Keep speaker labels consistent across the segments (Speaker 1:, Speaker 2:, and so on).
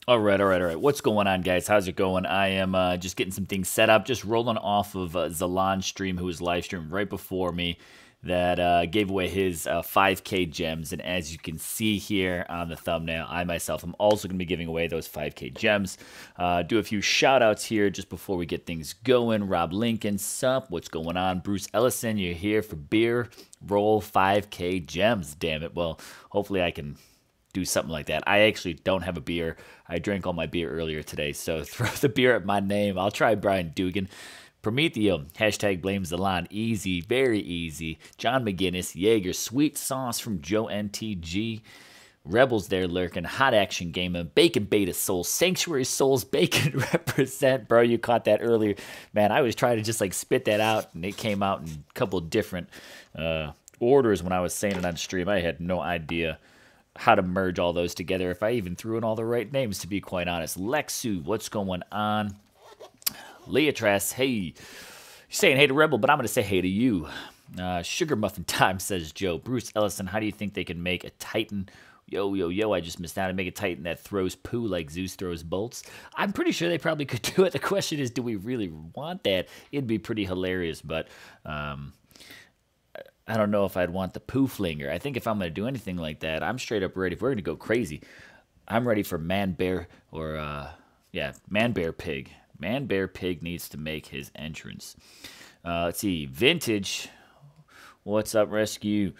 Speaker 1: All right. What's going on, guys? How's it going? I am just getting some things set up, just rolling off of Zalan's stream, who was live streaming right before me, that gave away his 5K gems. And as you can see here on the thumbnail, I myself am also going to be giving away those 5K gems. Do a few shout outs here just before we get things going. Rob Lincoln, sup? What's going on? Bruce Ellison, you're here for beer, roll 5K gems. Damn it. Well, hopefully I can do something like that. I actually don't have a beer. I drank all my beer earlier today, so throw the beer at my name. I'll try Brian Dugan. Prometheo, hashtag blames the line. Easy, very easy. John McGinnis, Jaeger, sweet sauce from Joe NTG. Rebels there lurking, hot action gamer, bacon beta souls, sanctuary souls, bacon represent. Bro, you caught that earlier. Man, I was trying to just like spit that out, and it came out in a couple different orders when I was saying it on stream. I had no idea how to merge all those together, if I even threw in all the right names, to be quite honest. Lexu, what's going on? Leatras, hey. You're saying hey to Rebel, but I'm going to say hey to you. Sugar Muffin Time, says Joe. Bruce Ellison, how do you think they can make a Titan? Yo, I just missed out and make a Titan that throws poo like Zeus throws bolts. I'm pretty sure they probably could do it. The question is, do we really want that? It'd be pretty hilarious, but I don't know if I'd want the poo flinger. I think if I'm going to do anything like that, I'm straight up ready. If we're going to go crazy, I'm ready for Man Bear or, Man Bear Pig. Man Bear Pig needs to make his entrance. Let's see. Vintage. What's up, Rescue?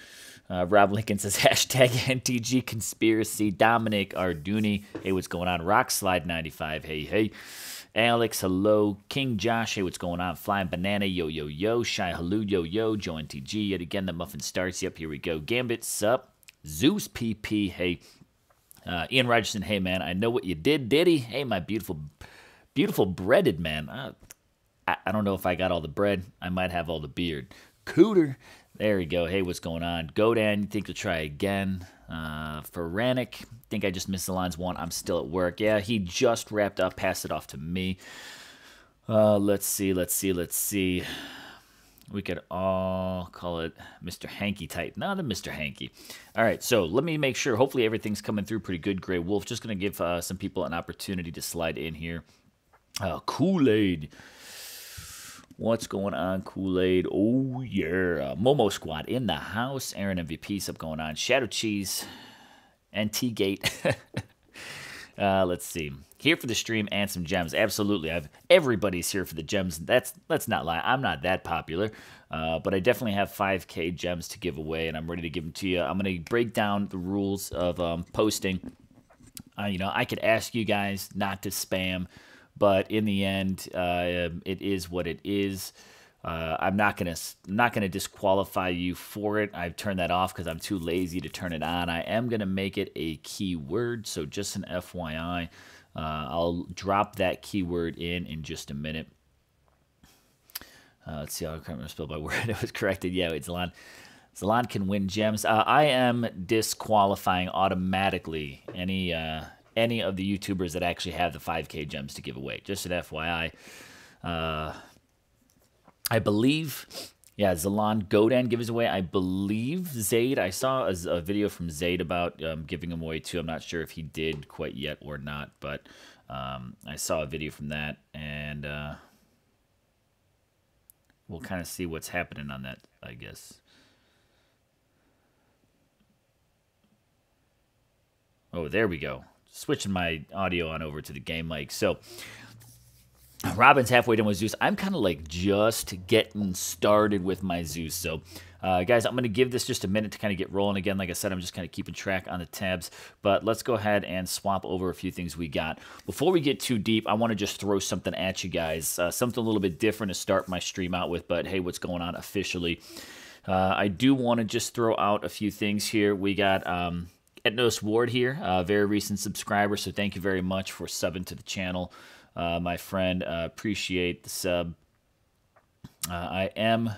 Speaker 1: Rob Lincoln says, hashtag NTG Conspiracy. Dominic Arduni. Hey, what's going on? Rockslide95. Hey. Alex, hello. King Josh, hey, what's going on? Flying Banana, yo. Shy, hello, yo. Joe NTG, yet again, the muffin starts. Yep, here we go. Gambit, sup? Zeus PP, hey. Ian Rogerson, hey, man, I know what you did, Diddy. Hey, my beautiful breaded man. I don't know if I got all the bread. I might have all the beard. Cooter, there we go. Hey, what's going on? Godan, you think you'll try again? Ferranic, think I just missed the lines one. I'm still at work. Yeah, he just wrapped up. Pass it off to me. Let's see. We could all call it Mr. Hanky Tight. No, the Mr. Hanky. All right, so let me make sure. Hopefully everything's coming through pretty good. Gray Wolf, just going to give some people an opportunity to slide in here. Kool-Aid. What's going on, Kool-Aid? Oh, yeah. Momo Squad in the house. Aaron MVP, stuff going on. Shadow Cheese. NT Gate. Let's see. Here for the stream and some gems. Absolutely. Everybody's here for the gems. Let's not lie. I'm not that popular. But I definitely have 5K gems to give away, and I'm ready to give them to you. I'm going to break down the rules of posting. I could ask you guys not to spam, but in the end, it is what it is. I'm not gonna disqualify you for it. I've turned that off because I'm too lazy to turn it on. I am gonna make it a keyword, so just an FYI. I'll drop that keyword in just a minute. Let's see how I can't remember spell by word. It was corrected. Yeah, it's Zalon. Zalon can win gems. I am disqualifying automatically any of the YouTubers that actually have the 5K gems to give away. Just an FYI. I believe, yeah, Zalon Godan gives away. I believe Zaid. I saw a video from Zaid about giving them away too. I'm not sure if he did quite yet or not, but I saw a video from that, and we'll kind of see what's happening on that, I guess. Oh, there we go. Switching my audio on over to the game mic. So, Robin's halfway done with Zeus. I'm kind of like just getting started with my Zeus. So, guys, I'm going to give this just a minute to kind of get rolling again. Like I said, I'm just kind of keeping track on the tabs. But let's go ahead and swap over a few things we got. Before we get too deep, I want to just throw something at you guys. Something a little bit different to start my stream out with. But, hey, what's going on officially? I do want to just throw out a few things here. We got Etnos Ward here, a very recent subscriber. So thank you very much for subbing to the channel. My friend, appreciate the sub. I am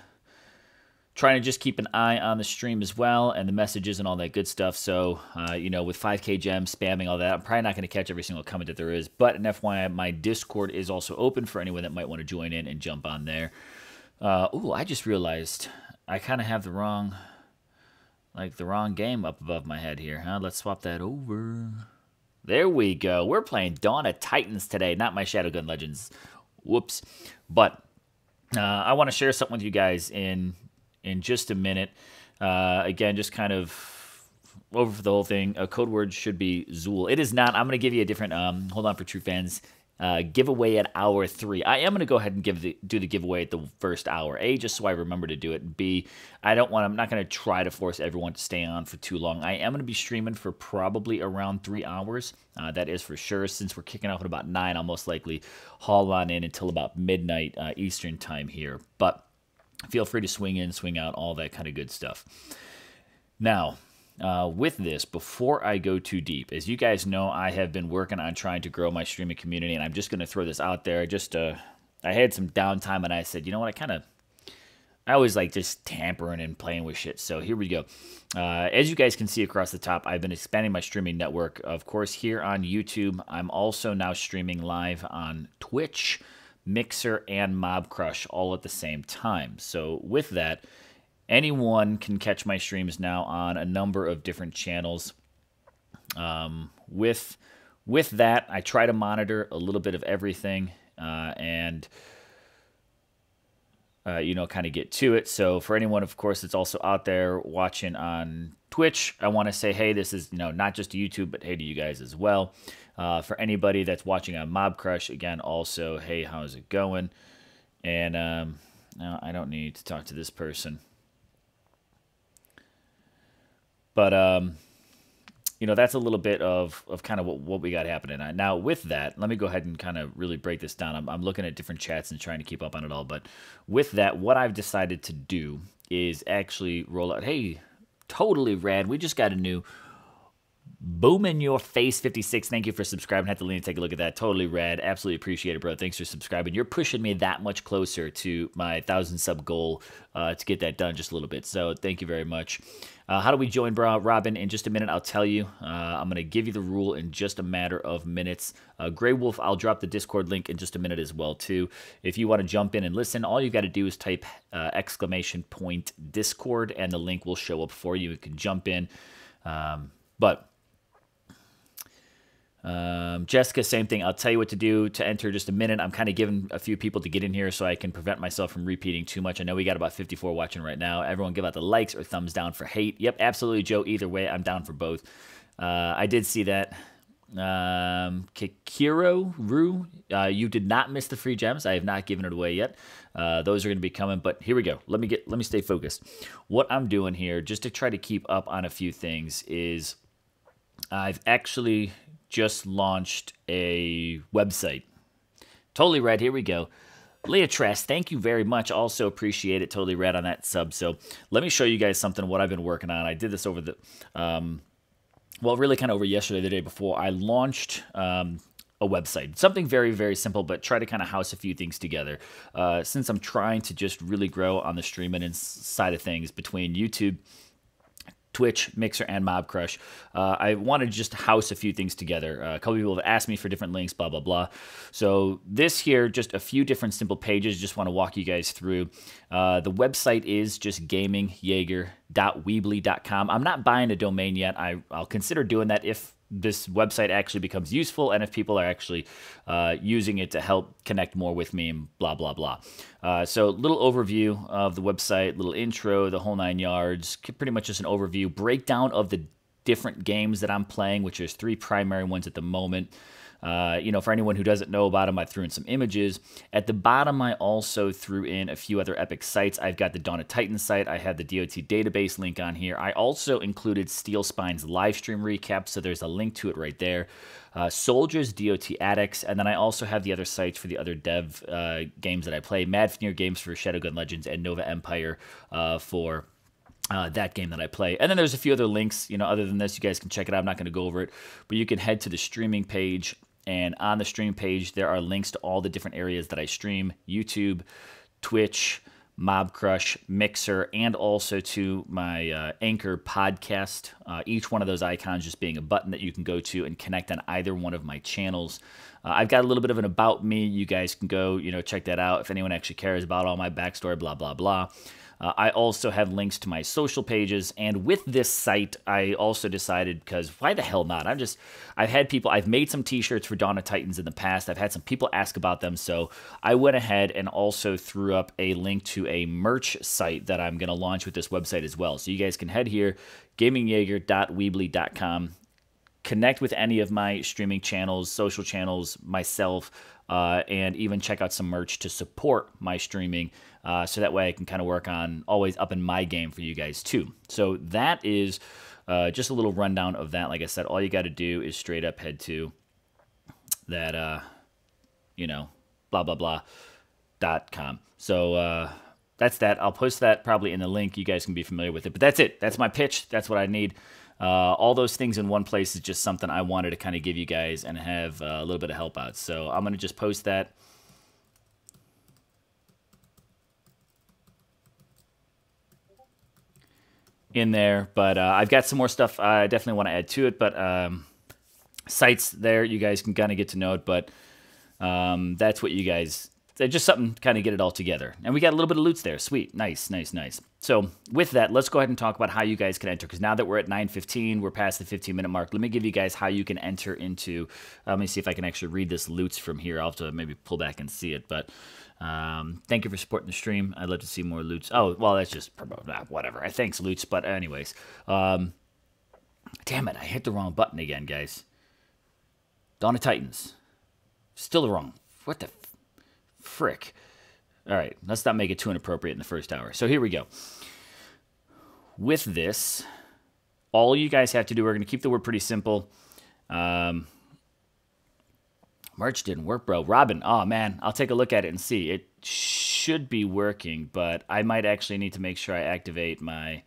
Speaker 1: trying to just keep an eye on the stream as well and the messages and all that good stuff. So, with 5K gems, spamming, all that, I'm probably not going to catch every single comment that there is. But an FYI, my Discord is also open for anyone that might want to join in and jump on there. Ooh, I just realized I kind of have the wrong game up above my head here, huh? Let's swap that over. There we go. We're playing Dawn of Titans today, not my Shadowgun Legends. Whoops. But I want to share something with you guys in just a minute. Again, just kind of over for the whole thing. A code word should be Zool. It is not. I'm going to give you a different, hold on for true fans, giveaway at hour 3. I am going to go ahead and do the giveaway at the first hour. A, just so I remember to do it. B, I'm not going to try to force everyone to stay on for too long. I am going to be streaming for probably around 3 hours. That is for sure. Since we're kicking off at about 9, I'll most likely haul on in until about midnight Eastern time here. But feel free to swing in, swing out, all that kind of good stuff. Now, with this, before I go too deep, as you guys know, I have been working on trying to grow my streaming community, and I'm just going to throw this out there. I had some downtime, and I said, you know what, I always like just tampering and playing with shit, so here we go. As you guys can see across the top, I've been expanding my streaming network. Of course, here on YouTube, I'm also now streaming live on Twitch, Mixer, and Mob Crush all at the same time. So with that, anyone can catch my streams now on a number of different channels. With that, I try to monitor a little bit of everything and kind of get to it. So for anyone, of course, that's also out there watching on Twitch, I want to say, hey, this is not just YouTube, but hey to you guys as well. For anybody that's watching on Mob Crush, again, also, hey, how's it going? And no, I don't need to talk to this person. But, that's a little bit of kind of what we got happening. Now, with that, let me go ahead and kind of really break this down. I'm looking at different chats and trying to keep up on it all. But with that, what I've decided to do is actually roll out, hey, totally rad. We just got a new Boom in Your Face 56. Thank you for subscribing. Have to lean and take a look at that. Totally rad. Absolutely appreciate it, bro. Thanks for subscribing. You're pushing me that much closer to my 1,000 sub goal to get that done just a little bit. So thank you very much. How do we join, bro? Robin? In just a minute, I'll tell you. I'm going to give you the rule in just a matter of minutes. Grey Wolf, I'll drop the Discord link in just a minute as well, too. If you want to jump in and listen, all you got to do is type !Discord, and the link will show up for you. You can jump in. Jessica, same thing. I'll tell you what to do to enter just a minute. I'm kind of giving a few people to get in here so I can prevent myself from repeating too much. I know we got about 54 watching right now. Everyone give out the likes or thumbs down for hate. Yep, absolutely, Joe. Either way, I'm down for both. I did see that. Kikiro Ru, you did not miss the free gems. I have not given it away yet. Those are going to be coming, but here we go. Let me stay focused. What I'm doing here, just to try to keep up on a few things, is I've actually just launched a website. Totally rad. Here we go. Leah Trask, thank you very much. Also appreciate it. Totally rad on that sub. So let me show you guys something, what I've been working on. I did this over the, really kind of over yesterday, the day before. I launched a website. Something very, very simple, but try to kind of house a few things together. Since I'm trying to just really grow on the streaming side of things between YouTube, Twitch, Mixer, and Mob Crush. I wanted to just house a few things together. A couple people have asked me for different links, blah, blah, blah. So this here, just a few different simple pages. Just want to walk you guys through. The website is just gamingjaeger.weebly.com. I'm not buying a domain yet. I'll consider doing that if this website actually becomes useful and if people are actually using it to help connect more with me and blah, blah, blah. So little overview of the website, little intro, the whole 9 yards, pretty much just an overview, breakdown of the different games that I'm playing, which is 3 primary ones at the moment. For anyone who doesn't know about them, I threw in some images. At the bottom, I also threw in a few other epic sites. I've got the Dawn of Titans site. I have the DOT database link on here. I also included Steel Spine's live stream recap, so there's a link to it right there. Soldiers, DOT Addicts, and then I also have the other sites for the other dev games that I play. Mad Veneer Games for Shadowgun Legends and Nova Empire for that game that I play. And then there's a few other links, other than this, you guys can check it out. I'm not going to go over it, but you can head to the streaming page. And on the stream page, there are links to all the different areas that I stream: YouTube, Twitch, Mob Crush, Mixer, and also to my Anchor podcast Each one of those icons just being a button that you can go to and connect on either one of my channels. I've got a little bit of an about me. You guys can go, check that out if anyone actually cares about all my backstory, blah, blah, blah. I also have links to my social pages, and with this site, I also decided, because why the hell not? I've made some t-shirts for Dawn of Titans in the past. I've had some people ask about them, so I went ahead and also threw up a link to a merch site that I'm going to launch with this website as well. So you guys can head here, gamingjaeger.weebly.com, connect with any of my streaming channels, social channels, myself, and even check out some merch to support my streaming, so that way I can kind of work on always upping my game for you guys too. So that is just a little rundown of that. Like I said, all you got to do is straight up head to that, blah, blah, blah.com. So that's that. I'll post that probably in the link. You guys can be familiar with it. But that's it. That's my pitch. That's what I need. All those things in one place is just something I wanted to kind of give you guys and have a little bit of help out. So I'm going to just post that. In there, but I've got some more stuff I definitely want to add to it, but sites there, you guys can kind of get to know it, but that's what you guys, just something to kind of get it all together. And we got a little bit of loots there. Sweet. Nice, nice, nice. So with that, let's go ahead and talk about how you guys can enter, because now that we're at 9:15, we're past the 15-minute mark. Let me give you guys how you can enter into, let me see if I can actually read this loots from here. I'll have to maybe pull back and see it, but thank you for supporting the stream. I'd love to see more loots. Oh, well, that's just whatever. Thanks, loots. But anyways, damn it, I hit the wrong button again, guys. Dawn of Titans, still wrong. What the frick? All right, let's not make it too inappropriate in the first hour. So here we go. With this, all you guys have to do, we're going to keep the word pretty simple. Merch didn't work, bro. Robin, oh man, I'll take a look at it and see. It should be working, but I might actually need to make sure I activate my...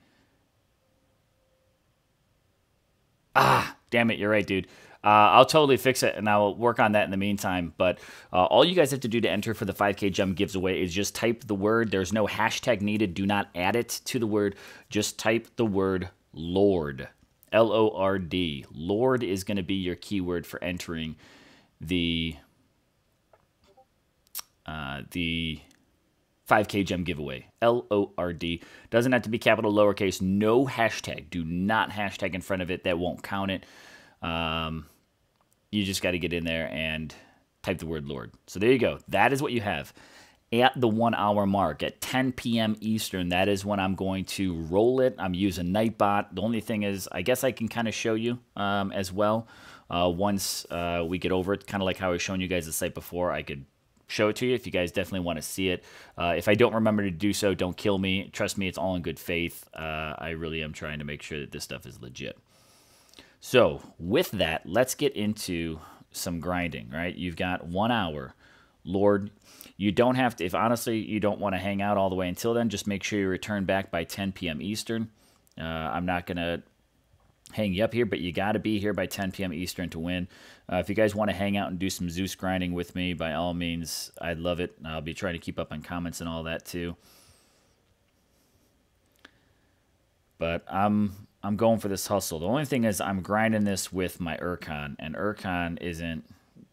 Speaker 1: damn it, you're right, dude. I'll totally fix it, and I'll work on that in the meantime. But all you guys have to do to enter for the 5K gem giveaway is just type the word. There's no hashtag needed. Do not add it to the word. Just type the word Lord. L-O-R-D. Lord is going to be your keyword for entering the 5K gem giveaway. L-O-R-D. Doesn't have to be capital, lowercase, no hashtag. Do not hashtag in front of it. That won't count it. You just got to get in there and type the word Lord. So there you go. That is what you have. At the 1 hour mark, at 10 p.m. Eastern, that is when I'm going to roll it. I'm using Nightbot. The only thing is, I guess I can kind of show you as well. Once we get over it, kind of like how I was showing you guys the site before, I could show it to you if you guys definitely want to see it. If I don't remember to do so, don't kill me. Trust me, it's all in good faith. I really am trying to make sure that this stuff is legit. So with that, let's get into some grinding, right? You've got 1 hour. Lord, you don't have to, if honestly you don't want to hang out all the way until then, just make sure you return back by 10 p.m. Eastern. I'm not going to hang you up here, but you got to be here by 10 p.m. Eastern to win. If you guys want to hang out and do some Zeus grinding with me, by all means, I'd love it. I'll be trying to keep up on comments and all that too. But I'm going for this hustle. The only thing is I'm grinding this with my Urcon, and Urcon isn't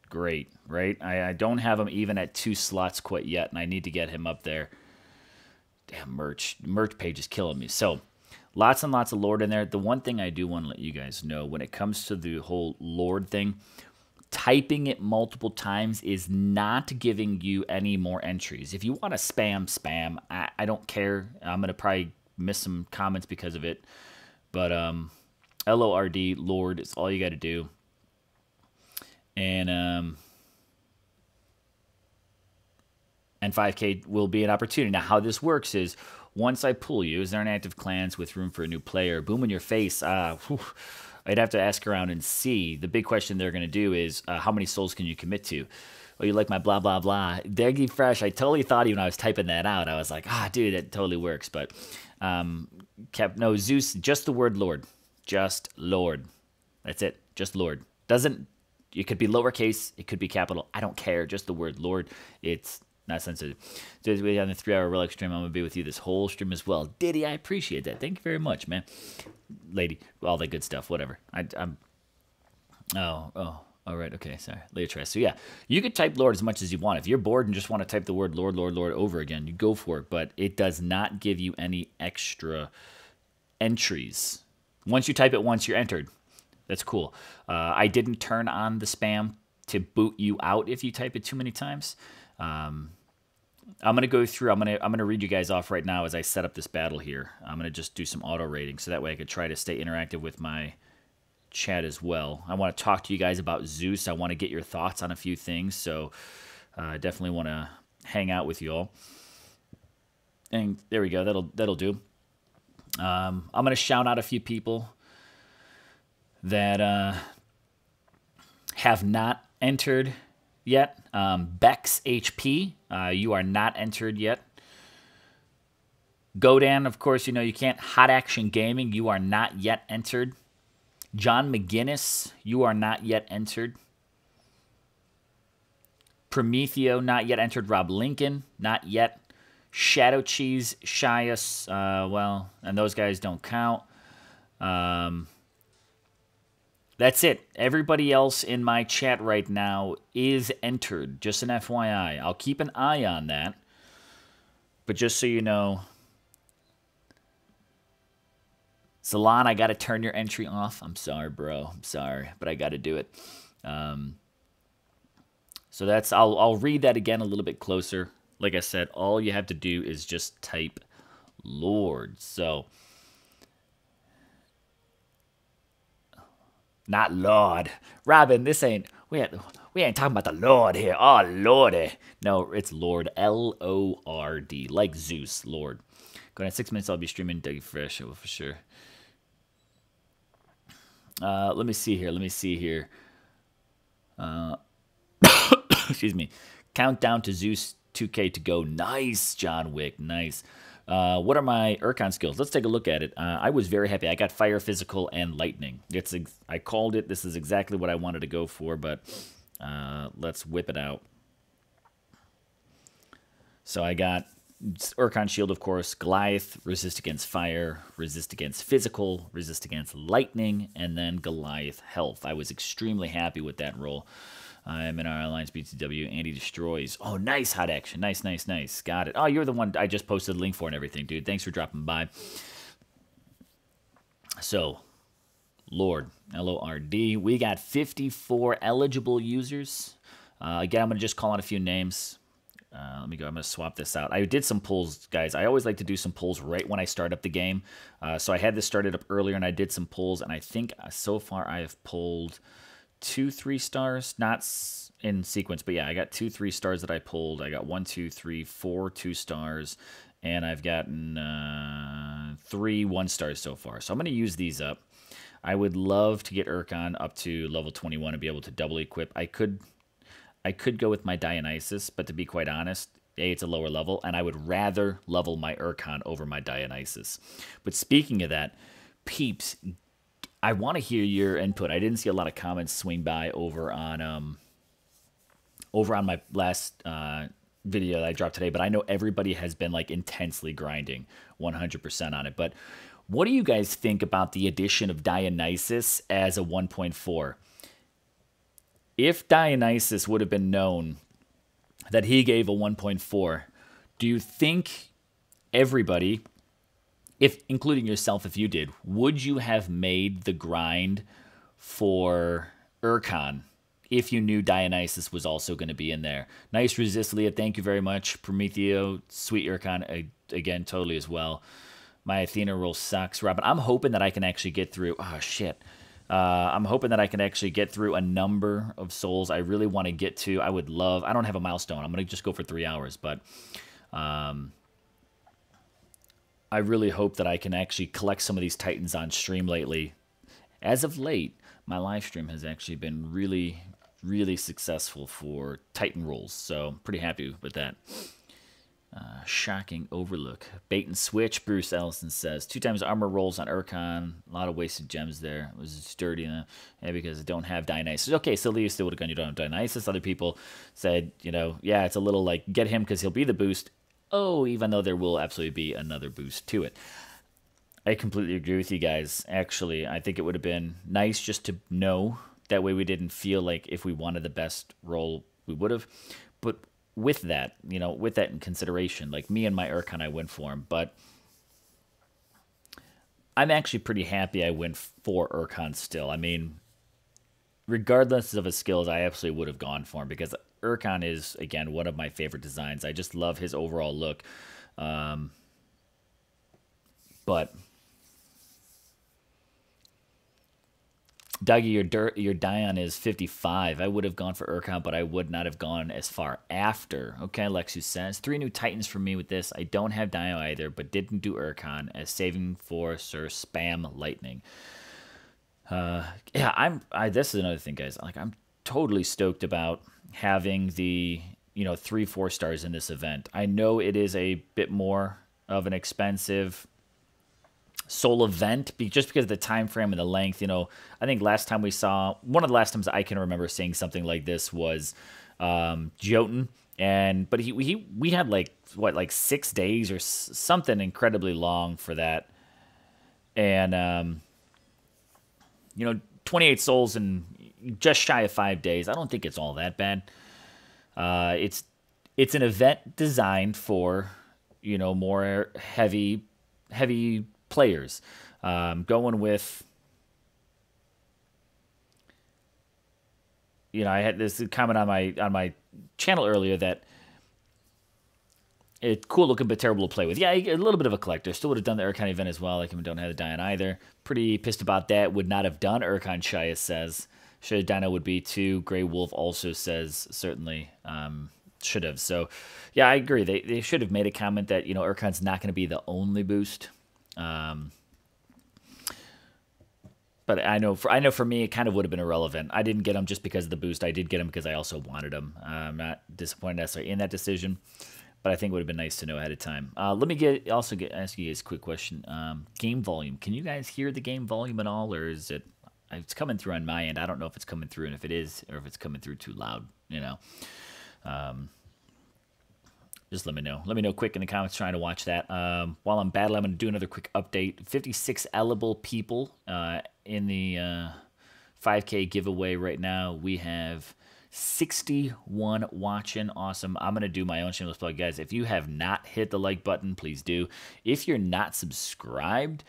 Speaker 1: great, right? I don't have him even at 2 slots quite yet, and I need to get him up there. Damn, merch page is killing me. So lots and lots of Lord in there. The one thing I do want to let you guys know when it comes to the whole Lord thing, typing it multiple times is not giving you any more entries. If you want to spam, I don't care. I'm going to probably miss some comments because of it. But L-O-R-D, Lord, is all you got to do. And 5K will be an opportunity. Now, how this works is once I pull you, is there an active clans with room for a new player? Boom in your face. I'd have to ask around and see. The big question they're going to do is how many souls can you commit to? Oh, you like my blah, blah, blah. Deggy Fresh, I totally thought even when I was typing that out, I was like, dude, that totally works. But no, Zeus, just the word Lord. Just Lord. That's it. Just Lord. It could be lowercase. It could be capital. I don't care. Just the word Lord. It's not sensitive. So we have the 3-hour Relic stream. I'm gonna be with you this whole stream as well. Diddy, I appreciate that. Thank you very much, man. Lady, all that good stuff. Whatever. I'm. Oh. All right. Okay. Sorry. Later try. So yeah, you could type Lord as much as you want. If you're bored and just want to type the word Lord, Lord, Lord over again, you go for it. But it does not give you any extra entries. Once you type it once, you're entered. That's cool. I didn't turn on the spam to boot you out if you type it too many times. I'm gonna go through. I'm gonna read you guys off right now as I set up this battle here. I'm gonna just do some auto rating so that way I could try to stay interactive with my chat as well. I want to talk to you guys about Zeus. I want to get your thoughts on a few things, so I definitely want to hang out with you all. And there we go. That'll do. I'm gonna shout out a few people that have not entered yet. Bex HP, you are not entered yet. Godan, of course, you know you can't. Hot Action Gaming, you are not yet entered. John McGinnis, you are not yet entered. Prometheo, not yet entered. Rob Lincoln, not yet. Shadow Cheese, Shias, well, and those guys don't count. That's it. Everybody else in my chat right now is entered. Just an FYI. I'll keep an eye on that. But just so you know, Salon, I got to turn your entry off. I'm sorry, bro. I'm sorry, but I got to do it. So that's, I'll read that again a little bit closer. Like I said, all you have to do is just type Lord. So, not Lord. Robin, this ain't, we ain't talking about the Lord here. Oh, Lordy. No, it's Lord. Lord. Like Zeus, Lord. Going at 6 minutes, I'll be streaming Dougie Fresh for sure. Let me see here. Excuse me. Countdown to Zeus 2K to go. Nice, John Wick. Nice. What are my Urkon skills? Let's take a look at it. I was very happy. I got Fire, Physical, and Lightning. I called it. This is exactly what I wanted to go for, but let's whip it out. So I got Urkon Shield, of course, Goliath, resist against fire, resist against physical, resist against lightning, and then Goliath health. I was extremely happy with that roll. I'm in our Alliance BTW. Andy destroys. Oh, nice Hot Action. Nice. Got it. Oh, you're the one I just posted a link for and everything, dude. Thanks for dropping by. So, Lord, L-O-R-D. We got 54 eligible users. Again, I'm going to just call out a few names. Let me go. I'm going to swap this out. I did some pulls, guys. I always like to do some pulls right when I start up the game. So I had this started up earlier, and I did some pulls, and I think so far I have pulled 2 3-stars, not in sequence, but yeah, I got 2 3-stars that I pulled. I got 1, 2, 3, 4 2-stars, and I've gotten 3 1-stars so far. So I'm going to use these up. I would love to get Urkon up to level 21 and be able to double equip. I could go with my Dionysus, but to be quite honest, it's a lower level, and I would rather level my Urkon over my Dionysus. But speaking of that, peeps, I want to hear your input. I didn't see a lot of comments swing by over on my last video that I dropped today, but I know everybody has been like intensely grinding 100% on it. But what do you guys think about the addition of Dionysus as a 1.4? If Dionysus would have been known that he gave a 1.4, do you think everybody, if including yourself if you did, would you have made the grind for Urkon if you knew Dionysus was also going to be in there? Nice resist, Leah. Thank you very much. Prometheo, sweet Urkon, again, totally as well. My Athena roll sucks. Robin, I'm hoping that I can actually get through. Oh, shit. I'm hoping that I can actually get through a number of souls I really want to get to. I would love... I don't have a milestone. I'm going to just go for 3 hours, but... I really hope that I can actually collect some of these Titans on stream lately. As of late, my live stream has actually been really, really successful for Titan rolls, so I'm pretty happy with that. Shocking overlook. Bait and switch, Bruce Ellison says. 2 times armor rolls on Urkon. A lot of wasted gems there. It was sturdy and because I don't have Dionysus. Okay, Sylvia still would have gone, you don't have Dionysus. Other people said, you know, yeah, it's a little like, get him because he'll be the boost. Oh, even though there will absolutely be another boost to it. I completely agree with you guys. Actually, I think it would have been nice just to know. That way we didn't feel like if we wanted the best roll, we would have. But with that, you know, with that in consideration, like me and my Urkon, I went for him. But I'm actually pretty happy I went for Urkon still. I mean, regardless of his skills, I absolutely would have gone for him because Urkon is, again, one of my favorite designs. I just love his overall look. But Dougie, your Dion is 55. I would have gone for Urkon, but I would not have gone as far after. Okay, Lexus says. 3 new Titans for me with this. I don't have Dio either, but didn't do Urkon as saving for Sir Spam Lightning. Yeah, this is another thing, guys. Like, I'm totally stoked about having the, 3-4 stars in this event. I know it is a bit more of an expensive soul event just because of the time frame and the length. I think last time we saw, one of the last times I can remember seeing something like this was Jotun, but we had like 6 days or something incredibly long for that, and 28 souls in just shy of 5 days. I don't think it's all that bad. It's an event designed for more heavy players. Going with, I had this comment on my channel earlier that it's cool looking but terrible to play with. Yeah, a little bit of a collector. Still would have done the Urkon event as well. Like, I don't have the Dion either. Pretty pissed about that. Would not have done Urkon, Shia says. Should have Dino would be too. Grey Wolf also says certainly should have. So, yeah, I agree. They should have made a comment that, Urkon's not going to be the only boost. But I know for me, it kind of would have been irrelevant. I didn't get him just because of the boost. I did get him because I also wanted him. I'm not disappointed necessarily in that decision, but I think it would have been nice to know ahead of time. Let me ask you guys a quick question. Game volume. Can you guys hear the game volume at all, or is it? It's coming through on my end. I don't know if it's coming through, and if it is, or if it's coming through too loud. Just let me know. Let me know quick in the comments trying to watch that. While I'm battling, I'm going to do another quick update. 56 eligible people in the 5K giveaway right now. We have 61 watching. Awesome. I'm going to do my own shameless plug. Guys, if you have not hit the like button, please do. If you're not subscribed,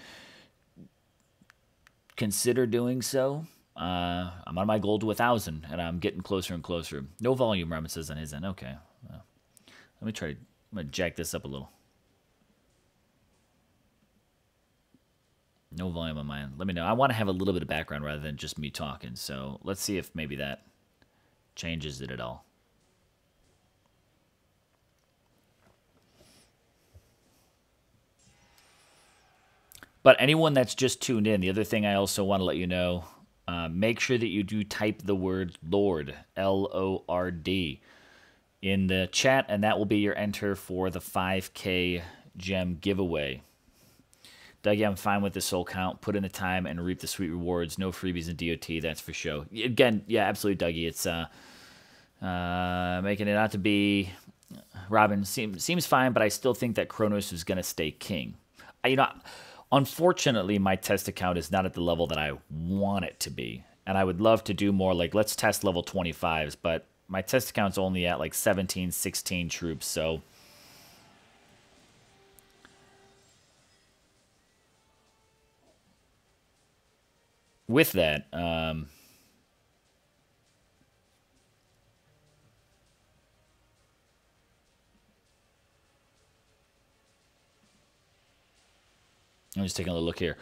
Speaker 1: consider doing so. I'm on my goal to 1,000, and I'm getting closer and closer. No volume, Robin says on his end. Okay. Let me try. I'm going to jack this up a little. No volume on my end. Let me know. I want to have a little bit of background rather than just me talking. So let's see if maybe that changes it at all. But anyone that's just tuned in, the other thing I also want to let you know, make sure that you do type the word Lord, Lord, in the chat, and that will be your enter for the 5K gem giveaway. Dougie, I'm fine with the soul count. Put in the time and reap the sweet rewards. No freebies in DOT, that's for sure. Again, yeah, absolutely, Dougie. It's making it out to be Robin. Seems fine, but I still think that Kronos is going to stay king. Unfortunately, my test account is not at the level that I want it to be, and I would love to do more. Like, let's test level 25s, but my test account's only at like 17, 16 troops, so with that, I'm just taking a look here.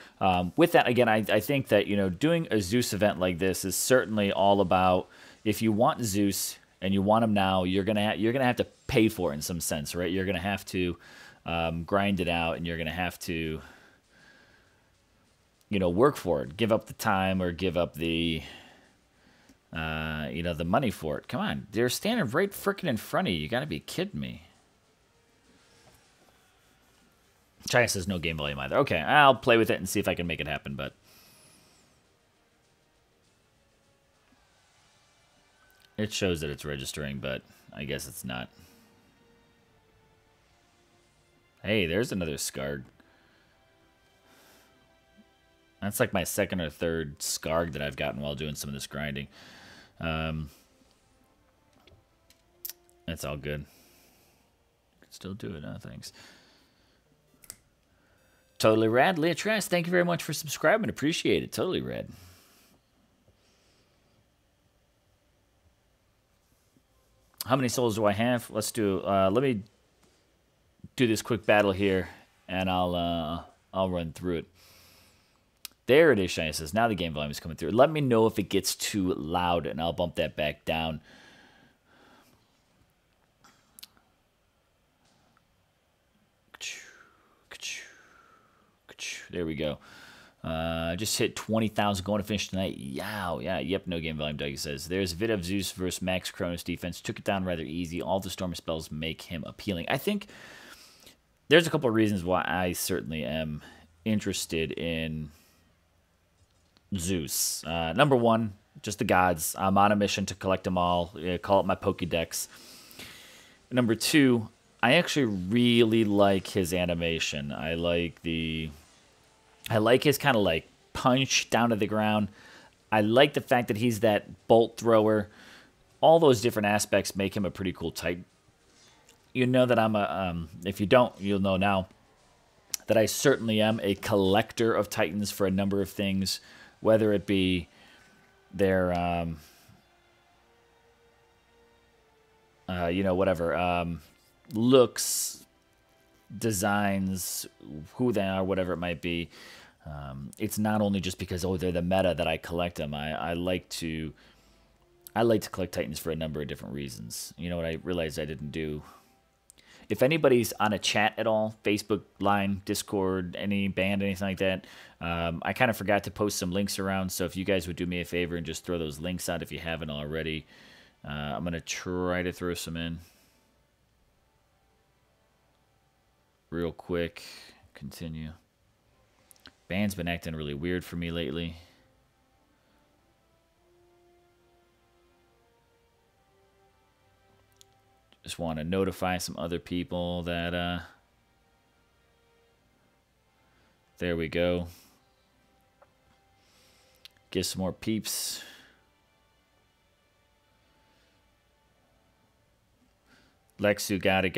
Speaker 1: With that, again, I think that, doing a Zeus event like this is certainly all about, if you want Zeus and you want him now, you're gonna have to pay for it in some sense, right? You're gonna have to grind it out, and you're gonna have to, work for it. Give up the time or give up the, the money for it. Come on, they're standing right freaking in front of you. You gotta be kidding me. China says no game volume either. Okay, I'll play with it and see if I can make it happen, but it shows that it's registering, but I guess it's not. Hey, there's another Scarg. That's like my second or third Scarg that I've gotten while doing some of this grinding. That's all good. Can still do it, huh? Thanks. Totally rad. Leah Trask, thank you very much for subscribing. Appreciate it. Totally rad. How many souls do I have? Let's do. Let me do this quick battle here, and I'll run through it. There it is, Shiny says. Now the game volume is coming through. Let me know if it gets too loud, and I'll bump that back down. There we go. Just hit 20,000 going to finish tonight. Yow, yeah, yep, no game volume, Dougie says. There's a bit of Zeus versus Max Kronos defense. Took it down rather easy. All the Storm spells make him appealing. I think there's a couple of reasons why I certainly am interested in Zeus. Number one, just the gods. I'm on a mission to collect them all. Call it my Pokédex. Number two, I actually really like his animation. I like his kind of like punch down to the ground. I like the fact that he's that bolt thrower. All those different aspects make him a pretty cool Titan. You know that I'm a, if you don't, you'll know now that I certainly am a collector of Titans for a number of things, whether it be their, you know, whatever, looks, designs, who they are, whatever it might be. It's not only just because, oh, they're the meta that I collect them. I like to collect Titans for a number of different reasons. You know what I realized I didn't do? If anybody's on a chat at all, Facebook line, Discord, any band, anything like that, I kind of forgot to post some links around. So if you guys would do me a favor and just throw those links out if you haven't already, I'm going to try to throw some in real quick. Continue. Band's been acting really weird for me lately. Just want to notify some other people that, there we go. Get some more peeps. Lexu, got it.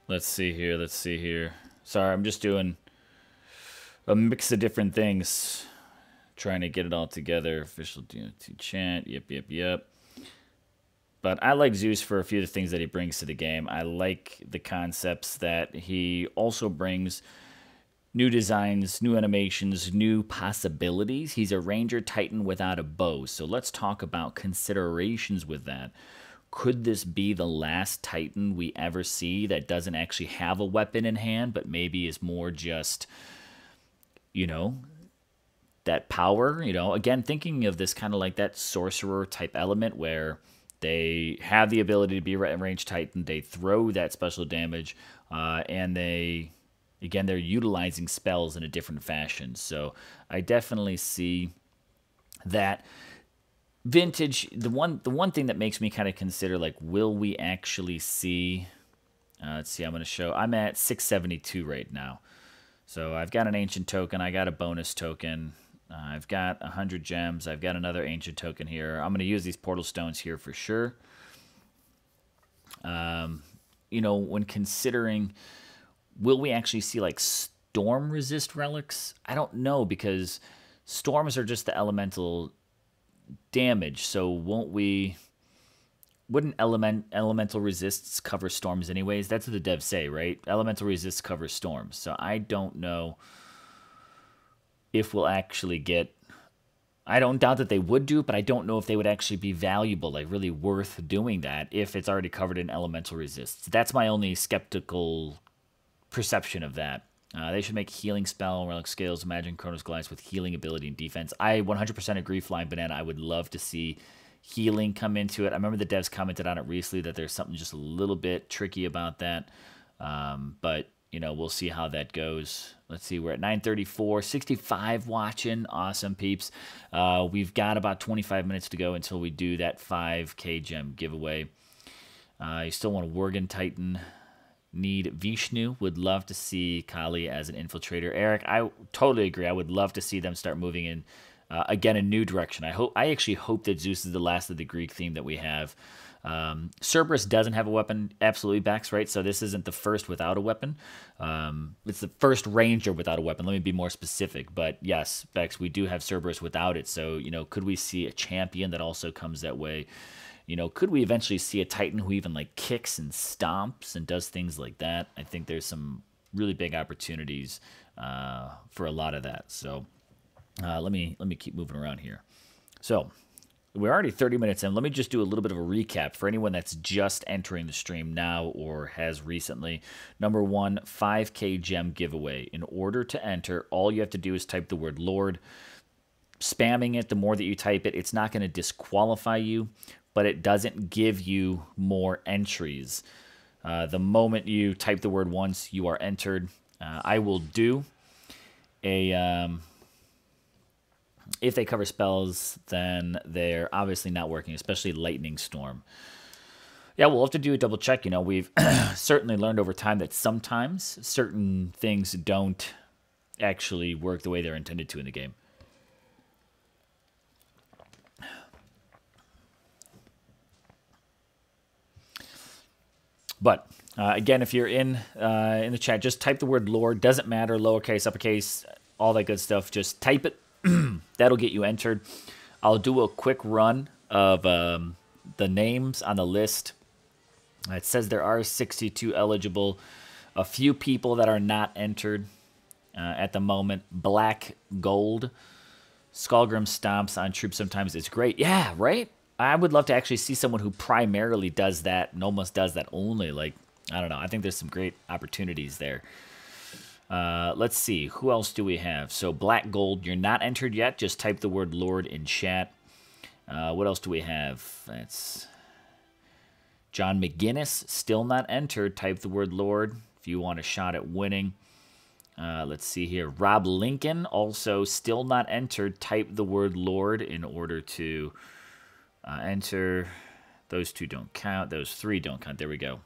Speaker 1: Let's see here. Sorry, I'm just doing a mix of different things. Trying to get it all together. Official DOT chant. Yep. But I like Zeus for a few of the things that he brings to the game. I like the concepts that he also brings. New designs, new animations, new possibilities. He's a Ranger Titan without a bow. So let's talk about considerations with that. Could this be the last Titan we ever see that doesn't actually have a weapon in hand, but maybe is more just, you know, that power? You know, again, thinking of this kind of like that sorcerer type element where they have the ability to be a ranged Titan, they throw that special damage, and they're utilizing spells in a different fashion. So I definitely see that. Vintage, the one thing that makes me kind of consider, like, will we actually see, let's see, I'm at 672 right now. So I've got an ancient token, I got a bonus token, I've got 100 gems, I've got another ancient token here. I'm going to use these portal stones here for sure. You know, when considering, will we actually see, like, storm resist relics? I don't know, because storms are just the elemental damage, so wouldn't elemental resists cover storms anyways? That's what the devs say, right? Elemental resists cover storms. So I don't know if we'll actually get, I don't doubt that they would do, but I don't know if they would actually be valuable, like really worth doing that if it's already covered in elemental resists. That's my only skeptical perception of that. They should make healing spell, relic scales, imagine Chronos Glass with healing ability and defense. I 100% agree, Flying Banana. I would love to see healing come into it. I remember the devs commented on it recently that there's something just a little bit tricky about that. But, you know, we'll see how that goes. Let's see, we're at 9:34, 65 watching. Awesome, peeps. We've got about 25 minutes to go until we do that 5K gem giveaway. You still want a Worgen Titan. Need Vishnu. Would love to see Kali as an infiltrator. Eric, I totally agree. I would love to see them start moving in, again, a new direction. I actually hope that Zeus is the last of the Greek theme that we have. Cerberus doesn't have a weapon, absolutely, Bex, right? So this isn't the first without a weapon. It's the first ranger without a weapon. Let me be more specific. But yes, Bex, we do have Cerberus without it. So, you know, could we see a champion that also comes that way? You know, could we eventually see a Titan who even like kicks and stomps and does things like that? I think there's some really big opportunities for a lot of that. So let me keep moving around here. So we're already 30 minutes in. Let me just do a little bit of a recap for anyone that's just entering the stream now or has recently. Number one, 5K gem giveaway. In order to enter, all you have to do is type the word Lord. Spamming it, the more that you type it, it's not going to disqualify you, but it doesn't give you more entries. The moment you type the word once, you are entered. I will do a... if they cover spells, then they're obviously not working, especially Lightning Storm. Yeah, we'll have to do a double check. You know, we've certainly learned over time that sometimes certain things don't actually work the way they're intended to in the game. But again, if you're in the chat, just type the word Lord. Doesn't matter, lowercase, uppercase, all that good stuff. Just type it. That'll get you entered. I'll do a quick run of the names on the list. It says there are 62 eligible. A few people that are not entered at the moment. Black Gold. Skullgrim stomps on troops sometimes. It's great. Yeah, right? I would love to actually see someone who primarily does that and almost does that only. Like, I don't know. I think there's some great opportunities there. Let's see. Who else do we have? So, Black Gold, you're not entered yet. Just type the word Lord in chat. What else do we have? That's John McGinnis, still not entered. Type the word Lord if you want a shot at winning. Let's see here. Rob Lincoln, also still not entered. Type the word Lord in order to enter. Those two don't count. Those three don't count. There we go.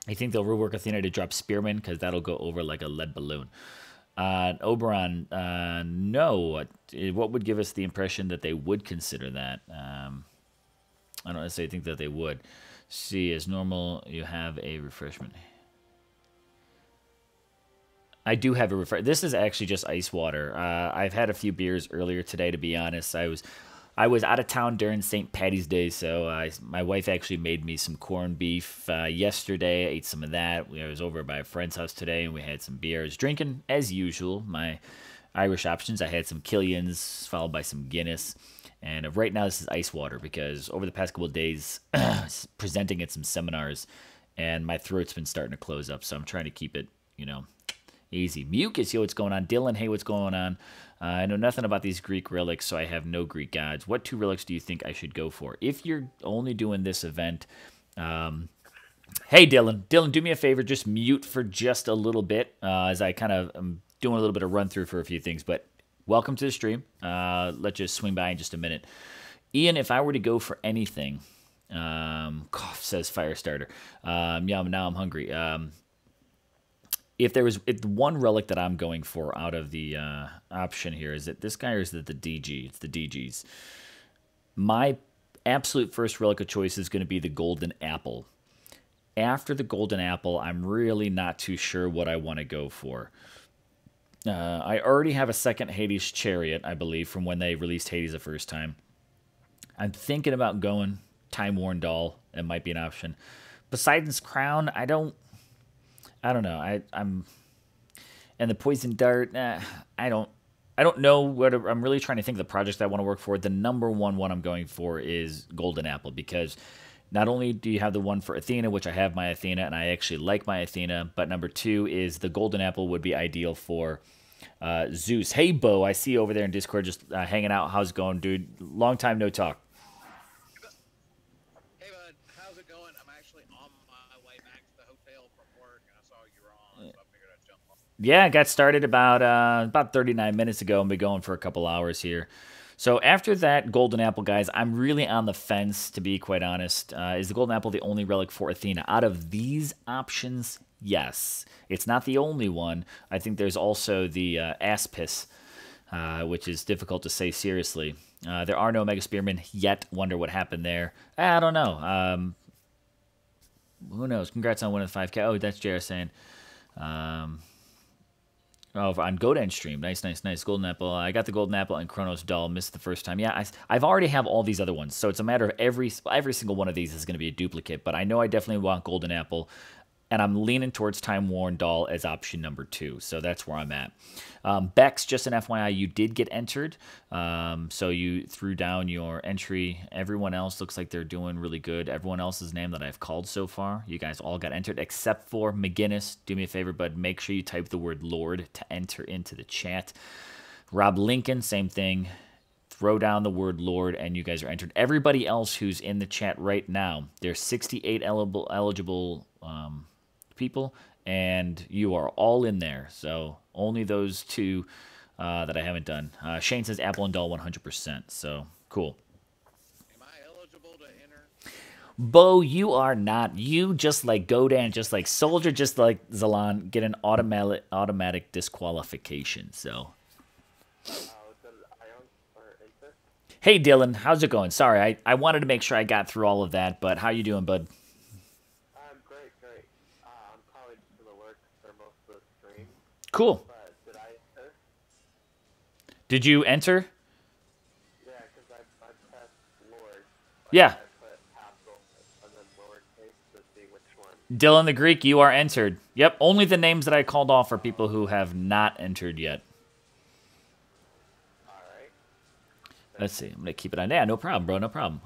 Speaker 1: I think they'll rework Athena to drop Spearman because that'll go over like a lead balloon. Oberon, no. What would give us the impression that they would consider that? I don't necessarily think that they would. See, as normal, you have a refreshment. I do have a refresh. This is actually just ice water. I've had a few beers earlier today, to be honest. I was out of town during St. Patty's Day, so my wife actually made me some corned beef yesterday. I ate some of that. I was over by a friend's house today, and we had some beers. Drinking, as usual, my Irish options. I had some Killians, followed by some Guinness. And right now, this is ice water, because over the past couple of days, presenting at some seminars, and my throat's been starting to close up, so I'm trying to keep it, you know, easy. Mucus, yo, what's going on? Dylan, hey, what's going on? I know nothing about these Greek relics, so I have no Greek gods. What 2 relics do you think I should go for? If you're only doing this event, hey, Dylan, do me a favor, just mute for just a little bit, as I kind of am doing a little bit of run through for a few things, but welcome to the stream. Let's just swing by in just a minute. Ian, if I were to go for anything, cough, says Firestarter. Yeah, now I'm hungry. If there was one relic that I'm going for out of the option here, is it this guy or is it the DG? It's the DGs. My absolute first relic of choice is going to be the Golden Apple. After the Golden Apple, I'm really not too sure what I want to go for. I already have a second Hades Chariot, I believe, from when they released Hades the first time. I'm thinking about going Time Worn Doll. It might be an option. Poseidon's Crown, I don't know. I'm and the Poison Dart. I don't know what I'm really trying to think of the project I want to work for. The number one I'm going for is Golden Apple, because not only do you have the one for Athena, which I have my Athena, and I actually like my Athena, but number 2 is the golden apple would be ideal for Zeus. Hey, Bo, I see you over there in Discord just hanging out. How's it going, dude? Long time no talk.
Speaker 2: Hey, bud, how's it going? I'm actually on my way back to the hotel from work, and I saw you were on, so I figured I'd jump on.
Speaker 1: Yeah, I got started about 39 minutes ago and been going for a couple hours here. So after that golden apple, guys, I'm really on the fence, to be quite honest. Is the golden apple the only relic for Athena? Out of these options, yes. It's not the only one. I think there's also the Aspis, which is difficult to say seriously. There are no Mega Spearmen yet. Wonder what happened there. I don't know. Who knows? Congrats on winning the 5K. Oh, that's JR saying. Oh, on Godan stream. Nice, nice, nice. Golden Apple. I got the Golden Apple and Chronos Doll. Missed the first time. Yeah, I've already have all these other ones. So it's a matter of every single one of these is going to be a duplicate. But I know I definitely want Golden Apple. And I'm leaning towards Time Worn Doll as option number 2. So that's where I'm at. Bex, just an FYI, you did get entered. So you threw down your entry. Everyone else looks like they're doing really good. Everyone else's name that I've called so far, you guys all got entered except for McGinnis. Do me a favor, bud. Make sure you type the word Lord to enter into the chat. Rob Lincoln, same thing. Throw down the word Lord, and you guys are entered. Everybody else who's in the chat right now, there's 68 eligible people, and you are all in there. So only those 2 that I haven't done. Shane says Apple and Doll 100%. So cool.
Speaker 2: Am I eligible to enter?
Speaker 1: Bo, you are not. You just like Godan, just like Soldier, just like Zalan, get an automatic disqualification. So. Hey Dylan, how's it going? Sorry, I wanted to make sure I got through all of that, but how you doing, bud?
Speaker 3: I'm great. I'm probably just gonna work for most of the stream.
Speaker 1: Cool.
Speaker 3: But did I enter?
Speaker 1: Did you enter?
Speaker 3: Yeah, because I pressed Lord.
Speaker 1: Yeah.
Speaker 3: I put capital and then lowercase to see which one.
Speaker 1: Dylan the Greek, you are entered. Yep, only the names that I called off are people who have not entered yet. Let's see. I'm going to keep it on. Yeah, no problem, bro. No problem.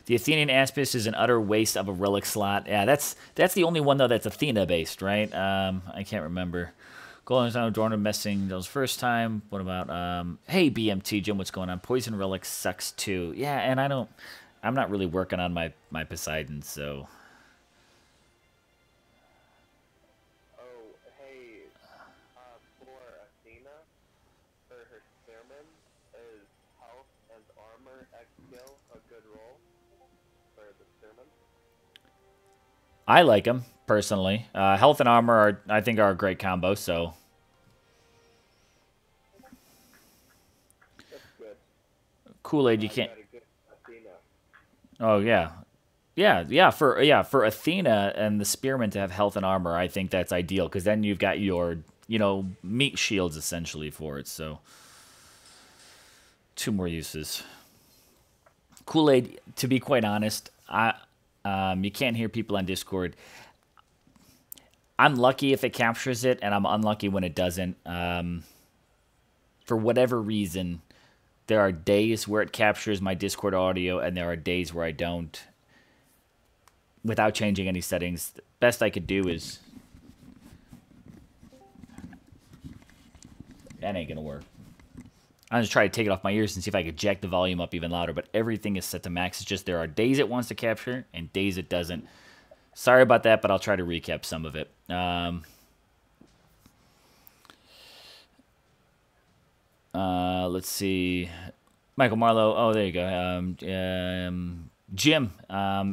Speaker 1: The Athenian Aspis is an utter waste of a relic slot. Yeah, that's the only one, though, that's Athena-based, right? I can't remember. Golden Time, Dorna messing those first time. What about, hey, BMT, Jim, what's going on? Poison Relic sucks, too. Yeah, and I'm not really working on my Poseidon, so... I like them, personally. Health and armor, I think, are a great combo, so...
Speaker 3: That's good.
Speaker 1: Kool-Aid, you can't... Oh, yeah. Yeah, for Athena and the Spearman to have health and armor, I think that's ideal, because then you've got your, meat shields, essentially, for it, so... 2 more uses. Kool-Aid, to be quite honest, you can't hear people on Discord. I'm lucky if it captures it, and I'm unlucky when it doesn't. For whatever reason, there are days where it captures my Discord audio, and there are days where I don't. Without changing any settings, the best I could do is... That ain't gonna work. I'm just trying to take it off my ears and see if I could jack the volume up even louder, but everything is set to max. It's just there are days it wants to capture and days it doesn't. Sorry about that, but I'll try to recap some of it. Let's see. Michael Marlowe. Oh, there you go. Jim,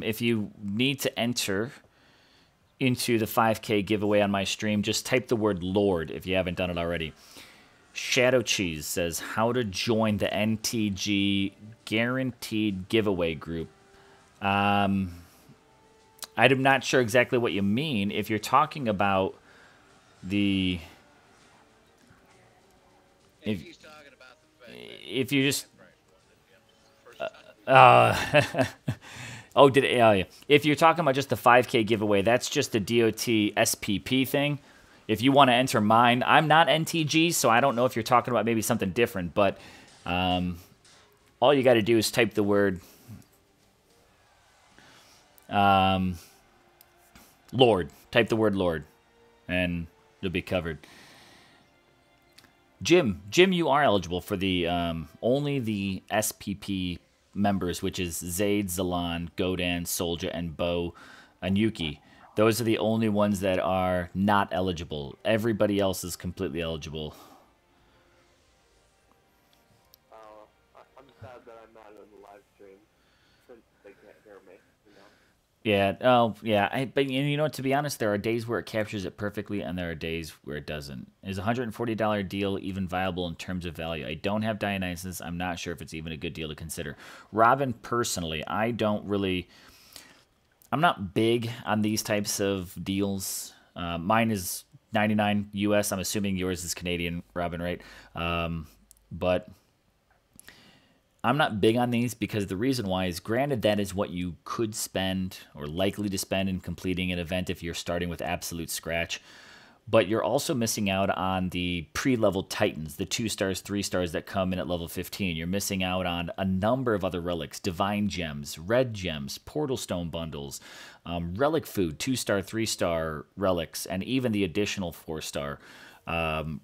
Speaker 1: if you need to enter into the 5K giveaway on my stream, just type the word Lord if you haven't done it already. Shadow Cheese says, how to join the NTG guaranteed giveaway group. I'm not sure exactly what you mean. If you're talking about the... If you just... If you're talking about just the 5K giveaway, that's just the DOT SPP thing. If you want to enter mine, I'm not NTG, so I don't know if you're talking about maybe something different, but all you got to do is type the word Lord. Type the word Lord, and you'll be covered. Jim, you are eligible for the only the SPP members, which is Zaid, Zalan, Godan, Soldier, and Bo Anyuki. Those are the only ones that are not eligible. Everybody else is completely eligible.
Speaker 3: I'm sad that I'm not on the live stream since they can't hear me, you know?
Speaker 1: Yeah, oh, yeah. But you know, to be honest, there are days where it captures it perfectly, and there are days where it doesn't. Is a $140 deal even viable in terms of value? I don't have Dionysus. I'm not sure if it's even a good deal to consider. Robin, personally, I'm not big on these types of deals. Mine is 99 US. I'm assuming yours is Canadian, Robin, right? But I'm not big on these because the reason why is, granted, that is what you could spend or likely to spend in completing an event if you're starting with absolute scratch. But you're also missing out on the pre-level Titans, the 2 stars, 3 stars that come in at level 15. You're missing out on a number of other relics, divine gems, red gems, portal stone bundles, relic food, 2-star, 3-star relics, and even the additional 4-star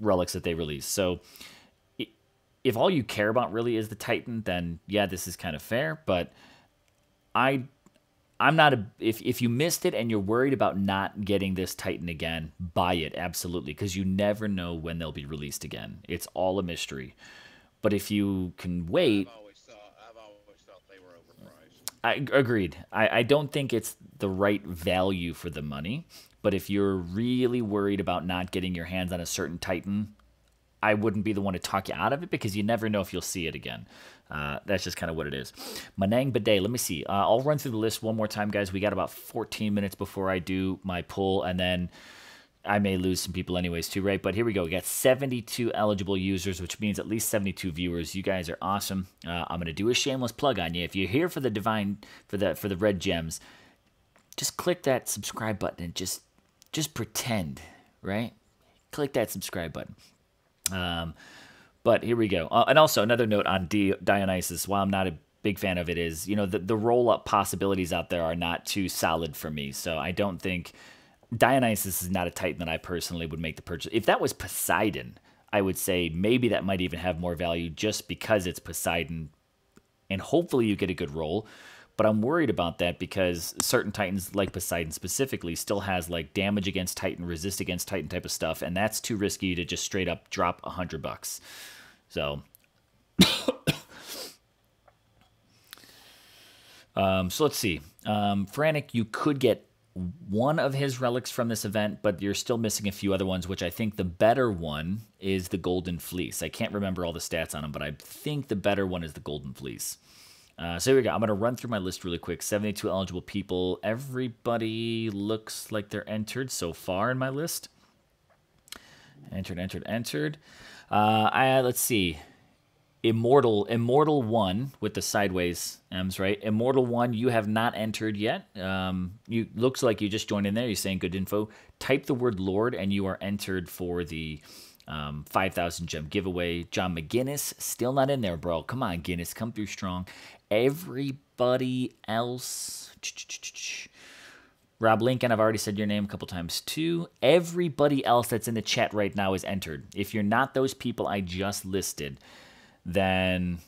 Speaker 1: relics that they release. So if all you care about really is the Titan, then yeah, this is kind of fair. But I'm not if you missed it and you're worried about not getting this Titan again, buy it absolutely, because you never know when they'll be released again. It's all a mystery. But if you can wait,
Speaker 2: I've always thought they were overpriced.
Speaker 1: agreed. I don't think it's the right value for the money. But if you're really worried about not getting your hands on a certain Titan, I wouldn't be the one to talk you out of it, because you never know if you'll see it again. That's just kind of what it is. Manang Bidet, let me see. I'll run through the list one more time, guys. We got about 14 minutes before I do my pull, and then I may lose some people anyways too, right? But here we go. We got 72 eligible users, which means at least 72 viewers. You guys are awesome. I'm going to do a shameless plug on you. If you're here for the divine, for the red gems, just click that subscribe button and just pretend, right? Click that subscribe button. But here we go. And also another note on Dionysus, while I'm not a big fan of it, is, you know, the roll-up possibilities out there are not too solid for me. So I don't think Dionysus is not a Titan that I personally would make the purchase. If that was Poseidon, I would say maybe that might even have more value just because it's Poseidon, and hopefully you get a good roll. But I'm worried about that because certain Titans, like Poseidon specifically, still has like damage against Titan, resist against Titan type of stuff, and that's too risky to just straight up drop $100. So, so let's see. Frantic, you could get one of his relics from this event, but you're still missing a few other ones, which I think the better one is the Golden Fleece. I can't remember all the stats on him, but I think the better one is the Golden Fleece. So here we go. I'm going to run through my list really quick. 72 eligible people. Everybody looks like they're entered so far in my list. Entered. Let's see. Immortal 1 with the sideways M's, right? Immortal 1, you have not entered yet. You looks like you just joined in there. You're saying good info. Type the word Lord and you are entered for the 5,000 gem giveaway. John McGinnis, still not in there, bro. Come on, Guinness, come through strong. Everybody else. Rob Lincoln, I've already said your name a couple times too. Everybody else that's in the chat right now is entered. If you're not those people I just listed, then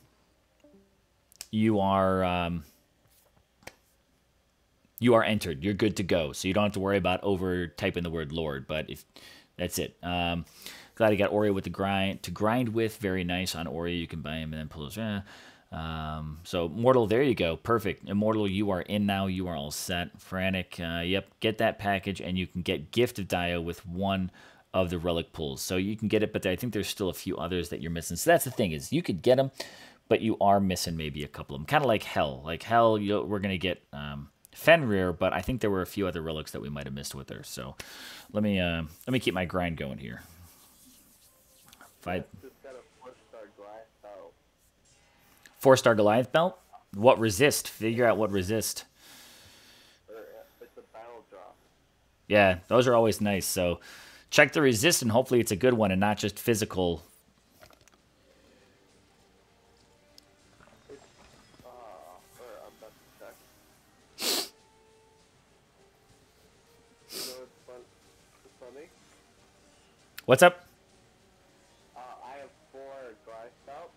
Speaker 1: you are entered. You're good to go. So you don't have to worry about over typing the word Lord. But if that's it. Glad I got Oreo with the grind to grind with. Very nice on Oreo. You can buy him and then pull those. So Mortal, there you go. Perfect. Immortal, you are in now. You are all set. Frantic, yep. Get that package and you can get Gift of Dio with one of the relic pulls. So you can get it, but I think there's still a few others that you're missing. So that's the thing, is you could get them, but you are missing maybe a couple of them. Kind of like Hell. Like Hell, we're going to get Fenrir, but I think there were a few other relics that we might have missed with her. So let me keep my grind going here.
Speaker 3: Just got a 4-star Goliath belt.
Speaker 1: 4-star Goliath belt? What resist? Figure out what resist.
Speaker 3: It's a battle drop.
Speaker 1: Yeah, those are always nice. So check the resist, and hopefully it's a good one and not just physical.
Speaker 3: I'm about to check.
Speaker 1: What's up?
Speaker 3: I have 4 dry spouts.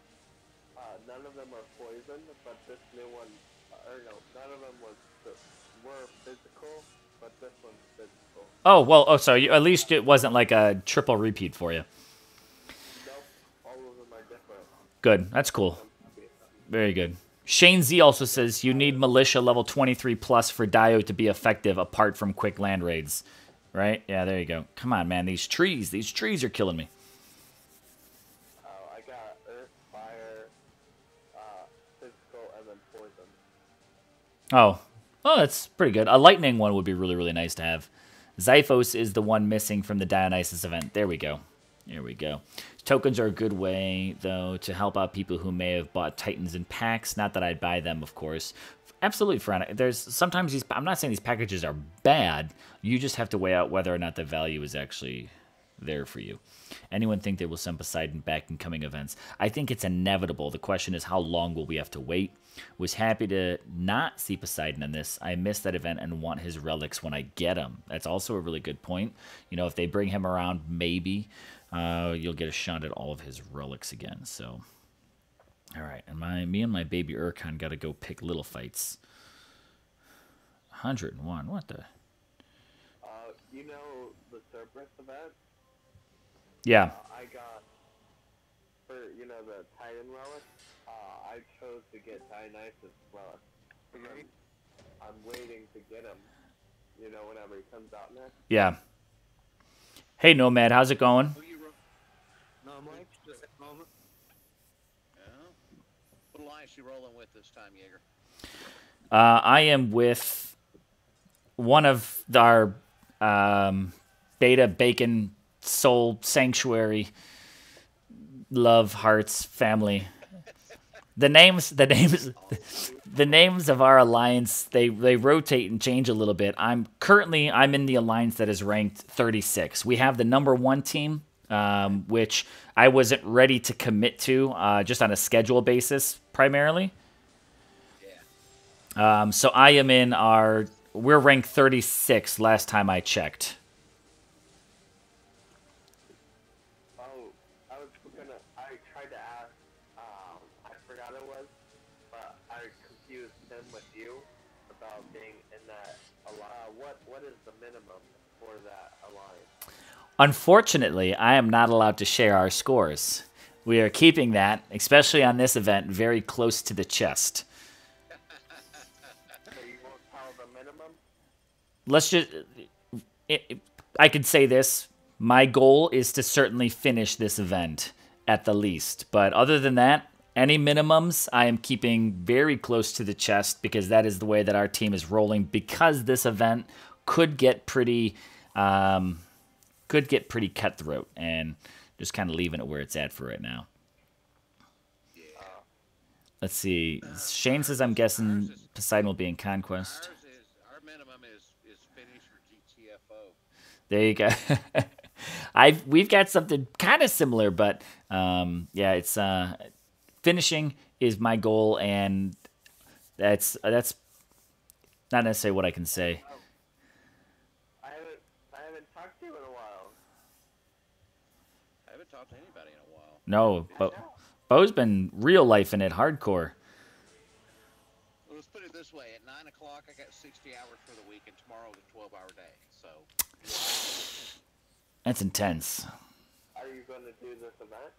Speaker 3: None of them are poisoned, but this new one, or no, none of them were physical, but this one's physical.
Speaker 1: Oh, well, oh, sorry. At least it wasn't like a triple repeat for you.
Speaker 3: Nope, all of them are different.
Speaker 1: Good. That's cool. Very good. Shane Z also says you need militia level 23 plus for Dio to be effective apart from quick land raids. Right? Yeah, there you go. Come on, man. These trees are killing me.
Speaker 3: Oh, I got earth, fire, physical, and then poison.
Speaker 1: Oh. Oh, that's pretty good. A lightning one would be really, really nice to have. Zyphos is the one missing from the Dionysus event. There we go. There we go. Tokens are a good way, though, to help out people who may have bought Titans in packs. Not that I'd buy them, of course. Absolutely, Friend. There's sometimes these. I'm not saying these packages are bad. You just have to weigh out whether or not the value is actually there for you. Anyone think they will send Poseidon back in coming events? I think it's inevitable. The question is, how long will we have to wait? Was happy to not see Poseidon in this. I missed that event and want his relics when I get them. That's also a really good point. You know, if they bring him around, maybe you'll get a shot at all of his relics again. So, all right. And me and my baby Urkon got to go pick little fights. 101. What the?
Speaker 3: You know the Cerberus event?
Speaker 1: Yeah.
Speaker 3: I got, for, you know, the Titan relic, I chose to get Dionysus relic. And then I'm waiting to get him, you know, whenever he comes out next.
Speaker 1: Yeah. Hey, Nomad, how's it going?
Speaker 2: No, Mike, just a moment. Yeah. What alliance you rolling with this time, Jaeger?
Speaker 1: I am with one of our Beta Bacon Soul Sanctuary Love Hearts family. The names of our alliance, they rotate and change a little bit. I'm in the alliance that is ranked 36. We have the #1 team, which I wasn't ready to commit to, just on a schedule basis primarily.
Speaker 2: Yeah.
Speaker 1: So I am in we're ranked 36 last time I checked.
Speaker 3: I tried to ask, I forgot it was, but I confused him with you about being in that alliance. What is the minimum for that alliance?
Speaker 1: Unfortunately, I am not allowed to share our scores. We are keeping that, especially on this event, very close to the chest.
Speaker 3: So you won't tell the minimum?
Speaker 1: Let's just... I could say this. My goal is to certainly finish this event, at the least. But other than that, any minimums, I am keeping very close to the chest because that is the way that our team is rolling. Because this event could get pretty cutthroat, and just kind of leaving it where it's at for right now.
Speaker 2: Yeah.
Speaker 1: Let's see. Shane says, I'm guessing Poseidon will be in Conquest.
Speaker 2: Our minimum is finish for GTFO.
Speaker 1: There you go. We've got something kind of similar, but yeah, it's finishing is my goal, and that's not necessarily what I can say.
Speaker 3: I haven't talked to you in a while.
Speaker 2: I haven't talked to anybody in a while.
Speaker 1: No, but Bo's been real life in it, hardcore.
Speaker 2: Well, let's put it this way: at 9 o'clock, I got 60 hours for the week, and tomorrow's a 12-hour day. So.
Speaker 1: That's intense.
Speaker 3: Are you going to do this event?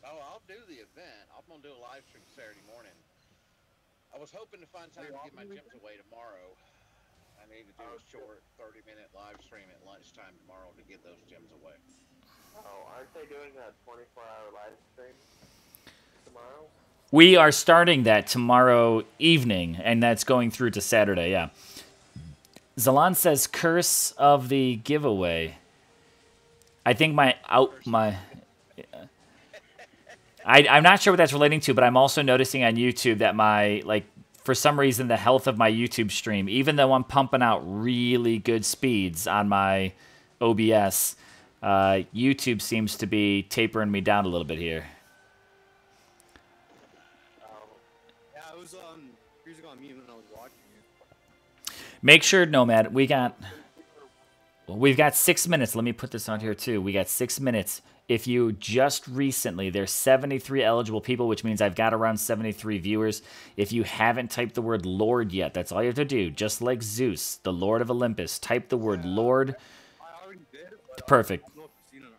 Speaker 2: Oh, I'll do the event. I'm going to do a live stream Saturday morning. I was hoping to find time to give my gyms away tomorrow. I need to do a short 30-minute live stream at lunchtime tomorrow to get those gyms away.
Speaker 3: Oh, aren't they doing a 24-hour live stream tomorrow?
Speaker 1: We are starting that tomorrow evening, and that's going through to Saturday, yeah. Zalan says, curse of the giveaway. I think I'm not sure what that's relating to, but I'm also noticing on YouTube that for some reason, the health of my YouTube stream, even though I'm pumping out really good speeds on my OBS, YouTube seems to be tapering me down a little bit here.
Speaker 4: Yeah, I was music on mute when I was watching you.
Speaker 1: Make sure, Nomad, we got... We've got 6 minutes. Let me put this on here too. We got 6 minutes. If you just recently, there's 73 eligible people, which means I've got around 73 viewers. If you haven't typed the word Lord yet, that's all you have to do. Just like Zeus, the Lord of Olympus, type the word Lord.
Speaker 4: I already did, but
Speaker 1: Perfect.
Speaker 4: I don't know if you've seen it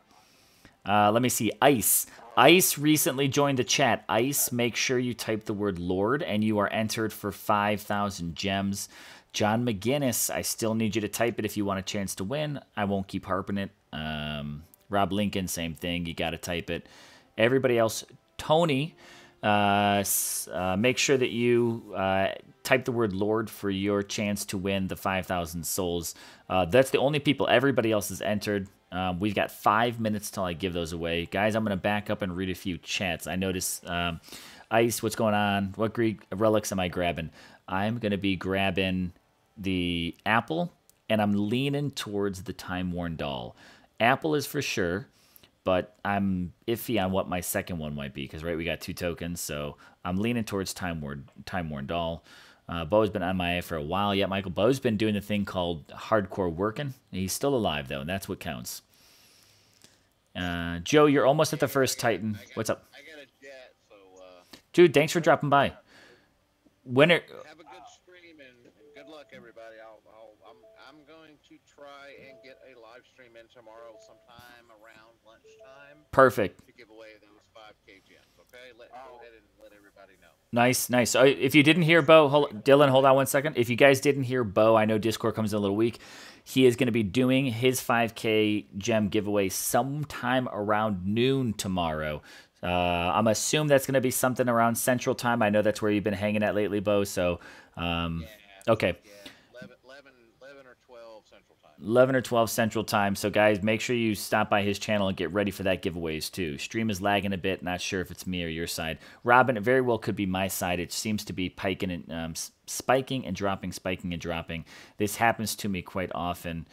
Speaker 4: or not.
Speaker 1: Let me see. Ice. Ice recently joined the chat. Ice, make sure you type the word Lord, and you are entered for 5,000 gems. John McGinnis, I still need you to type it if you want a chance to win. I won't keep harping it. Rob Lincoln, same thing. You got to type it. Everybody else, Tony, make sure that you type the word Lord for your chance to win the 5,000 souls. That's the only people. Everybody else is entered. We've got 5 minutes till I give those away. Guys, I'm going to back up and read a few chats. I noticed, Ice, what's going on? What Greek relics am I grabbing? I'm going to be grabbing the apple, and I'm leaning towards the time-worn doll. Apple is for sure, but I'm iffy on what my second one might be, because, right, we got 2 tokens, so I'm leaning towards time-worn doll. Bo's been on my eye for a while yet, Michael. Bo's been doing the thing called hardcore working. He's still alive, though, and that's what counts. Joe, you're almost at the first Titan. What's up?
Speaker 2: I got a jet, so
Speaker 1: Dude, thanks for dropping by. When are...
Speaker 2: have a good stream and good luck, everybody. I'm going to try and get a live stream in tomorrow sometime around lunchtime
Speaker 1: Perfect.
Speaker 2: to give away those 5K gems. Okay, go ahead and let everybody know.
Speaker 1: Nice, nice. So if you didn't hear Bo, Dylan, hold on one second. If you guys didn't hear Bo, I know Discord comes in a little weak. He is going to be doing his 5K gem giveaway sometime around noon tomorrow. I'm assuming that's going to be something around Central Time. I know that's where you've been hanging at lately, Bo. So, okay.
Speaker 2: Yeah, 11 or 12 Central Time.
Speaker 1: 11 or 12 Central Time. So, guys, make sure you stop by his channel and get ready for that giveaways, too. Stream is lagging a bit. Not sure if it's me or your side. Robin, it very well could be my side. It seems to be spiking and dropping, spiking and dropping. This happens to me quite often.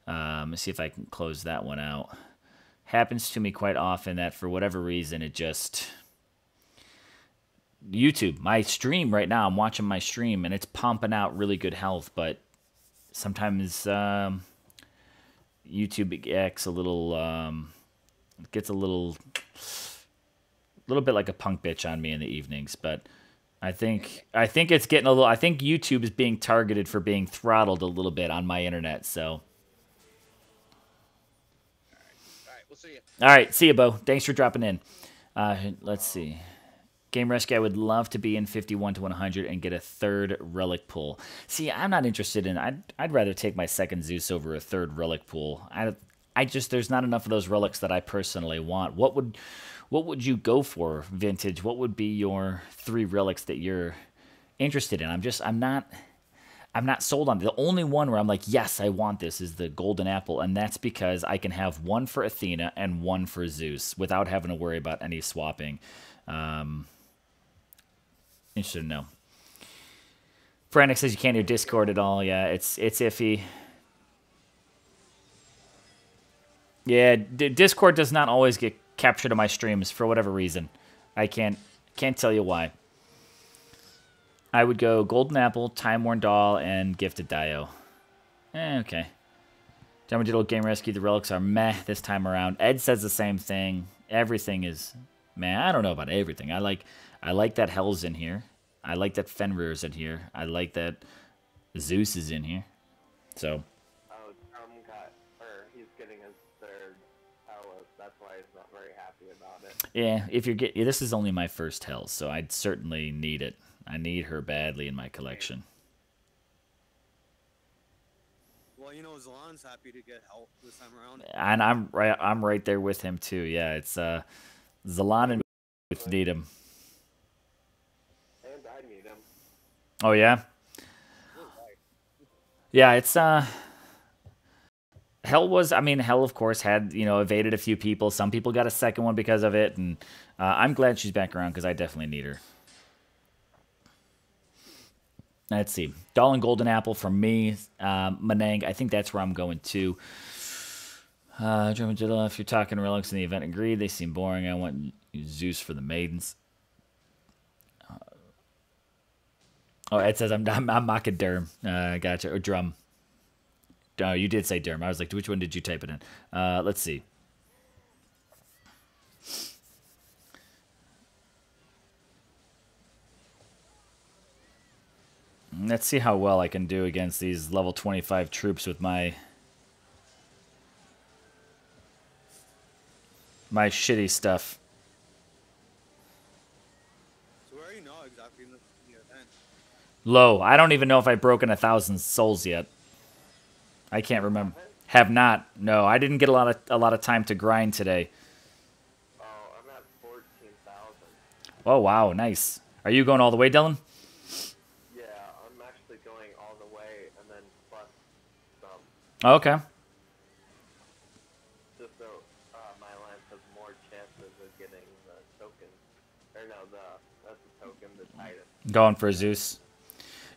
Speaker 1: Let's see if I can close that one out. Happens to me quite often that for whatever reason it just... YouTube, my stream right now, I'm watching my stream, and it's pumping out really good health, but sometimes YouTube gets a little bit like a punk bitch on me in the evenings, but I think it's getting a little... I think YouTube is being targeted for being throttled a little bit on my internet, so...
Speaker 2: We'll see you.
Speaker 1: All right, see you, Bo. Thanks for dropping in. Let's see. Game Rescue, I would love to be in 51 to 100 and get a third Relic pull. See, I'm not interested in... I'd rather take my second Zeus over a third Relic pull. I just... There's not enough of those relics that I personally want. What would you go for, Vintage? What would be your 3 relics that you're interested in? I'm not sold on it. The only one where I'm like, yes, I want this is the golden apple, and that's because I can have one for Athena and one for Zeus without having to worry about any swapping. Interested to know. Frantic says you can't hear Discord at all. Yeah, it's iffy. Yeah, Discord does not always get captured on my streams for whatever reason. I can't tell you why. I would go Golden Apple, Time Worn Doll, and Gifted Dio. Okay. Diamond Diddle Game Rescue, the relics are meh this time around. Ed says the same thing. Everything is meh. I don't know about everything. I like that Hell's in here. I like that Fenrir's in here. I like that Zeus is in here. So.
Speaker 3: Oh, he's getting his third Hellas. That's why he's not very happy about it.
Speaker 1: Yeah, this is only my first Hell, so I'd certainly need it. I need her badly in my collection.
Speaker 4: Well, you know, Zalon's happy to get help this time around.
Speaker 1: And I'm right there with him too. Yeah, it's Zalon and both need him.
Speaker 3: And I need him.
Speaker 1: Oh yeah? Yeah, it's Hell of course had, evaded a few people. Some people got a second one because of it, and I'm glad she's back around because I definitely need her. Let's see. Doll and Golden Apple for me. Manang, I think that's where I'm going to. If you're talking relics in the event, agreed. They seem boring. I want Zeus for the maidens. Ed says I'm Macadurm. Gotcha. Or Drum. Oh, you did say Derm. I was like, which one did you type it in? Let's see. Let's see how well I can do against these level 25 troops with my shitty stuff.
Speaker 4: So where are you now exactly in the event?
Speaker 1: Low. I don't even know if I've broken 1,000 souls yet. I can't remember. Have not. No, I didn't get a lot of time to grind today.
Speaker 3: Oh, I'm at 14,000.
Speaker 1: Oh wow, nice. Are you going all the way, Dylan?
Speaker 3: Yeah, I'm actually going all the way and then plus some.
Speaker 1: Oh, okay.
Speaker 3: Just so my lance has more chances of getting the token. Or no, that's the token, the Titan.
Speaker 1: Going for Zeus.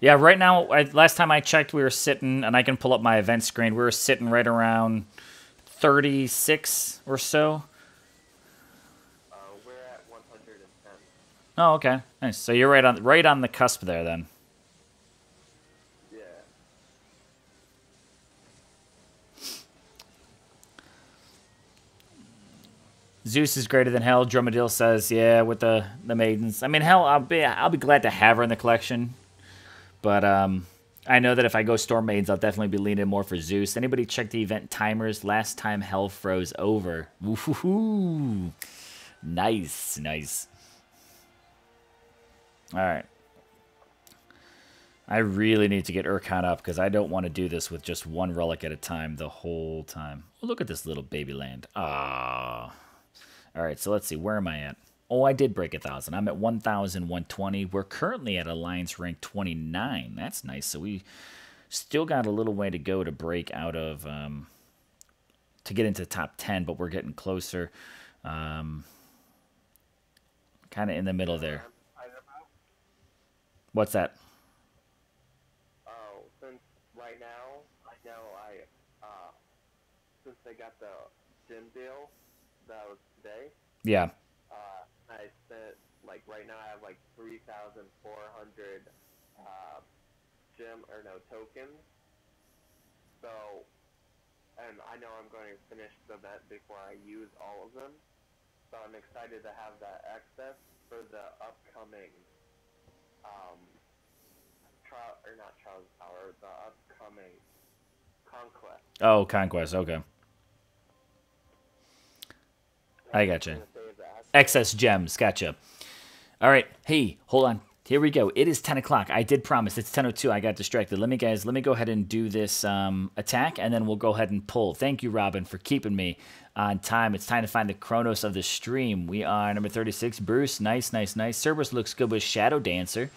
Speaker 1: Yeah, right now, last time I checked, we were sitting, and I can pull up my event screen, we were sitting right around 36 or so.
Speaker 3: We're at 110.
Speaker 1: Oh, okay. Nice. So you're right on the cusp there, then.
Speaker 3: Yeah.
Speaker 1: Zeus is greater than hell. Dromadil says, yeah, with the maidens. I mean, hell, I'll be glad to have her in the collection. But I know that if I go Storm Maidens, I'll definitely be leaning more for Zeus. Anybody check the event timers? Last time hell froze over. Woohoo! Nice, nice. All right. I really need to get Urkon up because I don't want to do this with just one relic at a time the whole time. Oh, look at this little baby land. Ah. All right, so let's see. Where am I at? Oh, I did break 1,000. I'm at 1,120. We're currently at Alliance rank 29. That's nice. So we still got a little way to go to break out of, to get into the top 10, but we're getting closer. Kind of in the middle there. What's that?
Speaker 3: Oh, since right now, since I got the gym deal that was today.
Speaker 1: Yeah.
Speaker 3: I spent, like, right now I have, like, 3,400 tokens. So, and I know I'm going to finish the event before I use all of them. So I'm excited to have that access for the upcoming, Trials Power, the upcoming Conquest.
Speaker 1: Oh, Conquest. Okay. I gotcha. Excess gems. Gotcha. All right. Hey, hold on. Here we go. It is 10 o'clock. I did promise. It's 10:02. I got distracted. Let me go ahead and do this attack, and then we'll go ahead and pull. Thank you, Robin, for keeping me on time. It's time to find the Chronos of the stream. We are number 36. Bruce, nice, nice, nice. Cerberus looks good with Shadow Dancer.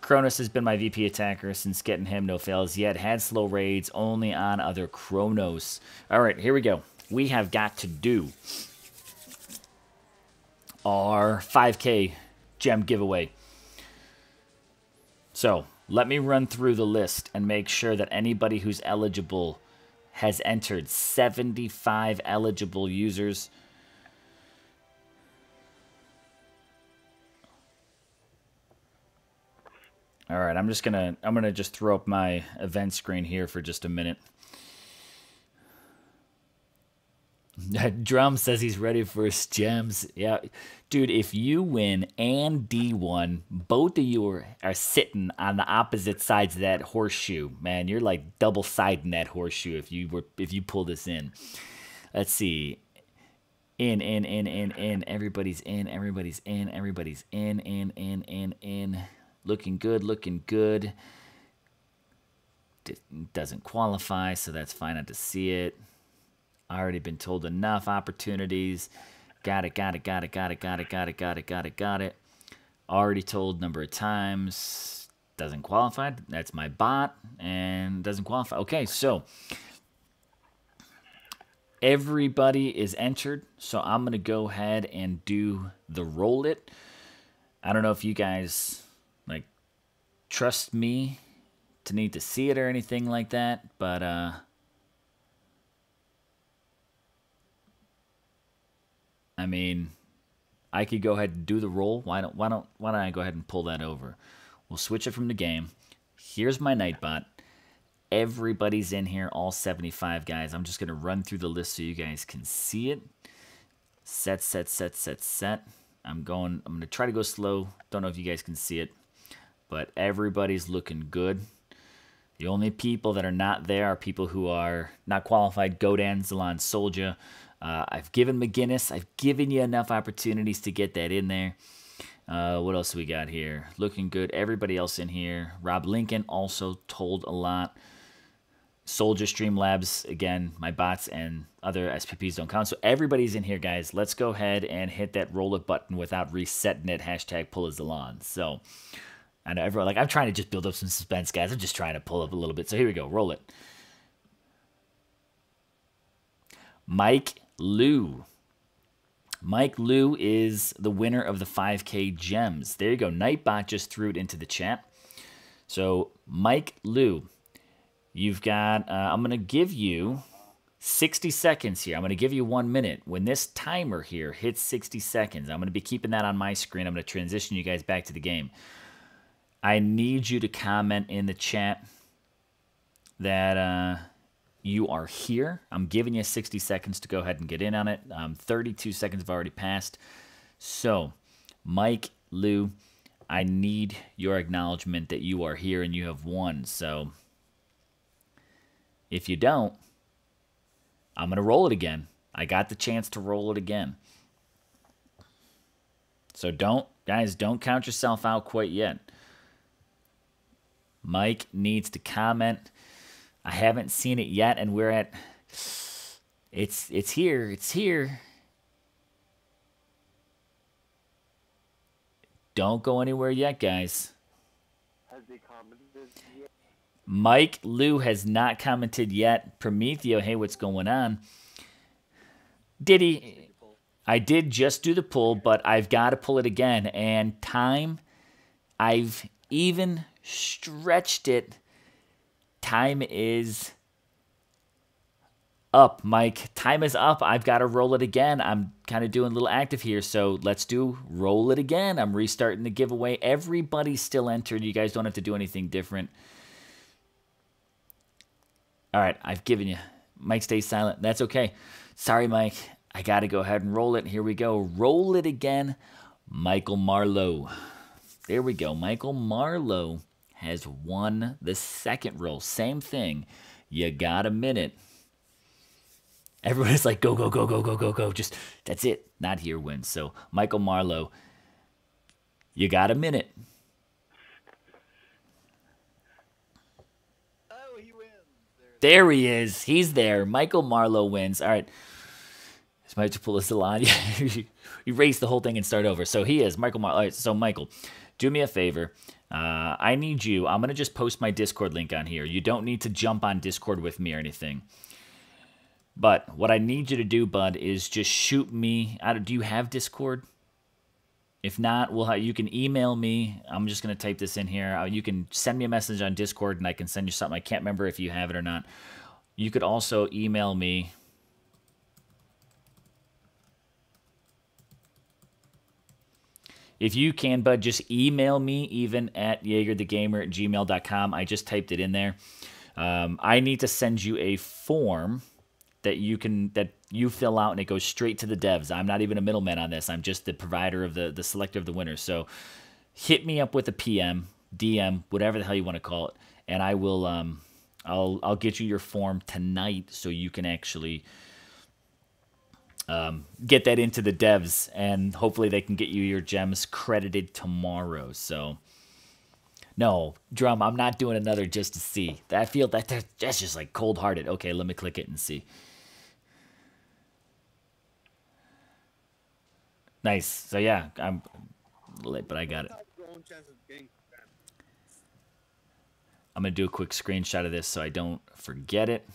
Speaker 1: Chronos has been my VP attacker since getting him. No fails yet. Had slow raids only on other Chronos. All right, here we go. We have got to do our 5K gem giveaway. So let me run through the list and make sure that anybody who's eligible has entered. 75 eligible users. All right, I'm gonna just throw up my event screen here for just a minute. Drum says he's ready for his gems. Yeah, dude, if you win and D won, both of you are sitting on the opposite sides of that horseshoe. Man, you're like double siding that horseshoe if you pull this in. Let's see. In. Everybody's in. Everybody's in. Everybody's in. Looking good. Looking good. Doesn't qualify, so that's fine. Not to see it. Already been told enough opportunities. Got it. Already told number of times. Doesn't qualify. That's my bot. And doesn't qualify. Okay, so everybody is entered. So I'm going to go ahead and do the roll it. I don't know if you guys like trust me to need to see it or anything like that. But I mean, I could go ahead and do the roll. Why don't I go ahead and pull that over? We'll switch it from the game. Here's my Nightbot. Everybody's in here, all 75 guys. I'm just going to run through the list so you guys can see it. Set. I'm going to try to go slow. Don't know if you guys can see it, but everybody's looking good. The only people that are not there are people who are not qualified. Godan, Zalon, Soldier. I've given McGinnis. I've given you enough opportunities to get that in there. What else we got here? Looking good. Everybody else in here. Rob Lincoln also told a lot. Soldier Streamlabs, again, my bots and other SPPs don't count. So everybody's in here, guys. Let's go ahead and hit that roll it button without resetting it. Hashtag pull a Zalon. So I know everyone, like, I'm trying to just build up some suspense, guys. I'm just trying to pull up a little bit. So here we go. Roll it. Mike Liu. Mike Liu is the winner of the 5K gems. There you go. Nightbot just threw it into the chat. So Mike Liu, you've got, I'm going to give you 60 seconds here. I'm going to give you 1 minute. When this timer here hits 60 seconds, I'm going to be keeping that on my screen. I'm going to transition you guys back to the game. I need you to comment in the chat that you are here. I'm giving you 60 seconds to go ahead and get in on it. 32 seconds have already passed. So, Mike Liu, I need your acknowledgement that you are here and you have won. So, if you don't, I'm going to roll it again. I got the chance to roll it again. So guys, don't count yourself out quite yet. Mike needs to comment. I haven't seen it yet, and we're at, it's here. Don't go anywhere yet, guys.
Speaker 3: Has he commented yet?
Speaker 1: Mike Liu has not commented yet. Prometheo, hey, what's going on? Did he? I did just do the pull, but I've got to pull it again. And time, I've even stretched it. Time is up, Mike. Time is up. I've got to roll it again. I'm kind of doing a little active here, so let's do roll it again. I'm restarting the giveaway. Everybody's still entered. You guys don't have to do anything different. All right, I've given you. Mike stays silent. That's okay. Sorry, Mike. I got to go ahead and roll it. Here we go. Roll it again. Michael Marlowe. There we go. Michael Marlowe has won the second roll. Same thing. You got a minute. Everybody's like, go. Just, that's it. Not here wins. So, Michael Marlowe, you got a minute.
Speaker 4: Oh, he wins.
Speaker 1: There he is. He's there. Michael Marlowe wins. All right. This might have to pull this line. Erase the whole thing and start over. So, he is. Michael Marlowe. All right. So, Michael, do me a favor. I need you. I'm going to just post my Discord link on here. You don't need to jump on Discord with me or anything. But what I need you to do, bud, is just shoot me. Do you have Discord? If not, you can email me. I'm just going to type this in here. You can send me a message on Discord, and I can send you something. I can't remember if you have it or not. You could also email me. If you can, bud, just email me even at jaegerthegamer@gmail.com. I just typed it in there. I need to send you a form that you fill out, and it goes straight to the devs. I'm not even a middleman on this. I'm just the provider of the selector of the winners. So hit me up with a PM, DM, whatever the hell you want to call it, and I will I'll get you your form tonight so you can actually get that into the devs, and hopefully they can get you your gems credited tomorrow. So, no, Drum, I'm not doing another just to see. I feel that's just like cold-hearted. Okay, let me click it and see. Nice. So, yeah, I'm late, but I got it. I'm going to do a quick screenshot of this so I don't forget it.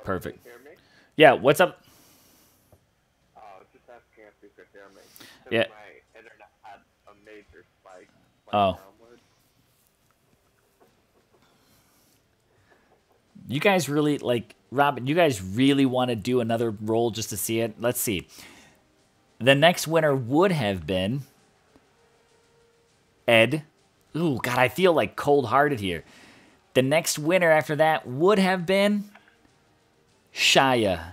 Speaker 1: Perfect. Yeah, what's up?
Speaker 3: Just asking if you could hear me.
Speaker 1: Yeah.
Speaker 3: My internet had a major spike.
Speaker 1: Oh.
Speaker 3: Downward.
Speaker 1: You guys really, Robin, you guys really want to do another roll just to see it? Let's see. The next winner would have been Ed. Ooh, God, I feel like cold-hearted here. The next winner after that would have been Shia.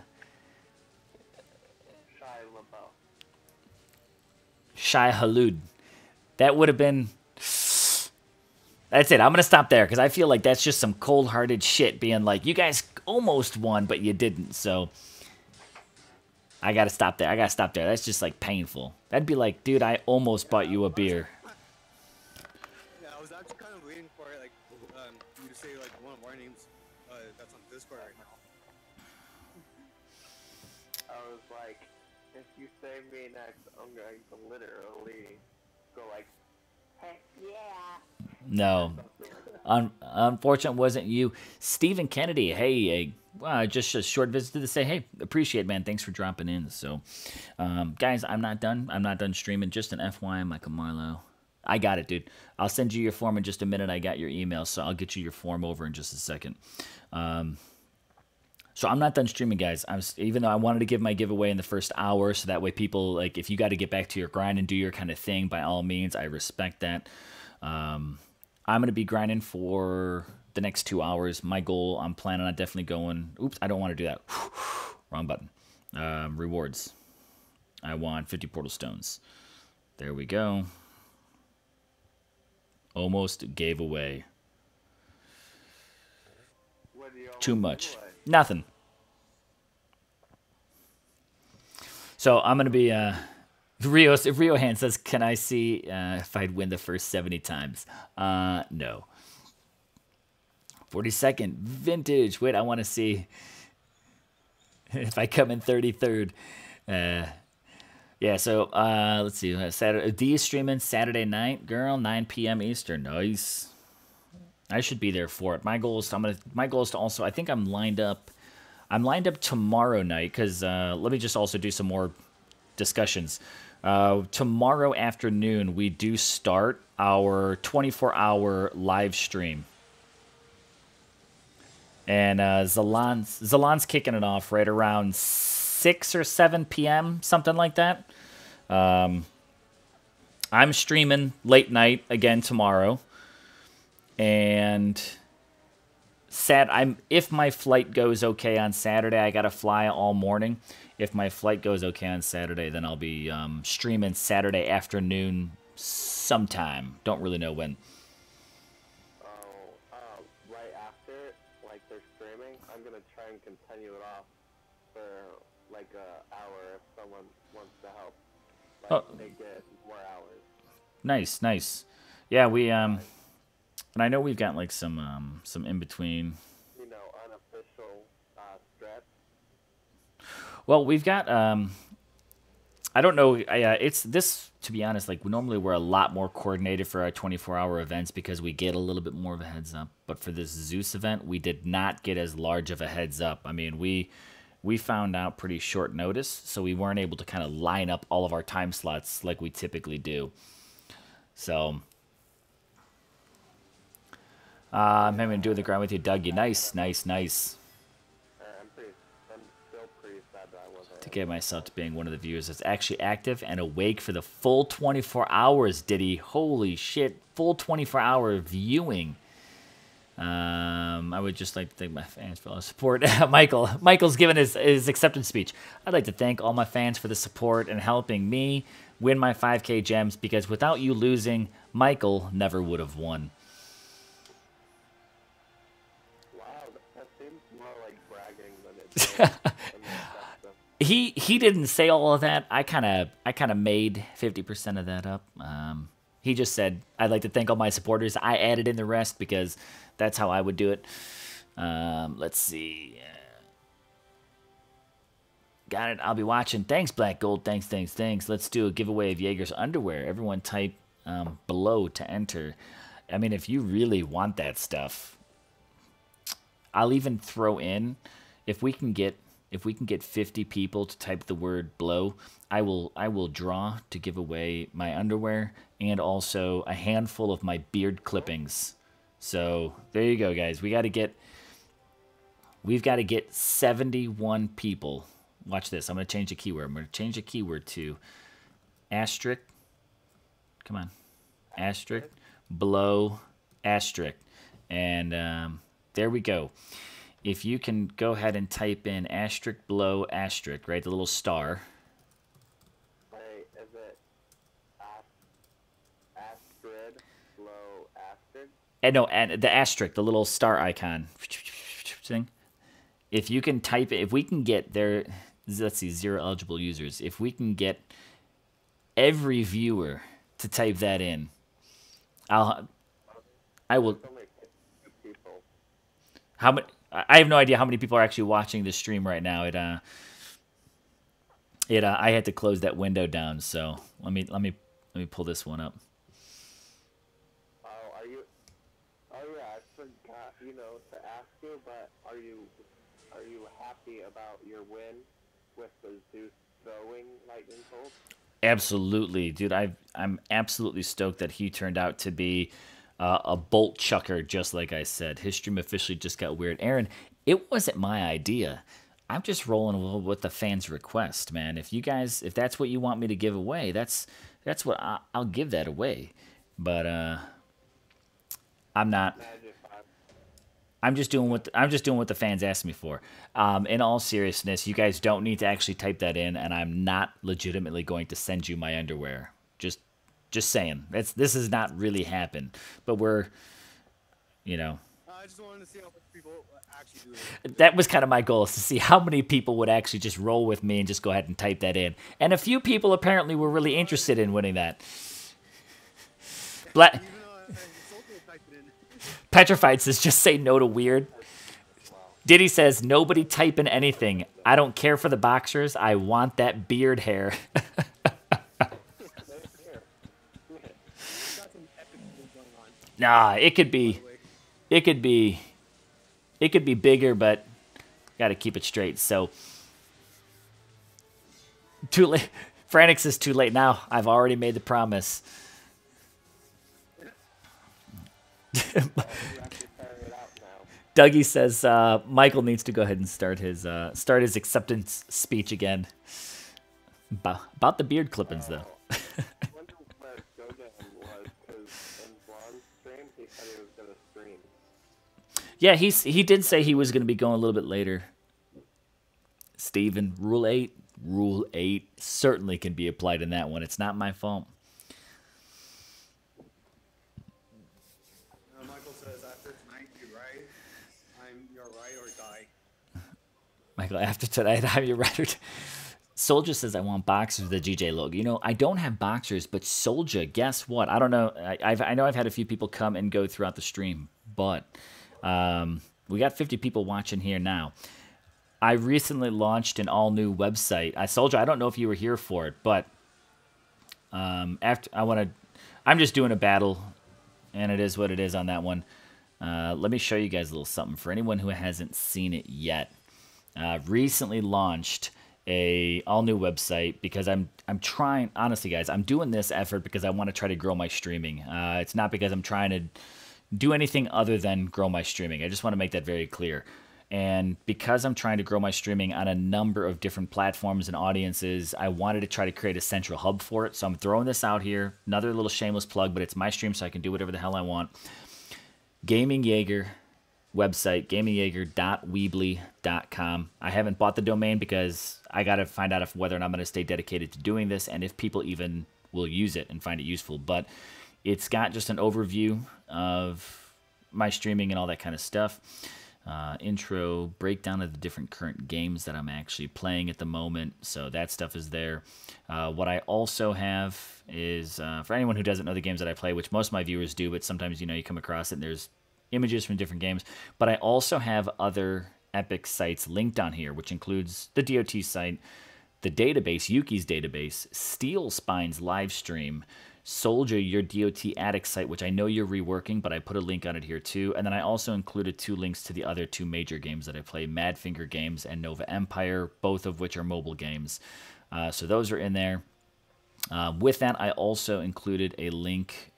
Speaker 1: Shai Halud. That would have been... That's it. I'm going to stop there because I feel like that's just some cold-hearted shit being like, you guys almost won, but you didn't. So I got to stop there. That's just like painful. That'd be like, dude, I almost bought you a beer.
Speaker 4: Yeah, I was actually kind of waiting for like you to say like one of our names that's on Discord right now.
Speaker 3: I was like, if you say me next, I'm going to literally go like, heck yeah.
Speaker 1: No. Unfortunate wasn't you. Stephen Kennedy, hey, just a short visit to say, hey, appreciate it, man. Thanks for dropping in. So, guys, I'm not done. I'm not done streaming. Just an FYI, Michael Marlowe. I got it, dude. I'll send you your form in just a minute. I got your email, so I'll get you your form over in just a second. So I'm not done streaming, guys. Even though I wanted to give my giveaway in the first hour, so that way people, like, if you got to get back to your grind and do your kind of thing, by all means, I respect that. I'm going to be grinding for the next 2 hours. My goal, I'm planning on definitely going... Oops, I don't want to do that. Wrong button. Rewards. I want 50 portal stones. There we go. Almost gave away. Too much. Nothing. So I'm going to be... If Rio Hand says, can I see if I'd win the first 70 times? No. 42nd. Vintage. Wait, I want to see if I come in 33rd. Yeah, so let's see. Saturday, D is streaming Saturday night, girl, 9 p.m. Eastern. Nice. I should be there for it. My goal is to also, I think I'm lined up tomorrow night because let me just also do some more discussions. Tomorrow afternoon, we do start our 24-hour live stream. And Zalan's kicking it off right around 6 or 7 p.m., something like that. I'm streaming late night again tomorrow. And if my flight goes okay on Saturday, I got to fly all morning. If my flight goes okay on Saturday, then I'll be streaming Saturday afternoon sometime. Don't really know when.
Speaker 3: Right after, like they're streaming, I'm going to try and continue it off for like an hour if someone wants to help. Like, they get more hours.
Speaker 1: Nice, nice. Yeah, we, and I know we've got like some in-between.
Speaker 3: You know, unofficial stretch.
Speaker 1: Well, we've got, I don't know, it's this, to be honest, like normally we're a lot more coordinated for our 24-hour events because we get a little bit more of a heads up. But for this Zeus event, we did not get as large of a heads up. I mean, we found out pretty short notice, so we weren't able to kind of line up all of our time slots like we typically do. So, I'm having to do the grind with you, Dougie. Nice, nice, nice.
Speaker 3: I'm still pretty sad that I wasn't.
Speaker 1: To get myself to being one of the viewers that's actually active and awake for the full 24 hours, Diddy. Holy shit, full 24-hour viewing. I would just like to thank my fans for all the support. Michael's given his acceptance speech. I'd like to thank all my fans for the support and helping me win my 5K gems, because without you losing, Michael never would have won.
Speaker 3: Wow, that seems more like bragging than it does.
Speaker 1: He didn't say all of that. I kind of made 50% of that up. He just said, I'd like to thank all my supporters. I added in the rest because that's how I would do it. Let's see. Got it. I'll be watching. Thanks, Black Gold. Thanks. Let's do a giveaway of Jaeger's underwear. Everyone type below to enter. I mean, if you really want that stuff, I'll even throw in, if we can get 50 people to type the word blow, I will draw to give away my underwear and also a handful of my beard clippings. So there you go, guys. We've got to get 71 people. Watch this. I'm going to change the keyword. I'm going to change the keyword to asterisk. Come on. Asterisk. Blow. Asterisk. And there we go. If you can go ahead and type in asterisk below asterisk, right, the little star.
Speaker 3: Wait, is it asterisk below asterisk?
Speaker 1: And no, and the asterisk, the little star icon thing. If you can type it, if we can get there, let's see, 0 eligible users. If we can get every viewer to type that in, I will.
Speaker 3: People.
Speaker 1: How many? I have no idea how many people are actually watching this stream right now. I had to close that window down, so let me pull this one up.
Speaker 3: Oh, oh yeah, I forgot, to ask you, but are you happy about your win with the Zeus throwing lightning bolt?
Speaker 1: Absolutely, dude. I'm absolutely stoked that he turned out to be a bolt chucker, just like I said. His stream officially just got weird. Aaron, it wasn't my idea. I'm just rolling with the fans' request, man. If that's what you want me to give away, that's what I'll give that away. But I'm not. I'm just doing what the fans asked me for. In all seriousness, you guys don't need to actually type that in, and I'm not legitimately going to send you my underwear. Just saying. This has not really happened, but we're,
Speaker 4: I just wanted to see how much people actually do it.
Speaker 1: That was kind of my goal, is to see how many people would actually just roll with me and just go ahead and type that in. And a few people apparently were really interested in winning that.
Speaker 4: Even though Soldier typed it in.
Speaker 1: Petrified says, just say no to weird. Diddy says, nobody typing anything. I don't care for the boxers. I want that beard hair. Nah, it could be bigger, but got to keep it straight. So, too late. Franix is too late now. I've already made the promise. Dougie says Michael needs to go ahead and start his acceptance speech again. About the beard clippings, though. Yeah, he did say he was going to be going a little bit later. Steven, Rule 8 certainly can be applied in that one. It's not my fault.
Speaker 4: Michael says, after tonight, you're right. You're right or die.
Speaker 1: Michael, after tonight, I'm your right or die. Soldier says, I want boxers with the GJ logo. I don't have boxers, but Soldier, guess what? I don't know. I know I've had a few people come and go throughout the stream, but we got 50 people watching here now. I recently launched an all-new website. Soldier, I don't know if you were here for it, but I'm just doing a battle, and it is what it is on that one. Let me show you guys a little something for anyone who hasn't seen it yet. Recently launched a all-new website because I'm trying, honestly, guys, I'm doing this effort because I want to try to grow my streaming. It's not because I'm trying to do anything other than grow my streaming. I just want to make that very clear. And because I'm trying to grow my streaming on a number of different platforms and audiences, I wanted to try to create a central hub for it. So I'm throwing this out here. Another little shameless plug, but it's my stream, so I can do whatever the hell I want. Gaming Jaeger website, gamingjaeger.weebly.com. I haven't bought the domain because I got to find out whether or not I'm going to stay dedicated to doing this and if people even will use it and find it useful. But it's got just an overview of my streaming and all that kind of stuff. Intro, breakdown of the different current games that I'm actually playing at the moment. So that stuff is there. What I also have is, for anyone who doesn't know the games that I play, which most of my viewers do, but sometimes, you come across it and there's images from different games. But I also have other Epic sites linked on here, which includes the DOT site, the database, Yuki's database, Steel Spine's live stream, Soldier, your DOT Addict site, which I know you're reworking, but I put a link on it here too. And then I also included 2 links to the other 2 major games that I play, Madfinger Games and Nova Empire, both of which are mobile games. So those are in there. With that, I also included a link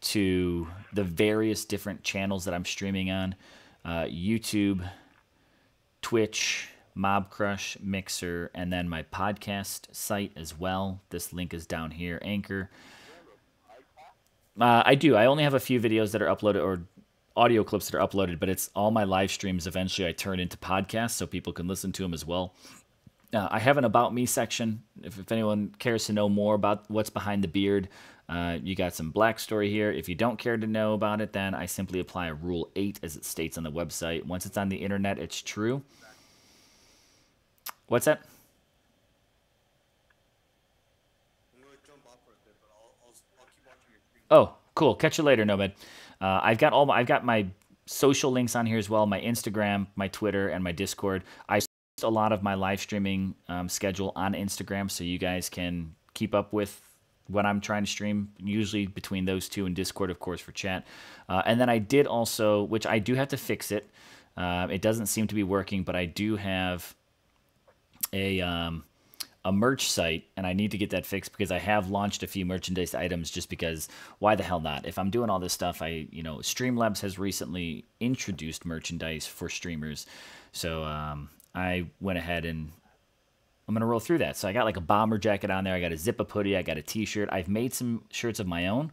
Speaker 1: to the various different channels that I'm streaming on. YouTube, Twitch, Mob Crush, Mixer, and then my podcast site as well. This link is down here, Anchor. I do. I only have a few videos that are uploaded, or audio clips that are uploaded, but it's all my live streams. Eventually, I turn into podcasts so people can listen to them as well. I have an About Me section. If anyone cares to know more about what's behind the beard, you got some black story here. If you don't care to know about it, then I simply apply a Rule 8 as it states on the website. Once it's on the internet, it's true. What's that?
Speaker 4: I'm going to jump off for a bit, but I'll keep watching your stream.
Speaker 1: Oh, cool. Catch you later, Nomad. I've got my social links on here as well, my Instagram, my Twitter, and my Discord. I post a lot of my live streaming schedule on Instagram, so you guys can keep up with what I'm trying to stream, usually between those two, and Discord, of course, for chat. And then I did also, which I do have to fix it. It doesn't seem to be working, but I do have a merch site, and I need to get that fixed because I have launched a few merchandise items just because why the hell not? If I'm doing all this stuff, Streamlabs has recently introduced merchandise for streamers. So I went ahead and I'm going to roll through that. So I got like a bomber jacket on there. I got a zip-up hoodie. I got a t-shirt. I've made some shirts of my own,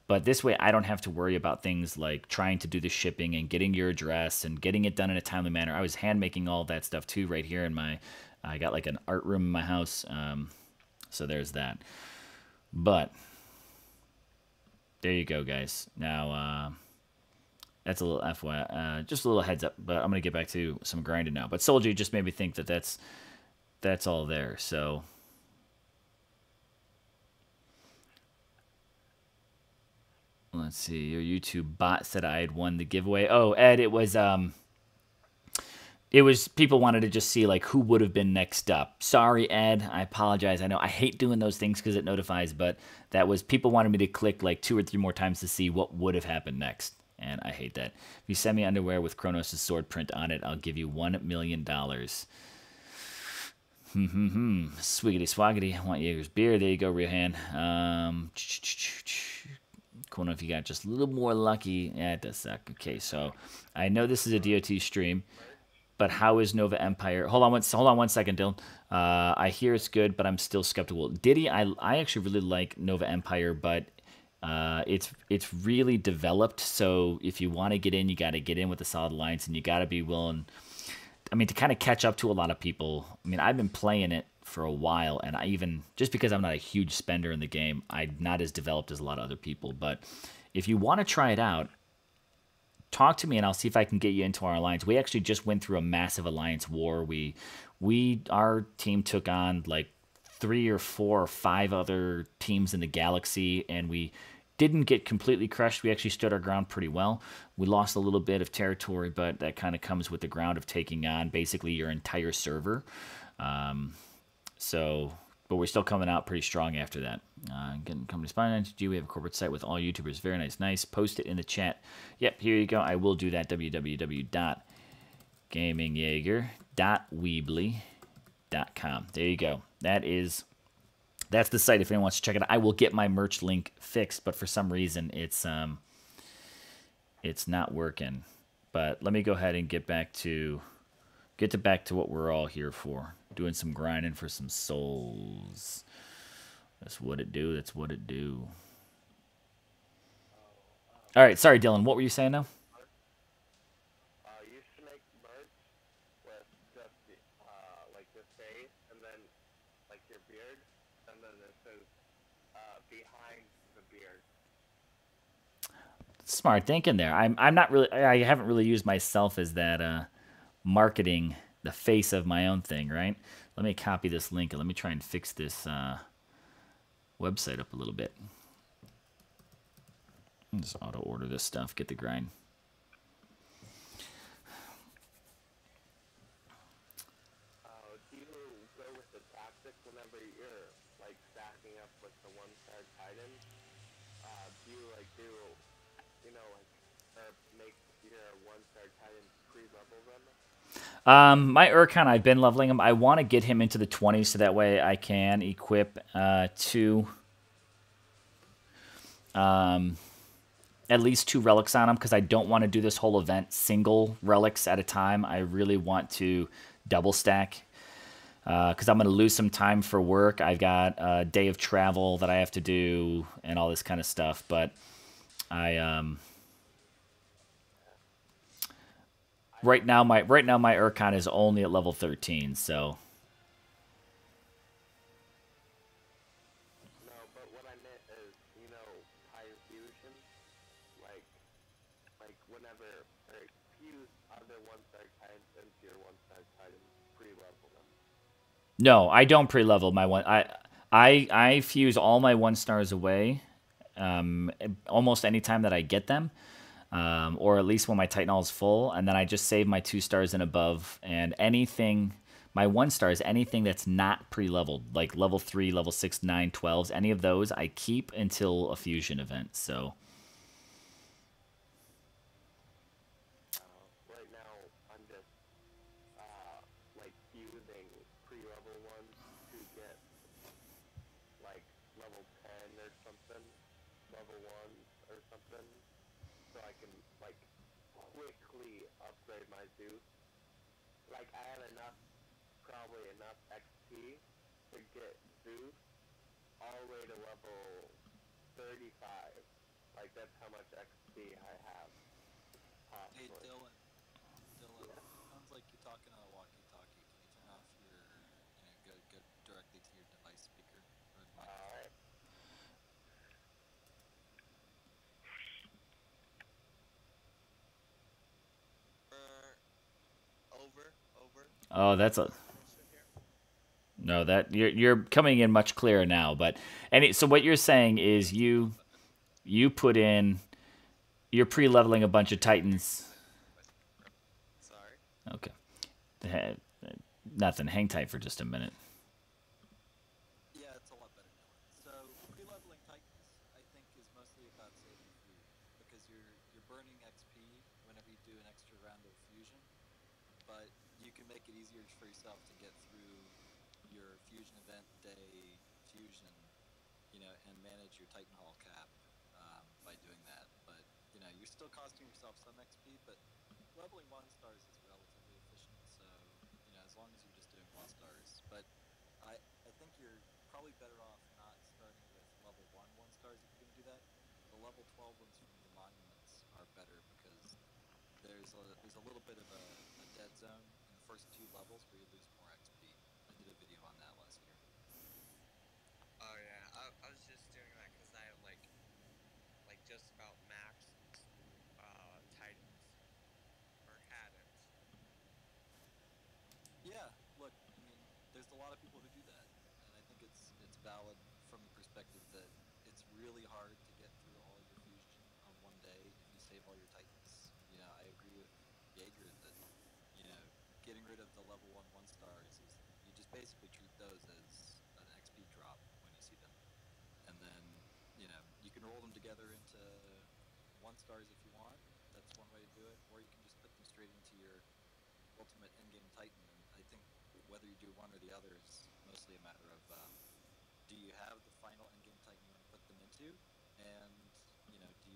Speaker 1: but this way I don't have to worry about things like trying to do the shipping and getting your address and getting it done in a timely manner. I was hand making all that stuff too right here in my I got like an art room in my house, so there's that. But there you go, guys. Now that's a little FYI, just a little heads up. But I'm gonna get back to some grinding now. But Soldier just made me think that that's all there. So let's see. Your YouTube bot said I had won the giveaway. Oh, Ed, it was people wanted to just see like who would have been next up. Sorry, Ed. I apologize. I know I hate doing those things because it notifies, but that was people wanted me to click like 2 or 3 more times to see what would have happened next, and I hate that. If you send me underwear with Kronos' sword print on it, I'll give you $1 million. Swiggity swaggity. I want Jaeger's beer. There you go, real hand. Cool. If you got just a little more lucky. Yeah, it does suck. Okay, so I know this is a DOT stream. But how is Nova Empire? Hold on one second, Dylan. I hear it's good, but I'm still skeptical. Diddy, I actually really like Nova Empire, but it's really developed. So if you want to get in, you got to get in with the solid alliance, and you got to be willing. I mean, to kind of catch up to a lot of people. I mean, I've been playing it for a while, and just because I'm not a huge spender in the game, I'm not as developed as a lot of other people. But if you want to try it out, talk to me and I'll see if I can get you into our alliance. We actually just went through a massive alliance war. Our team took on like 3 or 4 or 5 other teams in the galaxy, and we didn't get completely crushed. We actually stood our ground pretty well. We lost a little bit of territory, but that kind of comes with the ground of taking on basically your entire server. But we're still coming out pretty strong after that. Getting company sponsored. We have a corporate site with all YouTubers. Very nice. Nice. Post it in the chat. Yep, here you go. I will do that. www.gamingjaeger.weebly.com. There you go. That's the site if anyone wants to check it out. I will get my merch link fixed, but for some reason it's not working. But let me go ahead and get back to what we're all here for. Doing some grinding for some souls. That's what it do. That's what it do. All right, sorry, Dylan. What were you saying now?
Speaker 3: You should make merch with just like this face, and then like your beard, and then it says behind the beard.
Speaker 1: Smart thinking there. I'm not really. I haven't really used myself as that marketing. The face of my own thing, right? Let me copy this link and let me try and fix this website up a little bit. Just auto order this stuff, get the grind.
Speaker 3: Do you go with the tactic whenever you're like stacking up with the 1-star Titan? Do you like make your 1-star Titan pre-level them?
Speaker 1: My Urkon, I've been leveling him. I want to get him into the 20s so that way I can equip 2, at least 2 relics on him, because I don't want to do this whole event single relics at a time. I really want to double stack, because I'm going to lose some time for work. I've got a day of travel that I have to do and all this kind of stuff, but Right now, my Urcon is only at level 13, so
Speaker 3: No, but what I meant is, you know, Titan Fusion, like, whenever, or fuse other one-star Titans into your one-star Titans, pre-level them.
Speaker 1: no, I don't pre-level my one. I fuse all my 1 stars away, almost any time that I get them, or at least when my Titan Hall is full, and then I just save my 2 stars and above, and anything. My 1 stars, anything that's not pre-leveled, like level 3, level 6, 9, 12s, any of those, I keep until a fusion event. So
Speaker 3: Right now, I'm just, like, fusing pre-level ones to get, like, level 10 or something, level 1 or something, so I can, like, quickly upgrade my Zeus. Like, I had probably enough XP to get Zeus all the way to level 35. Like, that's how much XP I have.
Speaker 5: Hey,
Speaker 3: Possibly.
Speaker 5: Dylan. Sounds like you're talking on a walkie-talkie. Can you turn off your, go directly to your device speaker or the mic?
Speaker 3: Alright.
Speaker 4: Over.
Speaker 1: oh, that's a no. That you're coming in much clearer now. But so what you're saying is you put in you're pre-leveling a bunch of Titans.
Speaker 4: Sorry.
Speaker 1: Okay. Nothing. Hang tight for just a minute.
Speaker 5: Yeah, it's a lot better, Dylan. So pre-leveling Titans, I think, is mostly about saving food because you're burning XP whenever you do an extra round of fusion, but you can make it easier for yourself to get through your fusion event day fusion, and manage your Titan Hall cap by doing that. But you're still costing yourself some XP, but leveling 1 stars is relatively efficient. So as long as you're just doing 1 stars, but I think you're probably better off not starting with level 1 stars if you're going to do that. The level 12 ones from the monuments are better because there's a little bit of a dead zone in the first 2 levels where you lose more XP. I did a video on that last year.
Speaker 6: Oh yeah, I was just doing that because I have like just about maxed Titans or had it.
Speaker 5: Yeah, look, I mean, there's a lot of people who do that, and I think it's valid from the perspective that it's really hard to get through all your fusion on one day if you save all your Titans. I agree with Jaeger that getting rid of the level 1 stars is you just basically treat those as an XP drop when you see them, and then you can roll them together into 1 stars if you want. That's one way to do it, or you can just put them straight into your ultimate endgame Titan. And I think whether you do one or the other is mostly a matter of do you have the final endgame Titan you want to put them into, and do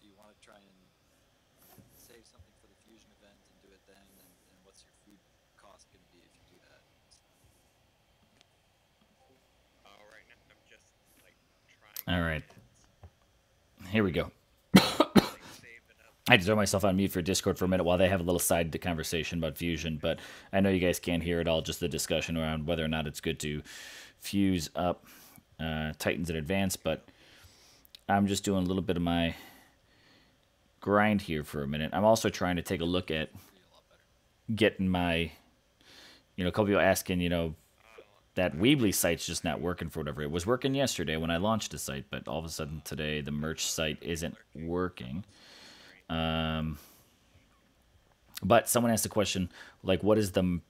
Speaker 5: you want to try and save something for the fusion event and do it then, and what's your food cost going to be if you do that?
Speaker 6: Right now I'm just like trying.
Speaker 1: All right. Here we go.
Speaker 6: Saving up.
Speaker 1: I had to throw myself on mute for Discord for a minute while they have a little side conversation about fusion, but I know you guys can't hear it all, just the discussion around whether or not it's good to fuse up Titans in advance, but I'm just doing a little bit of my grind here for a minute. I'm also trying to take a look at getting my, a couple people asking, that Weebly site's just not working for whatever. It was working yesterday when I launched the site, but all of a sudden today the merch site isn't working. But someone asked a question, like, what is the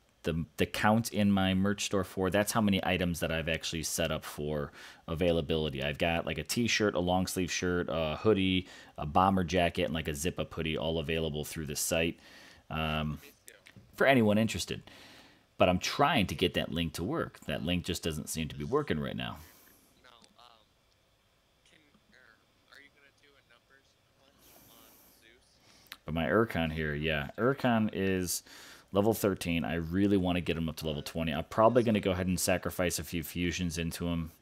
Speaker 1: count in my merch store for? That's how many items that I've actually set up for availability. I've got like a t-shirt, a long sleeve shirt, a hoodie, a bomber jacket, and like a zip-up hoodie all available through the site for anyone interested. But I'm trying to get that link to work. That link just doesn't seem to be working right now.
Speaker 6: No, are you gonna do a numbers punch on Zeus?
Speaker 1: But my Urcon here, yeah. Urcon is level 13. I really want to get him up to level 20. I'm probably going to go ahead and sacrifice a few fusions into him.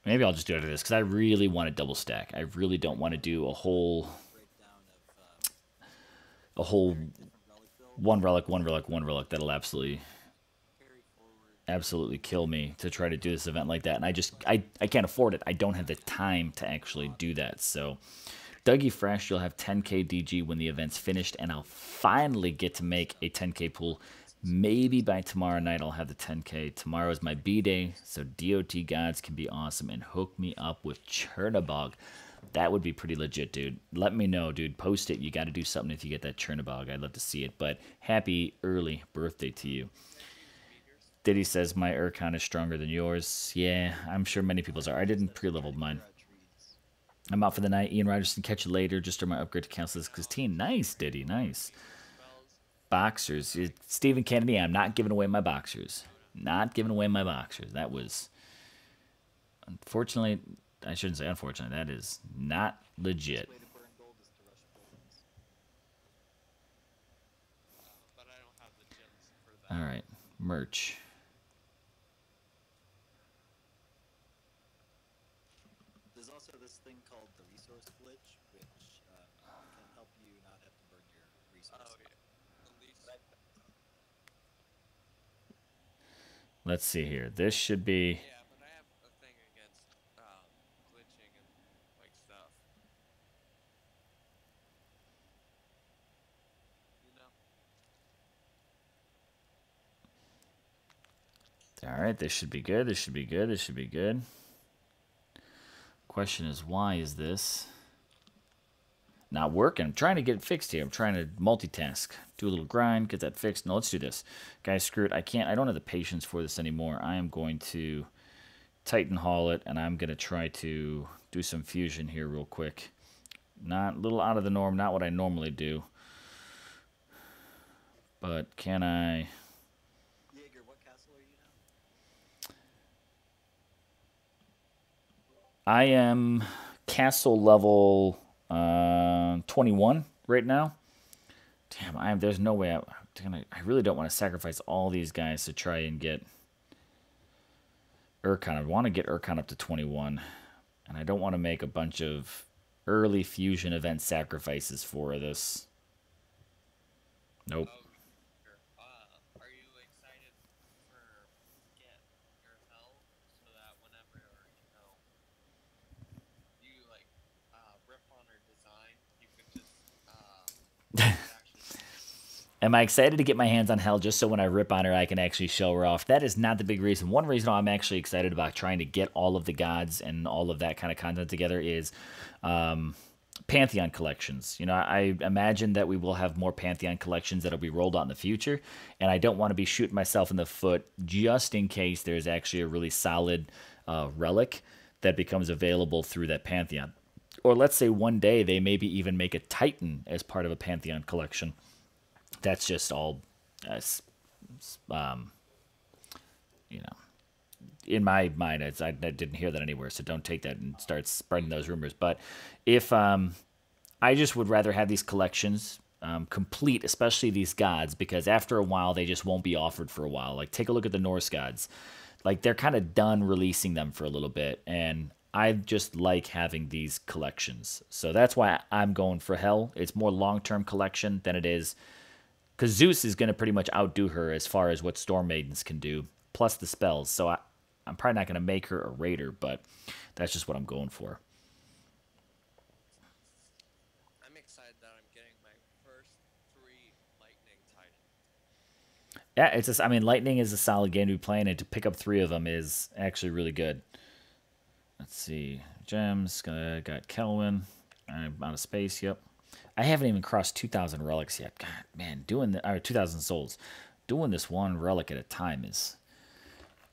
Speaker 1: Maybe I'll just do it after this, because I really want to double stack. I really don't want to do a whole... a whole
Speaker 5: Different relic build.
Speaker 1: one relic, one relic, one relic. That'll absolutely
Speaker 5: Carry forward.
Speaker 1: kill me to try to do this event like that. And I can't afford it. I don't have the time to actually do that. So Dougie Fresh, you'll have 10k DG when the event's finished, and I'll finally get to make a 10k pool. Maybe by tomorrow night I'll have the 10k. Tomorrow is my B-day, so DOT gods can be awesome and hook me up with Chernabog. That would be pretty legit, dude. Let me know, dude. Post it. You got to do something if you get that Chernabog. I'd love to see it. But happy early birthday to you. Diddy says my Urcon is stronger than yours. Yeah, I'm sure many people's are. I didn't pre-level mine. I'm out for the night. Ian Rogerson, catch you later. Just my upgrade to cancel this because team. Nice, Diddy. Nice. Boxers. Stephen Kennedy, I'm not giving away my boxers. Not giving away my boxers. That was, unfortunately, I shouldn't say unfortunately. That is not legit. All right, merch.
Speaker 5: There's also this thing called the resource glitch, which can help you not have to burn your resources.
Speaker 6: Oh, yeah.
Speaker 1: Let's see here. This should be.
Speaker 6: Yeah, but I have a thing against glitching and like stuff. You know.
Speaker 1: All right, this should be good. This should be good. This should be good. Question is, why is this not working? I'm trying to get it fixed here. I'm trying to multitask, do a little grind, get that fixed. No, let's do this. Guys, screw it. I don't have the patience for this anymore. I am going to Titan haul it, and I'm going to try to do some fusion here real quick. Not a little out of the norm, not what I normally do. But can I...
Speaker 5: Jaeger, what castle are you now?
Speaker 1: I am castle level 21 right now. Damn, there's no way I really don't want to sacrifice all these guys to try and get Urcon. I want to get Urcon up to 21, and I don't want to make a bunch of early fusion event sacrifices for this. Nope.
Speaker 6: Are you excited for get your hell so that whenever you like rip on her design, you could just
Speaker 1: Am I excited to get my hands on Hell just so when I rip on her, I can actually show her off? That is not the big reason. One reason I'm actually excited about trying to get all of the gods and all of that kind of content together is Pantheon collections. You know, I imagine that we will have more Pantheon collections that'll be rolled out in the future, and I don't want to be shooting myself in the foot just in case there's actually a really solid relic that becomes available through that Pantheon. Or let's say one day they maybe even make a Titan as part of a Pantheon collection. That's just all, you know, in my mind. I didn't hear that anywhere, so don't take that and start spreading those rumors. But if I just would rather have these collections complete, especially these gods, because after a while they just won't be offered for a while. Like, take a look at the Norse gods. Like, they're kind of done releasing them for a little bit, and I just like having these collections. So that's why I'm going for Hell. It's more long-term collection than it is... Because Zeus is going to pretty much outdo her as far as what Storm Maidens can do, plus the spells. So I'm probably not going to make her a raider, but that's just what I'm going for.
Speaker 6: I'm excited that I'm getting my first 3 Lightning Titans.
Speaker 1: Yeah, it's just, I mean, Lightning is a solid game to be playing, and to pick up 3 of them is actually really good. Let's see. Gems, got Kelvin. I'm out of space, yep. I haven't even crossed 2,000 relics yet. God, man, or 2,000 souls. Doing this one relic at a time this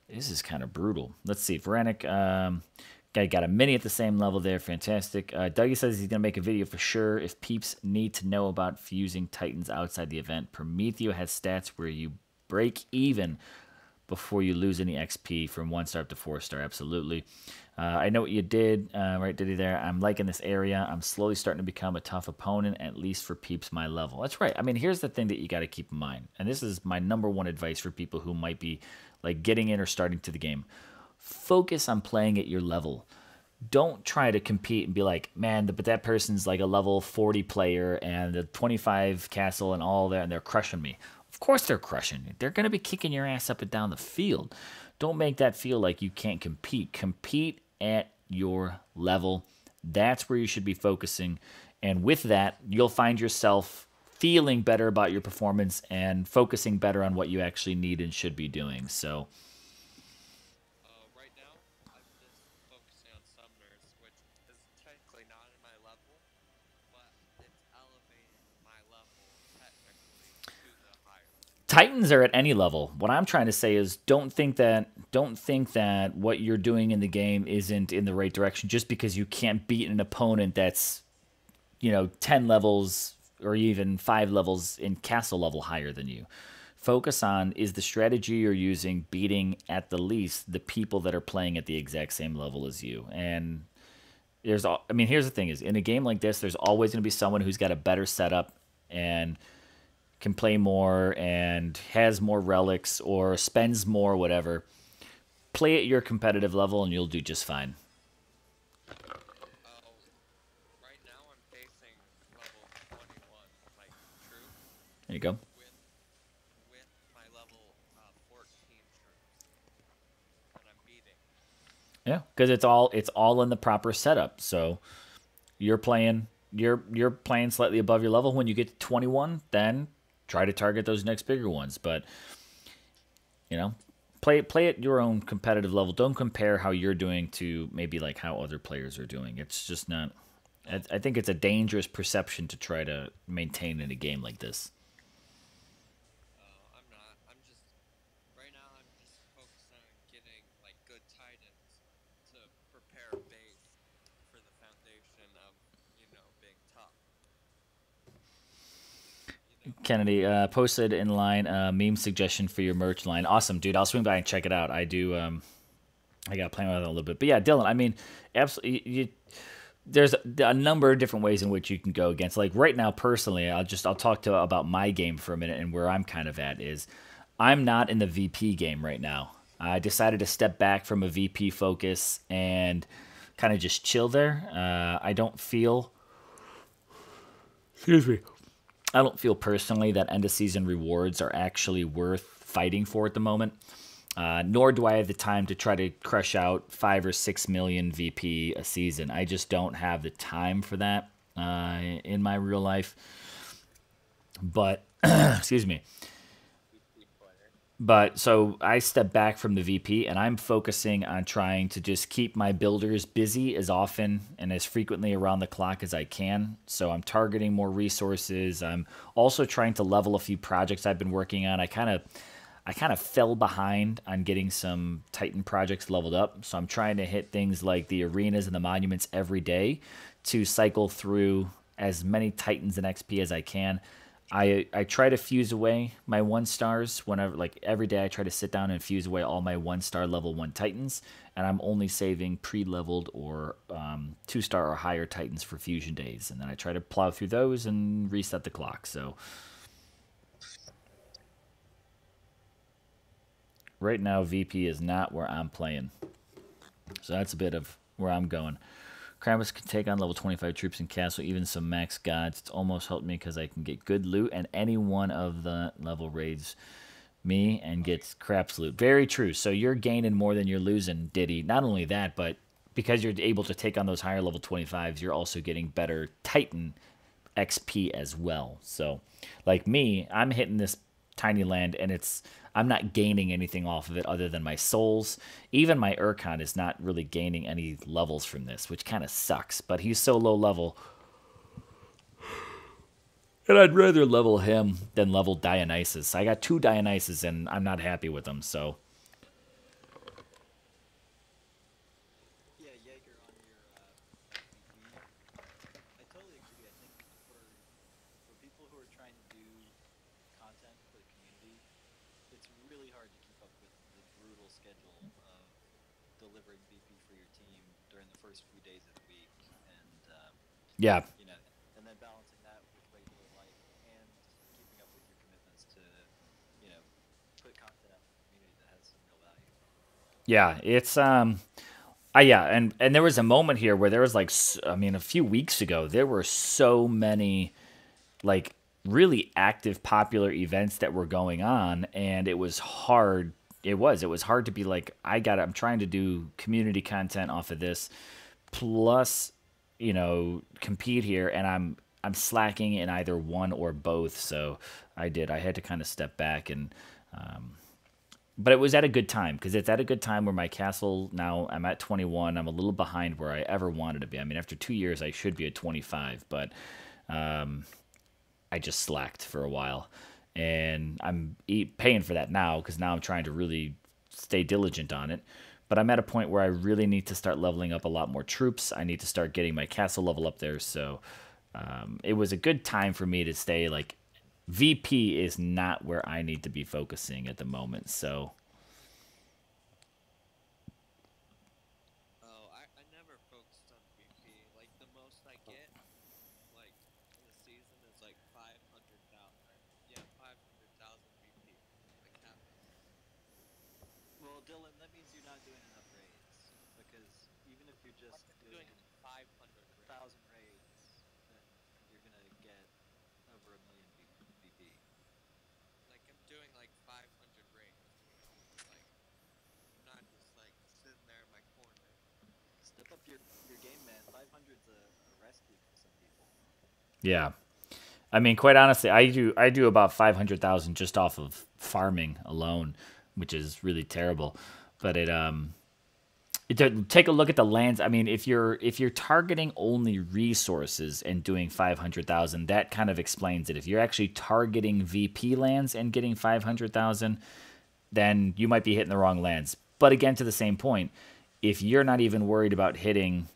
Speaker 1: is kind of brutal. Let's see. Veranic, guy got a mini at the same level there. Fantastic. Dougie says he's going to make a video for sure if peeps need to know about fusing Titans outside the event. Prometheo has stats where you break even before you lose any XP from 1-star up to 4-star. Absolutely. I know what you did, right, Diddy there. I'm liking this area. I'm slowly starting to become a tough opponent, at least for peeps my level. That's right. I mean, here's the thing that you got to keep in mind, and this is my #1 advice for people who might be like getting in or starting to the game. Focus on playing at your level. don't try to compete and be like, man, but that person's like a level 40 player and the 25 castle and all that, and they're crushing me. Of course they're crushing you. They're going to be kicking your ass up and down the field. Don't make that feel like you can't compete. Compete at your level. That's where you should be focusing. And with that, you'll find yourself feeling better about your performance and focusing better on what you actually need and should be doing. So,
Speaker 6: Right now, I'm just focusing on summoners, which is technically not in my level, but it's elevating my level technically to the higher.
Speaker 1: Titans are at any level. What I'm trying to say is don't think that what you're doing in the game isn't in the right direction just because you can't beat an opponent that's 10 levels or even 5 levels in castle level higher than you. Focus on, is the strategy you're using beating at the least the people that are playing at the exact same level as you. And here's the thing is, in a game like this, there's always going to be someone who's got a better setup and can play more and has more relics or spends more, whatever. Play at your competitive level and you'll do just fine.
Speaker 6: Right now I'm facing level 21, like troops,
Speaker 1: There you go.
Speaker 6: with my level 14 troops, and I'm beating.
Speaker 1: Yeah, because it's all in the proper setup. So you're playing slightly above your level. When you get to 21, then try to target those next bigger ones. But play at your own competitive level. Don't compare how you're doing to maybe like how other players are doing. It's just not. I think it's a dangerous perception to try to maintain in a game like this.
Speaker 6: I'm not. Right now I'm just focused on getting like good titans to prepare a base for the foundation of, being top.
Speaker 1: Kennedy posted in line meme suggestion for your merch line. Awesome, dude. I'll swing by and check it out. I do. I got to play with it a little bit, but yeah, Dylan. I mean, absolutely. There's a number of different ways in which you can go against. Like right now, personally, I'll talk about my game for a minute and where I'm kind of at is I'm not in the VP game right now. I decided to step back from a VP focus and kind of just chill there. I don't feel. Excuse me. I don't feel personally that end of season rewards are actually worth fighting for at the moment. Nor do I have the time to try to crush out 5 or 6 million VP a season. I just don't have the time for that in my real life. But, excuse me. But so I step back from the VP and I'm focusing on trying to just keep my builders busy as often and as frequently around the clock as I can. So I'm targeting more resources. I'm also trying to level a few projects I've been working on. I kind of fell behind on getting some Titan projects leveled up. So I'm trying to hit things like the arenas and the monuments every day to cycle through as many Titans and XP as I can. I try to fuse away my 1-stars whenever, like every day I try to sit down and fuse away all my 1-star level 1 Titans, and I'm only saving pre-leveled or 2-star or higher Titans for fusion days, and then I try to plow through those and reset the clock. So right now VP is not where I'm playing, so that's a bit of where I'm going. Krampus can take on level 25 troops in castle, even some max gods. It's almost helped me because I can get good loot, and any one of the level raids me and gets craps loot. Very true. So you're gaining more than you're losing, Diddy. Not only that, but because you're able to take on those higher level 25s, you're also getting better Titan XP as well. So like me, I'm hitting this tiny land and I'm not gaining anything off of it other than my souls. Even my Urkon is not really gaining any levels from this, which kind of sucks, but he's so low level. And I'd rather level him than level Dionysus. I got 2 Dionysus and I'm not happy with them, so.
Speaker 5: Yeah, Jaeger on your VP. I totally agree. I think for people who are trying to do content for the community, it's really hard to keep up with the brutal schedule of delivering VP for your team during the first few days of the week, and
Speaker 1: Yeah.
Speaker 5: and then balancing that with regular life and keeping up with your commitments to, put content out for the community that has some real value.
Speaker 1: Yeah, it's Yeah, and there was a moment here where there was like I mean a few weeks ago there were so many like really active popular events that were going on, and it was hard. It was hard to be like, I'm trying to do community content off of this plus, compete here, and I'm slacking in either one or both. So I had to kind of step back, and but it was at a good time because it's at a good time where my castle, now I'm at 21. I'm a little behind where I ever wanted to be. I mean, after 2 years I should be at 25, but I just slacked for a while, and I'm paying for that now because now I'm trying to really stay diligent on it. But I'm at a point where I really need to start leveling up a lot more troops. I need to start getting my castle level up there. So it was a good time for me to stay like VP is not where I need to be focusing at the moment. So
Speaker 6: Oh, I never focused on VP. Like the most I get, like in a season, is like 500,000. Yeah, 500,000 VP. Like happens.
Speaker 5: Well, Dylan, that means you're not doing enough raids. Because even if you're just
Speaker 6: Doing
Speaker 5: doing
Speaker 6: 500
Speaker 5: a
Speaker 6: raids.
Speaker 5: thousand raids, then you're gonna get over a million VP.
Speaker 6: Like I'm doing like 500 raids. Like I'm not just like sitting there in my corner.
Speaker 5: Step up your game, man. 500's a rest week for some people.
Speaker 1: yeah, I mean, quite honestly, I do about 500,000 just off of farming alone, which is really terrible. But take a look at the lands. I mean, if you're targeting only resources and doing 500,000, that kind of explains it. If you're actually targeting VP lands and getting 500,000, then you might be hitting the wrong lands. But again, to the same point, if you're not even worried about hitting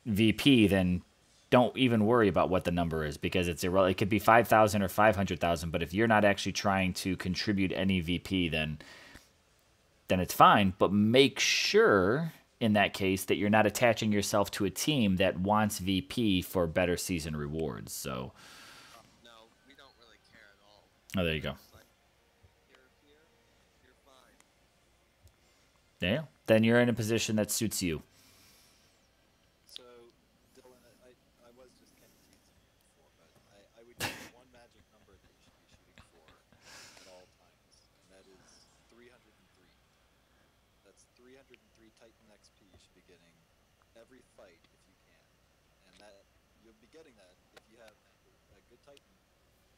Speaker 1: VP, then don't even worry about what the number is because it's irrelevant. It could be 5,000 or 500,000, but if you're not actually trying to contribute any VP, then it's fine. But make sure in that case that you're not attaching yourself to a team that wants VP for better season rewards. So,
Speaker 6: No, we don't really care at all.
Speaker 1: oh, there you go.
Speaker 6: It's like you're fine.
Speaker 1: Yeah, then you're in a position that suits you.
Speaker 5: So, Dylan, I was just kind of teasing you before, but I would give you one magic number that you should be shooting for at all times, and that is 303. That's 303 Titan XP you should be getting every fight if you can. And that you'll be getting that if you have a good Titan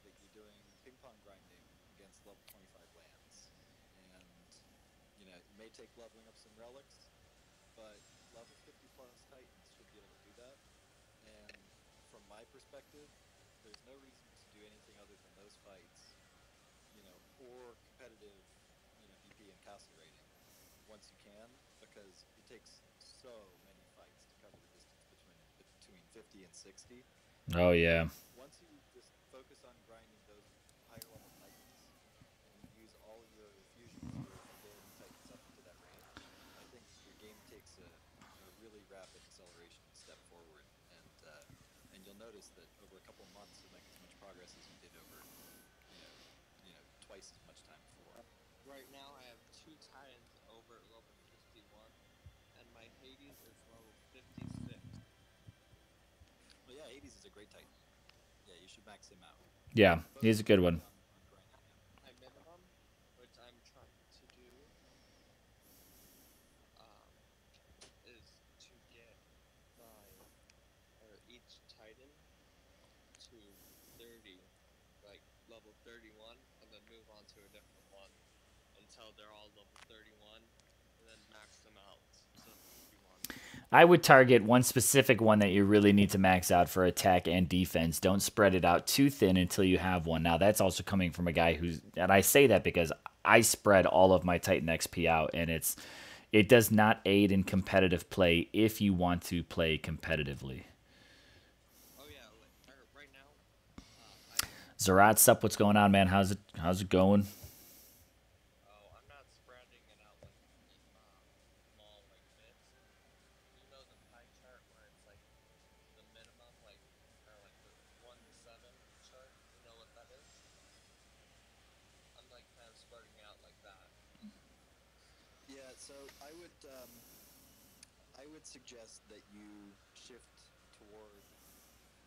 Speaker 5: that you're doing ping pong grinding against level 25 lands. And it may take leveling up some relics, but level 50 plus Titans should be able to do that. And from my perspective, there's no reason to do anything other than those fights, or competitive, VP and castle rating once you can, because it takes so many fights to cover the distance between 50 and 60.
Speaker 1: Oh yeah.
Speaker 5: Once you just focus on grinding those higher level Titans and use all of your fusions for getting Titans up into that range, I think your game takes a really rapid acceleration step forward, and you'll notice that over a couple of months you'll make as much progress as you did over, twice as much time before.
Speaker 6: Right now, I have 2 Titans over level 51, and my Hades is level 56.
Speaker 5: Well, yeah, Hades is a great Titan. Yeah, you should max him out.
Speaker 1: Yeah, he's a good one.
Speaker 5: On grinding him.
Speaker 6: My minimum, which I'm trying to do, um, is to get each Titan to 30, like level 31, and then move on to a different one until they're all level 31, and then max them out to 51.
Speaker 1: I would target one specific one that you really need to max out for attack and defense. Don't spread it out too thin until you have one. Now, that's also coming from a guy and I say that because I spread all of my Titan XP out, and it does not aid in competitive play if you want to play competitively.
Speaker 6: Oh yeah, right now, I
Speaker 1: Zerat's up. What's going on, man? How's it going?
Speaker 6: I'm not spreading it out like small like bits. You know the pie chart where it's like the minimum, like or like the 1 to 7 chart. You know what that is? I'm like kind of spreading out like that.
Speaker 5: Yeah, so I would I would suggest that you shift toward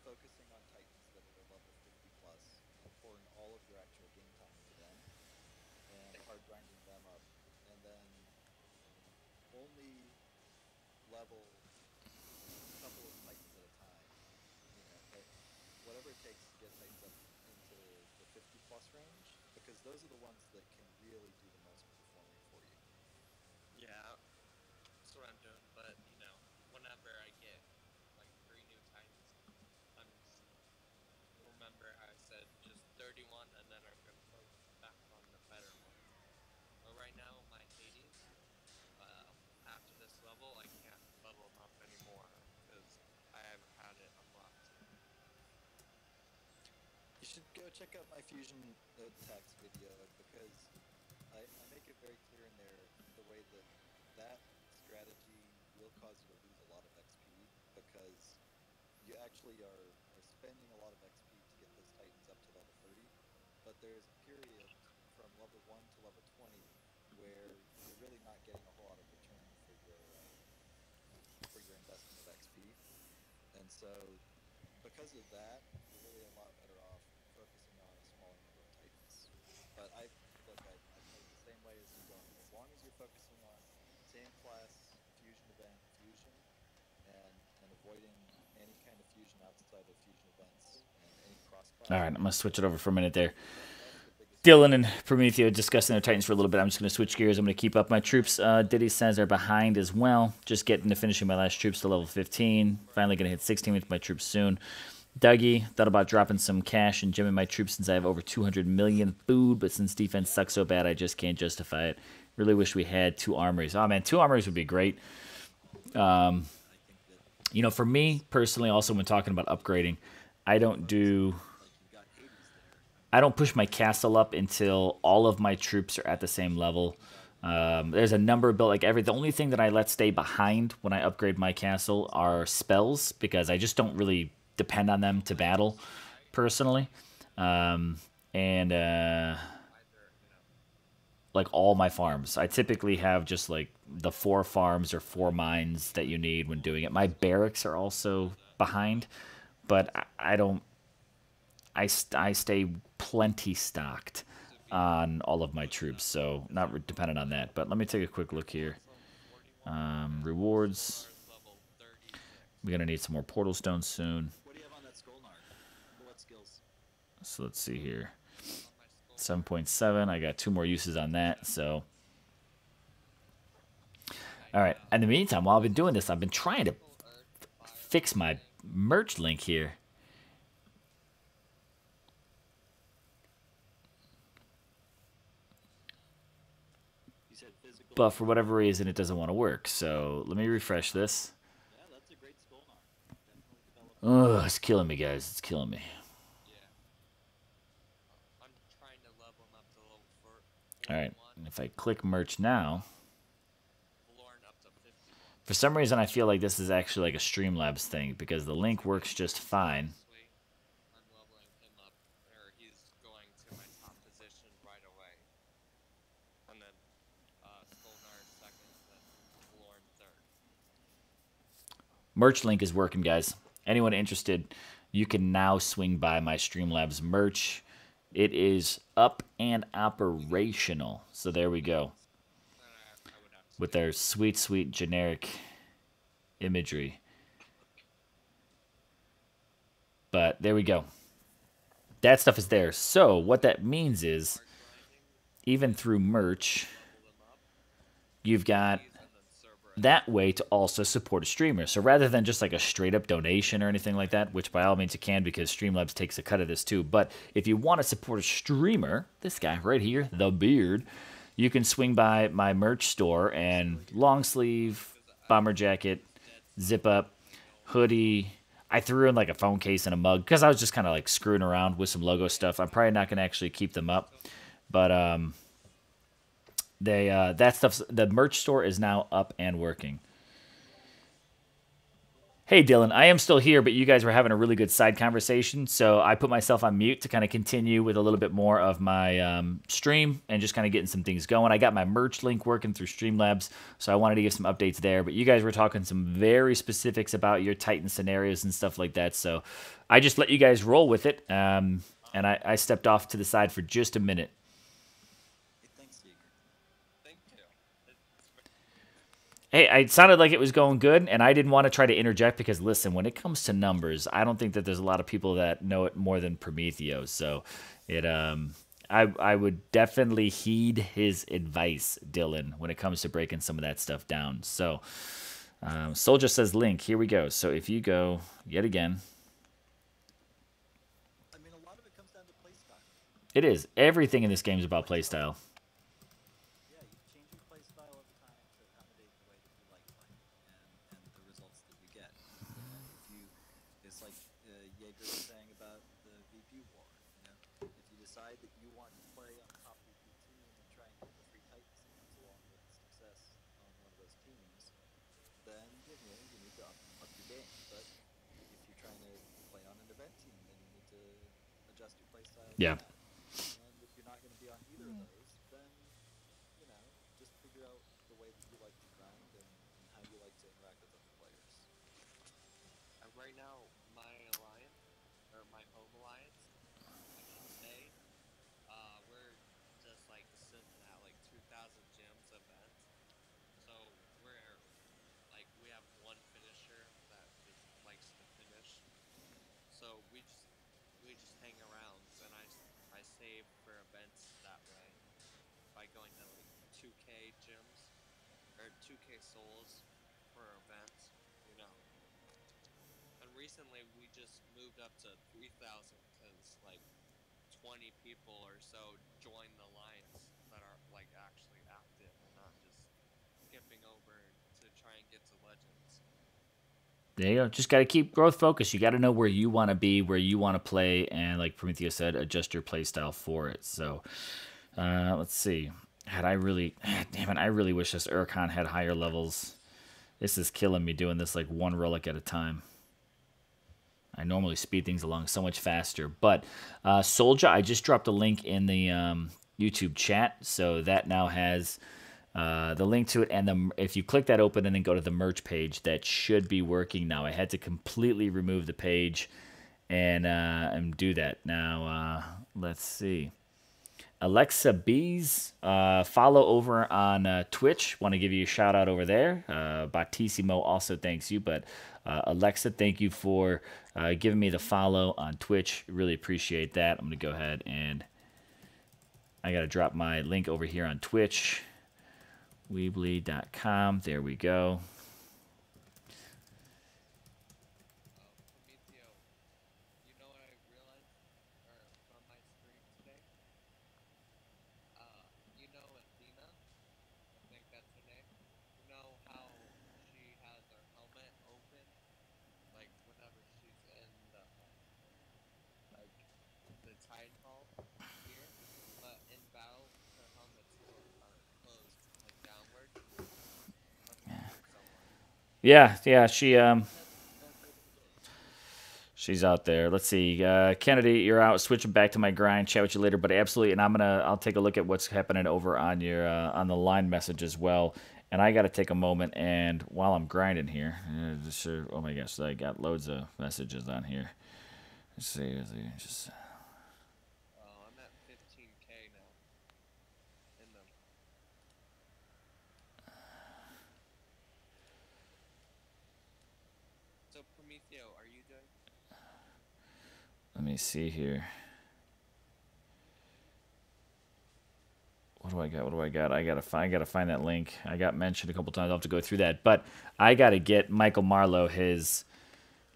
Speaker 5: focusing on Titans that are level 50 plus and pouring all of your actual game time into them and hard grinding them up, and then only level a couple of Titans at a time. You know, whatever it takes to get Titans up into the 50 plus range, because those are the ones that can really do the most performing for you.
Speaker 6: Yeah, that's what I'm doing. But you know, whenever I get like 3 new Titans, I'm just remember I said just 31, and then I'm gonna focus back on the better ones. But right now, my 80s, after this level, I can't level them up anymore because I haven't had it unlocked.
Speaker 5: You should go check out my fusion attacks video, because I make it very clear in there the way that that strategy will cause you to lose a lot of XP, because you actually are spending a lot of XP to get those Titans up to level 30, but there's a period from level 1 to level 20 where you're really not getting a whole lot of return for your investment of XP. And so because of that, you're really a lot better off focusing on a smaller number of Titans. But I played the same way as you don't. As long as you're focusing on same class, fusion event, fusion, and avoiding any kind of fusion outside of fusion events and any crossfire.
Speaker 1: All right, I'm going to switch it over for a minute there. Dylan and Prometheo discussing their Titans for a little bit. I'm just going to switch gears. I'm going to keep up my troops. Diddy says are behind as well. Just getting to finishing my last troops to level 15. Finally going to hit 16 with my troops soon. Dougie thought about dropping some cash and gemming my troops since I have over 200 million food, but since defense sucks so bad, I just can't justify it. Really wish we had 2 armories. Oh, man, 2 armories would be great. You know, for me personally, also when talking about upgrading, I don't push my castle up until all of my troops are at the same level. There's a number built like the only thing that I let stay behind when I upgrade my castle are spells, because I just don't really depend on them to battle personally. Like all my farms, I typically have just like the 4 farms or 4 mines that you need when doing it. My barracks are also behind, but I stay plenty stocked on all of my troops, so not dependent on that. But let me take a quick look here. Rewards. We're going to need some more portal stones soon.
Speaker 5: What do you have on that Skullnar? What skills?
Speaker 1: So let's see here. 7.7. I got 2 more uses on that, so. All right. In the meantime, while I've been doing this, I've been trying to fix my merch link here. But for whatever reason, it doesn't want to work. So let me refresh this.
Speaker 5: Yeah, that's a great Skullnar.
Speaker 1: Oh, it's killing me, guys. It's killing me.
Speaker 6: Yeah. I'm trying to level them up to level 4.
Speaker 1: All right. And if I click merch now,
Speaker 6: Up to 51.
Speaker 1: for some reason, I feel like this is actually like a Streamlabs thing, because the link works just fine.
Speaker 6: Sweet. I'm leveling him up, or he's going to my top position right away. And then Skolnar second, then Lorne third.
Speaker 1: Merch link is working, guys. Anyone interested, you can now swing by my Streamlabs merch. It is up and operational. So there we go. With their sweet, sweet generic imagery. But there we go. That stuff is there. So what that means is, even through merch, you've got that way to also support a streamer. So rather than just like a straight up donation or anything like that, which by all means you can, because Streamlabs takes a cut of this too. But if you want to support a streamer, this guy right here, the beard, you can swing by my merch store and long sleeve, bomber jacket, zip up, hoodie. I threw in like a phone case and a mug because I was just kind of like screwing around with some logo stuff. I'm probably not going to actually keep them up, but that stuff's, the merch store is now up and working. Hey, Dylan, I am still here, but you guys were having a really good side conversation, so I put myself on mute to kind of continue with a little bit more of my stream and just kind of getting some things going. I got my merch link working through Streamlabs, so I wanted to give some updates there, but you guys were talking some very specifics about your Titan scenarios and stuff like that, so I just let you guys roll with it, and I stepped off to the side for just a minute.
Speaker 5: Hey, thanks, Yeager.
Speaker 6: Thank you.
Speaker 1: Hey, it sounded like it was going good, and I didn't want to try to interject because, listen, when it comes to numbers, I don't think that there's a lot of people that know it more than Prometheus. So, I would definitely heed his advice, Dylan, when it comes to breaking some of that stuff down. So, Soldier says link. Here we go. So if you go yet again,
Speaker 5: I mean, a lot of it comes down to playstyle.
Speaker 1: it is everything in this game is about playstyle.
Speaker 5: Yeah, you change your playstyle over time to accommodate the way that you like playing and the results that you get. It's like Yeager was saying about the VP war. You know, if you decide that you want to play on a top VP team and try and get the free Titans that comes along with success on one of those teams, then you need to up your game. But if you're trying to play on an event team, then you need to adjust your playstyle.
Speaker 1: Yeah.
Speaker 5: And if you're not going to be on either of those, then just figure out the way that you like to grind and how you like to interact with other players.
Speaker 6: Right now, my alliance, or my home alliance, I should say, we're just like sitting at like 2,000 gems events. So we're like, we have one finisher that just likes to finish. So we just hang around, and I save for events that way by going to like 2K gems or 2K souls for events, you know. And recently we just moved up to 3,000 because like 20 people or so joined the alliance that are like actually active and not just skipping over to try and get to legends.
Speaker 1: There you go. Just got to keep growth focused. You got to know where you want to be, where you want to play, and like Prometheus said, adjust your play style for it. So, let's see. Damn it, I really wish this Urcon had higher levels. This is killing me doing this like one relic at a time. I normally speed things along so much faster. But Soldier, I just dropped a link in the YouTube chat, so that now has the link to it. And if you click that open and then go to the merch page, that should be working now. I had to completely remove the page and do that. Now, let's see. Alexa Bees, follow over on Twitch. Want to give you a shout out over there. Battissimo also thanks you, but Alexa, thank you for giving me the follow on Twitch. Really appreciate that. I'm going to go ahead and I got to drop my link over here on Twitch. Weebly.com. There we go.
Speaker 6: Prometeo, you know what I realized from my stream today? You know Athena? I think that's her name. You know how she has her helmet open, like whenever she's in the like the Tide Hall here, but in battle her helmet's are closed like downward. Must be for someone.
Speaker 1: Yeah, she's out there. Let's see. Kennedy, you're out. Switching back to my grind. Chat with you later, but absolutely. And I'll take a look at what's happening over on your on the line message as well. And I got to take a moment and while I'm grinding here, oh my gosh, I got loads of messages on here. Let's see. Just.
Speaker 6: Oh, I'm at 15K now. In them. So Prometeo, are you doing?
Speaker 1: Let me see here. What do I got? I gotta find that link. I got mentioned a couple times. I'll have to go through that. But I gotta get Michael Marlowe his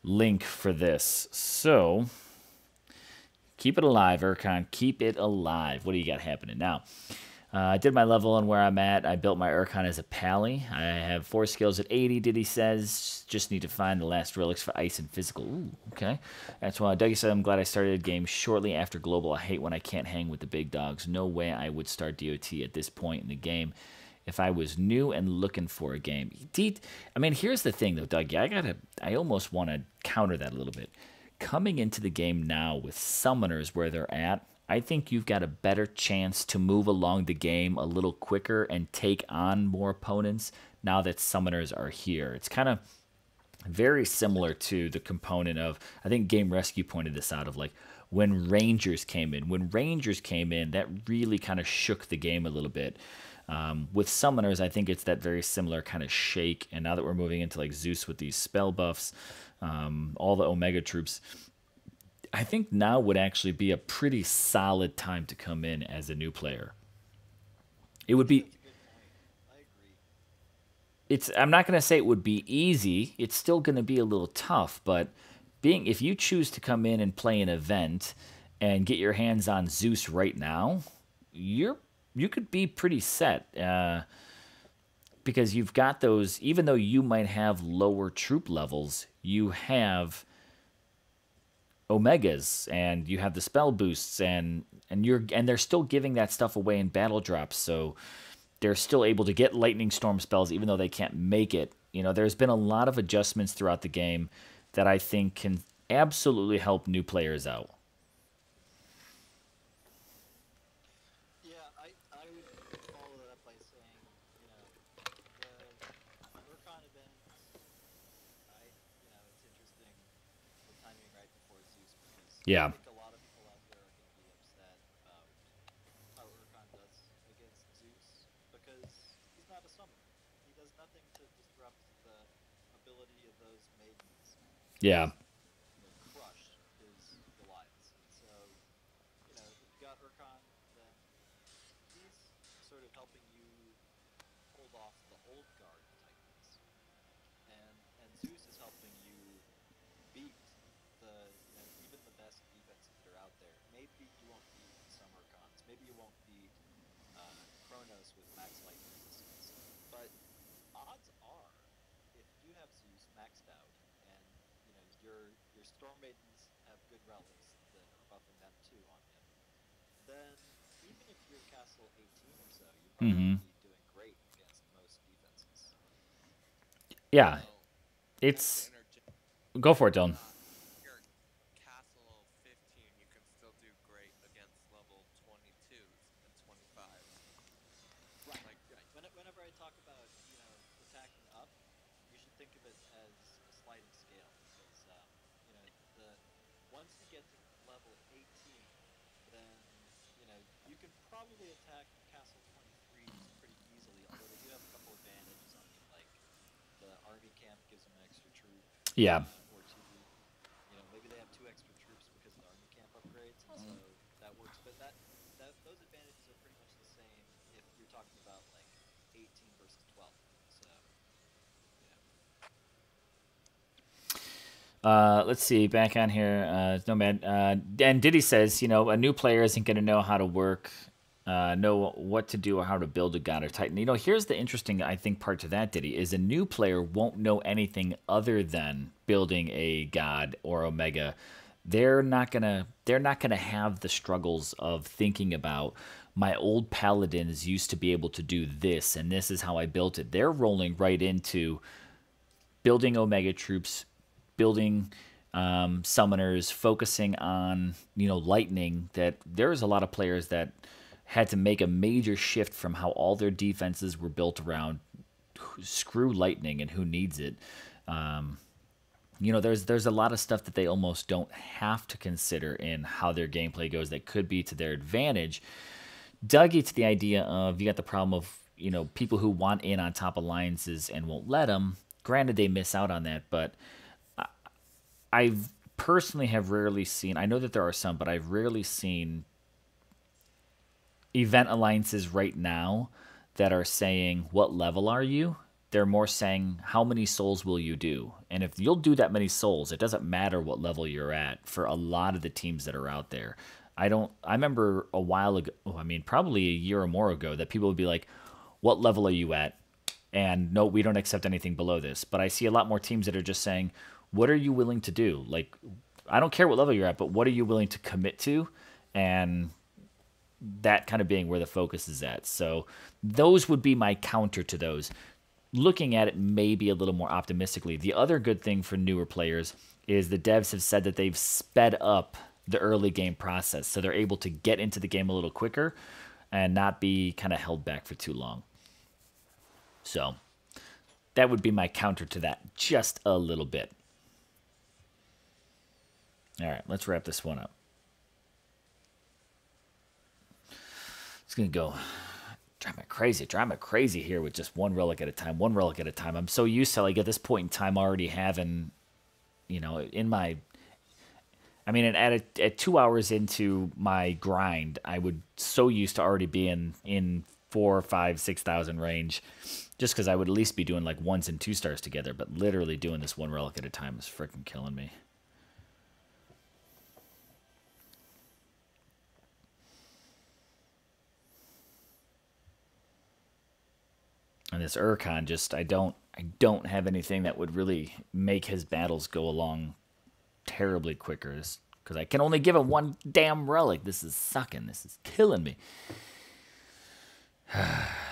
Speaker 1: link for this. So keep it alive, Urcon. Keep it alive. What do you got happening now? I did my level on where I'm at. I built my Urcon as a pally. I have 4 skills at 80, Diddy says. Just need to find the last relics for ice and physical. Ooh, okay. That's why Dougie said, I'm glad I started the game shortly after Global. I hate when I can't hang with the big dogs. No way I would start DOT at this point in the game. if I was new and looking for a game. I mean, here's the thing though, Doug. I almost want to counter that a little bit. Coming into the game now with summoners where they're at, I think you've got a better chance to move along the game a little quicker and take on more opponents now that summoners are here. It's kind of very similar to the component of, I think Game Rescue pointed this out, of like when Rangers came in. When Rangers came in, that really kind of shook the game a little bit. With summoners, I think it's that very similar kind of shake. And now that we're moving into like Zeus with these spell buffs, all the Omega troops, I think now would actually be a pretty solid time to come in as a new player. It would be.
Speaker 5: That's a good point. I agree.
Speaker 1: I'm not going to say it would be easy. It's still going to be a little tough, but if you choose to come in and play an event and get your hands on Zeus right now, you could be pretty set. Because you've got those, even though you might have lower troop levels, you have Omegas and you have the spell boosts, and they're still giving that stuff away in battle drops, so they're still able to get lightning storm spells even though they can't make it. There's been a lot of adjustments throughout the game that I think can absolutely help new players out.
Speaker 5: Yeah, I would follow that up by saying, the Urcon event, it's interesting, the timing right before Zeus, because
Speaker 1: Yeah.
Speaker 5: I think a lot of people out there are going to be upset about how Urcon does against Zeus, because he's not a summoner. He does nothing to disrupt the ability of those maidens
Speaker 1: Yeah.
Speaker 5: crush his Goliaths. And so, if you got Urcon, then he's sort of helping you hold off the old guard titans, and Zeus is helping you beat even the best defenses that are out there. Maybe you won't beat some Urcons, maybe you won't beat Kronos with max lightning resistance, but odds are, if you have Zeus maxed out and your Storm Maidens have good relics that are buffing them too on him, then even if you're Castle 18 or so, you're probably doing great against most defenses.
Speaker 1: Yeah.
Speaker 6: So,
Speaker 1: It's.
Speaker 6: to interject,
Speaker 1: Go for it, Dylan.
Speaker 6: your castle 15, you can still do great against level 22s and 25s.
Speaker 5: Right.
Speaker 6: Like,
Speaker 5: Whenever I talk about attacking up, you should think of it as a sliding scale, because the once you get to level 18, then you can probably attack Castle 23 pretty easily. Although they do have a couple advantages on you, like the army camp gives them an extra troop,
Speaker 1: Yeah.
Speaker 5: or two. Maybe they have 2 extra troops because of the army camp upgrades, and so that works. But those advantages are pretty much the same if you're talking about like 18 versus 12. So
Speaker 1: Let's see, back on here. Nomad. And Diddy says, a new player isn't going to know how to work, know what to do or how to build a god or titan. Here's the interesting, I think, part to that, Diddy, is a new player won't know anything other than building a god or omega. They're not gonna have the struggles of thinking about, my old paladins used to be able to do this, and this is how I built it. They're rolling right into building omega troops, building summoners, focusing on lightning. That there's a lot of players that had to make a major shift from how all their defenses were built around screw lightning and who needs it. There's a lot of stuff that they almost don't have to consider in how their gameplay goes that could be to their advantage. Doug, to the idea of, you got the problem of people who want in on top alliances and won't let them. Granted, they miss out on that, but I personally have rarely seen, I know that there are some, but I've rarely seen event alliances right now that are saying, what level are you? They're more saying, how many souls will you do? And if you'll do that many souls, it doesn't matter what level you're at for a lot of the teams that are out there. I remember a while ago, probably a year or more ago, that people would be like, what level are you at? And no, we don't accept anything below this. But I see a lot more teams that are just saying, what are you willing to do? Like, I don't care what level you're at, but what are you willing to commit to? And that kind of being where the focus is at. So those would be my counter to those. Looking at it maybe a little more optimistically, the other good thing for newer players is the devs have said that they've sped up the early game process. So they're able to get into the game a little quicker and not be kind of held back for too long. So that would be my counter to that, just a little bit. All right, let's wrap this one up. It's going to go drive me crazy here with just one relic at a time, one relic at a time. I'm so used to, like, at this point in time already having, you know, in my... I mean, at 2 hours into my grind, I would so used to already being in 4, 5, 6,000 range, just because I would at least be doing like 1s and 2 stars together. But literally doing this one relic at a time is freaking killing me. And this Urkon, just I don't have anything that would really make his battles go along terribly quicker, because I can only give him one damn relic. This is sucking. This is killing me.
Speaker 6: Jaeger,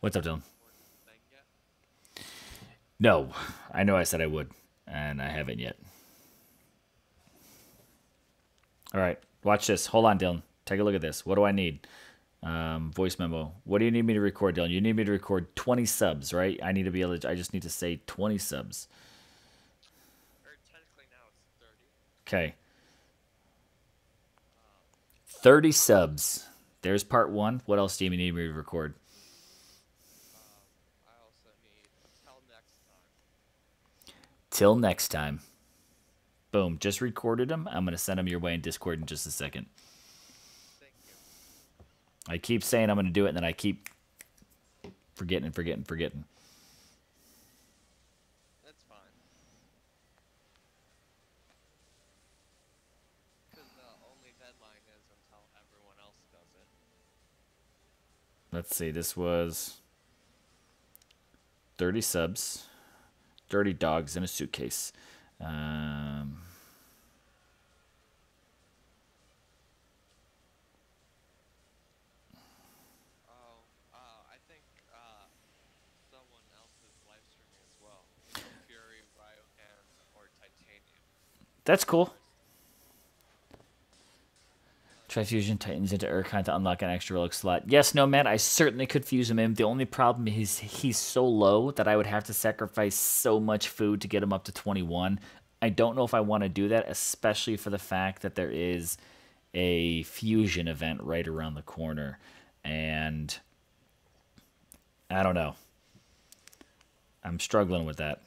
Speaker 1: What's up, Dylan? No, I know I said I would, and I haven't yet. All right, watch this. Hold on, Dylan. Take a look at this. What do I need? Voice memo. What do you need me to record, Dylan? You need me to record 20 subs, right? I need to be able to, I just need to say 20 subs.
Speaker 6: or technically now it's 30.
Speaker 1: Okay. 30 subs. There's part 1. What else do you need me to record?
Speaker 6: I also need till next time.
Speaker 1: Till next time. Boom. Just recorded them. I'm going to send them your way in Discord in just a second.
Speaker 6: Thank you.
Speaker 1: I keep saying I'm going to do it, and then I keep forgetting.
Speaker 6: That's fine. Because the only deadline is until everyone else does it.
Speaker 1: Let's see. This was 30 subs. Dirty dogs in a suitcase.
Speaker 6: I think someone else is live streaming as well. Fury, Ryohan, or Titanium.
Speaker 1: That's cool. Trifusion tightens into Urkon to unlock an extra relic slot. Yes, no, Matt, I certainly could fuse him in. The only problem is he's so low that I would have to sacrifice so much food to get him up to 21. I don't know if I want to do that, especially for the fact that there is a fusion event right around the corner. And I don't know. I'm struggling with that.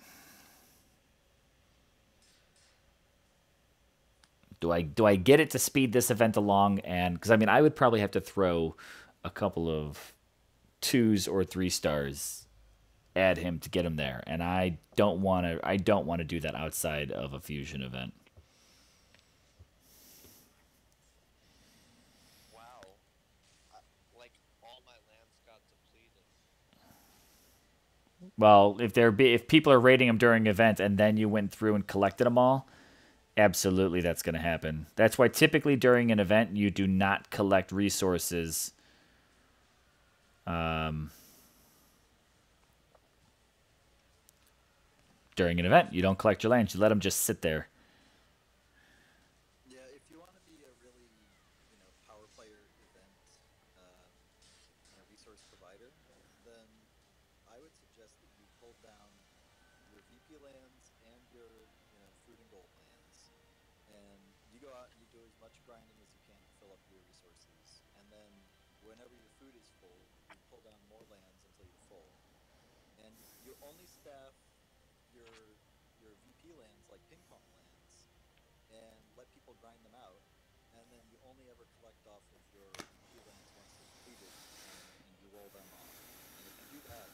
Speaker 1: Do I get it to speed this event along? And because I mean, I would probably have to throw a couple of 2s or 3 stars at him to get him there, and I don't want to do that outside of a fusion event.
Speaker 6: Wow. Like, all my lands got depleted.
Speaker 1: Well, if people are raiding him during an event and then you went through and collected them all, absolutely that's going to happen. That's why typically during an event you do not collect resources. During an event, you don't collect your lands. You let them just sit there.
Speaker 5: Yeah, if you want to be a really, power player event resource provider, then I would suggest that you pull down your VP lands and your, food and gold lands, and you go out and you do as much grinding as you can to fill up your resources, and then whenever your food is full, you pull down more lands until you're full, and you only staff your VP lands like ping pong lands, and let people grind them out, and then you only ever collect off of your VP lands once they're depleted, and you roll them off. And if you do that,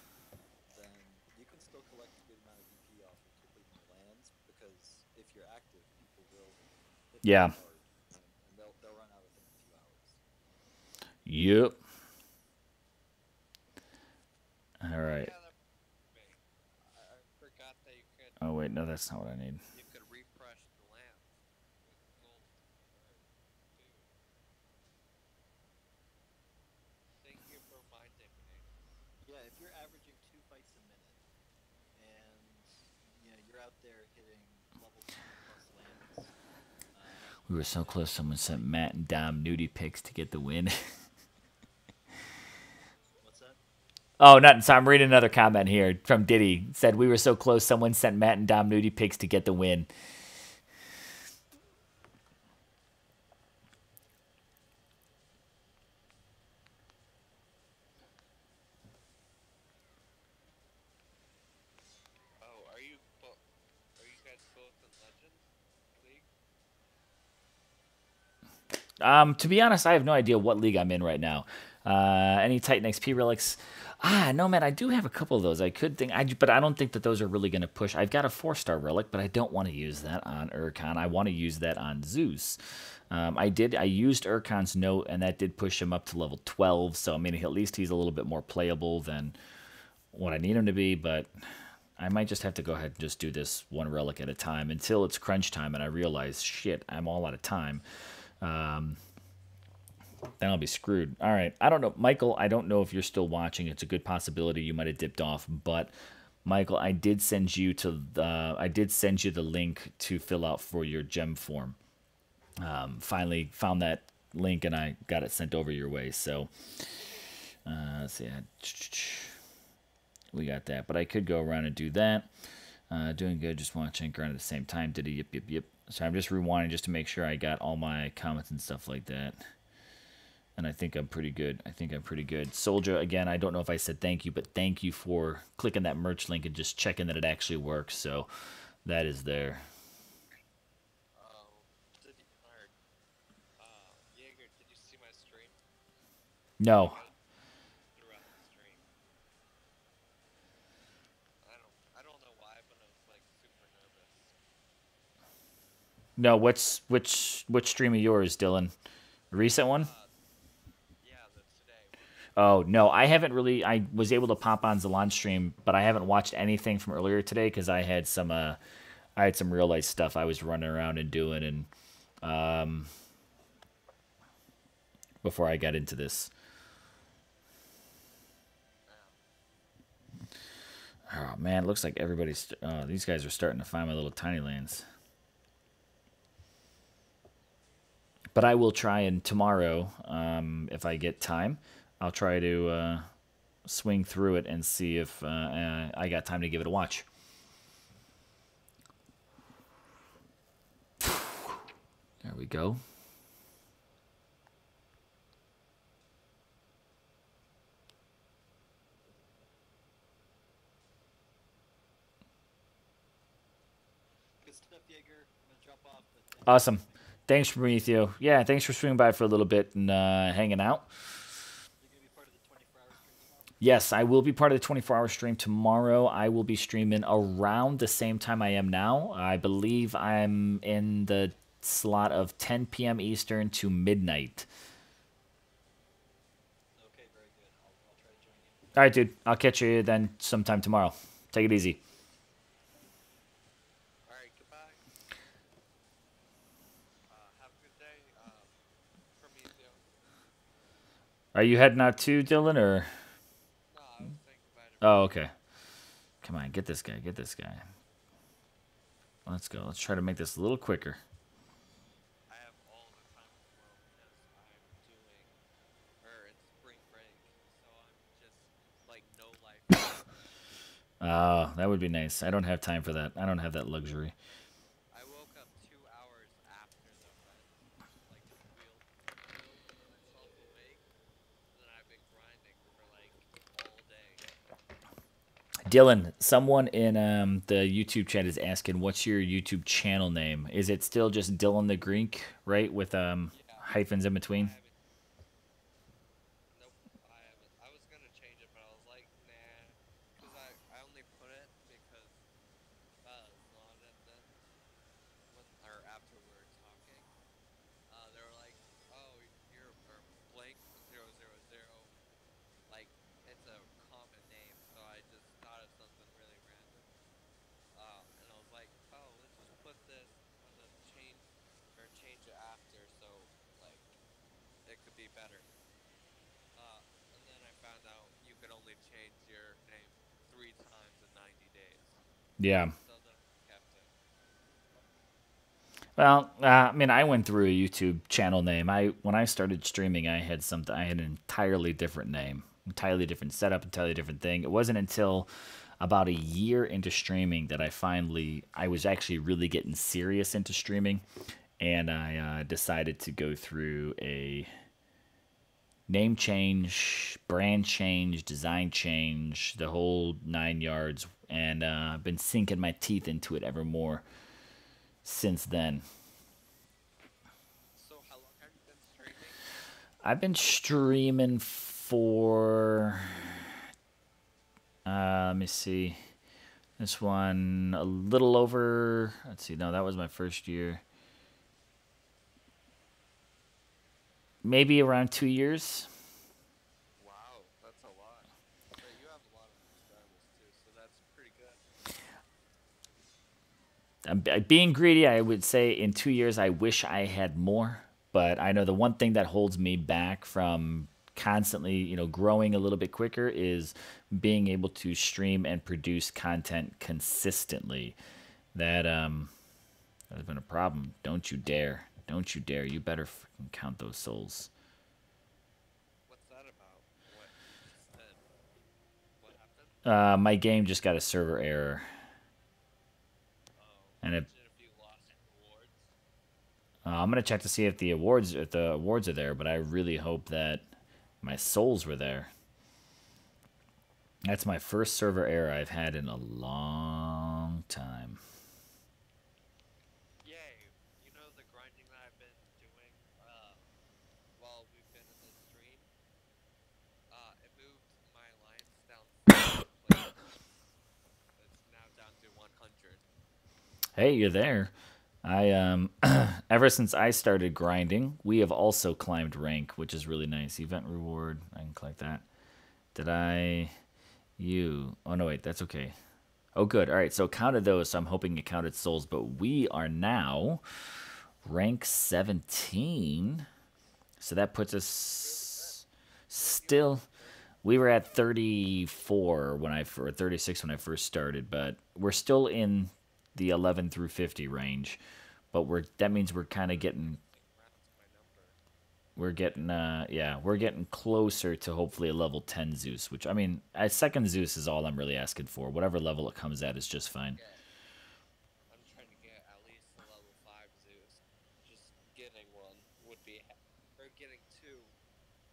Speaker 5: then you can still collect a good amount of VP off of depleting your lands, because if you're active, people will hit
Speaker 1: Yeah.
Speaker 5: hard, and they'll run out within a few hours.
Speaker 1: Yep. All right.
Speaker 6: Yeah, I forgot that you could
Speaker 1: Oh wait, no, that's not what I need.
Speaker 6: refresh the land with gold or
Speaker 5: there hitting level 20 plus lands.
Speaker 1: We were so close. Someone sent Matt and Dom nudie pics to get the win.
Speaker 5: What's that?
Speaker 1: Oh, nothing. So I'm reading another comment here from Diddy. Said we were so close. Someone sent Matt and Dom nudie pics to get the win.
Speaker 6: Oh, are you guys both in Legends League?
Speaker 1: To be honest, I have no idea what league I'm in right now. Any Titan XP relics? No, man, I do have a couple of those. I could think, but I don't think that those are really going to push. I've got a 4-star relic, but I don't want to use that on Urkon. I want to use that on Zeus. I used Urkon's note, and that did push him up to level 12. So I mean, at least he's a little bit more playable than what I need him to be. But I might just have to go ahead and just do this one relic at a time until it's crunch time, and I realize, shit, I'm all out of time. Then I'll be screwed. All right. I don't know. Michael, I don't know if you're still watching. It's a good possibility you might have dipped off. But, Michael, I did send you the link to fill out for your gem form. Finally found that link, and I got it sent over your way. So, let's see. We got that. But I could go around and do that. Doing good. Just watching. Grind at the same time. Did a yip, yip, yip. So I'm just rewinding just to make sure I got all my comments and stuff like that. And I think I'm pretty good. Soldier, again, I don't know if I said thank you, but thank you for clicking that merch link and just checking that it actually works. So that is there.
Speaker 6: Jaeger, did you see my stream?
Speaker 1: No.
Speaker 6: Throughout the stream. I don't know why, but I was like super nervous.
Speaker 1: No, which stream of yours, Dylan? A recent one?
Speaker 6: Yeah, the today one.
Speaker 1: Oh, no, I haven't really. I was able to pop on Zalon's stream, but I haven't watched anything from earlier today because I had some real life stuff I was running around and doing, and before I got into this. Oh man, it looks like everybody's. These guys are starting to find my little tiny lands. But I will try, and tomorrow, if I get time, I'll try to swing through it and see if I got time to give it a watch. There we go.
Speaker 5: Good stuff, Jaeger. I'm gonna drop off. But
Speaker 1: Awesome. Thanks, Prometeo. Yeah, thanks for swinging by for a little bit and hanging out.
Speaker 5: You're gonna be part of the 24-hour stream tomorrow?
Speaker 1: Yes, I will be part of the 24-hour stream tomorrow. I will be streaming around the same time I am now. I believe I'm in the slot of 10 p.m. Eastern to midnight.
Speaker 5: Okay, very good. I'll try to join you.
Speaker 1: All right, dude. I'll catch you then sometime tomorrow. Take it easy.
Speaker 6: All right, goodbye. Have a good day. Prometeo.
Speaker 1: Are you heading out too, Dylan, or?
Speaker 6: No, I was saying goodbye to.
Speaker 1: Oh, okay. Come on, get this guy. Get this guy. Let's go. Let's try to make this a little quicker.
Speaker 6: I have all the time in the world because I'm doing, or it's spring break, so I'm just like no life.
Speaker 1: Oh, that would be nice. I don't have time for that. I don't have that luxury.
Speaker 6: I woke up 2 hours after the event, like just willed myself awake, and then I've been grinding for like all day.
Speaker 1: Dylan, someone in the YouTube chat is asking, what's your YouTube channel name? Is it still just Dylan the Greek, right, with hyphens in between?
Speaker 6: Nope, I haven't. I was gonna change it, but I was like, nah, because I only put it because Zlon and then after we were talking, they were like, oh, you're or blank 000. Like it's a common name, so I just thought of something really random. And I was like, oh, let's just put this and then change it after, so like it could be better. And then I found out you could only change your name 3 times in 90 days.
Speaker 1: Yeah.
Speaker 6: So then I kept it.
Speaker 1: Well, I mean, I went through a YouTube channel name. When I started streaming, I had something. I had an entirely different name, entirely different setup, entirely different thing. It wasn't until about a year into streaming that I was actually really getting serious into streaming, and I decided to go through a name change, brand change, design change, the whole 9 yards, and I've been sinking my teeth into it ever more since then.
Speaker 6: So how long have you been streaming?
Speaker 1: I've been streaming for, let me see, this one a little over, let's see, no, that was my first year. Maybe around 2 years.
Speaker 6: Wow, that's a lot. But you have a lot of subscribers too, so that's pretty good.
Speaker 1: I'm being greedy, I would say in 2 years I wish I had more, but I know the one thing that holds me back from constantly, growing a little bit quicker is being able to stream and produce content consistently. That has been a problem. Don't you dare. Don't you dare. You better fucking count those souls.
Speaker 6: What's that about? What you just said? What happened?
Speaker 1: My game just got a server error.
Speaker 6: Oh,
Speaker 1: And it,
Speaker 6: imagine if you lost rewards.
Speaker 1: I'm gonna check to see if the awards are there, but I really hope that my souls were there. That's my first server error I've had in a long time.
Speaker 6: Yay! You know the grinding that I've been doing while we've been in this stream? It moved my alliance down 4 places. It's now down to 100.
Speaker 1: Hey, you're there. Ever since I started grinding, we have also climbed rank, which is really nice. Event reward, I can click that. Oh no, wait, that's okay. Oh, good. All right, so it counted those, so I'm hoping it counted souls, but we are now rank 17. So that puts us still. We were at 34 or 36 when I first started, but we're still in the 11 through 50 range. But that means we're kind of getting we're getting closer to hopefully a level 10 Zeus, which I mean, a second Zeus is all I'm really asking for. Whatever level it comes at is just fine.
Speaker 6: I'm trying to get at least a level 5 Zeus. Just getting one would be, or getting two,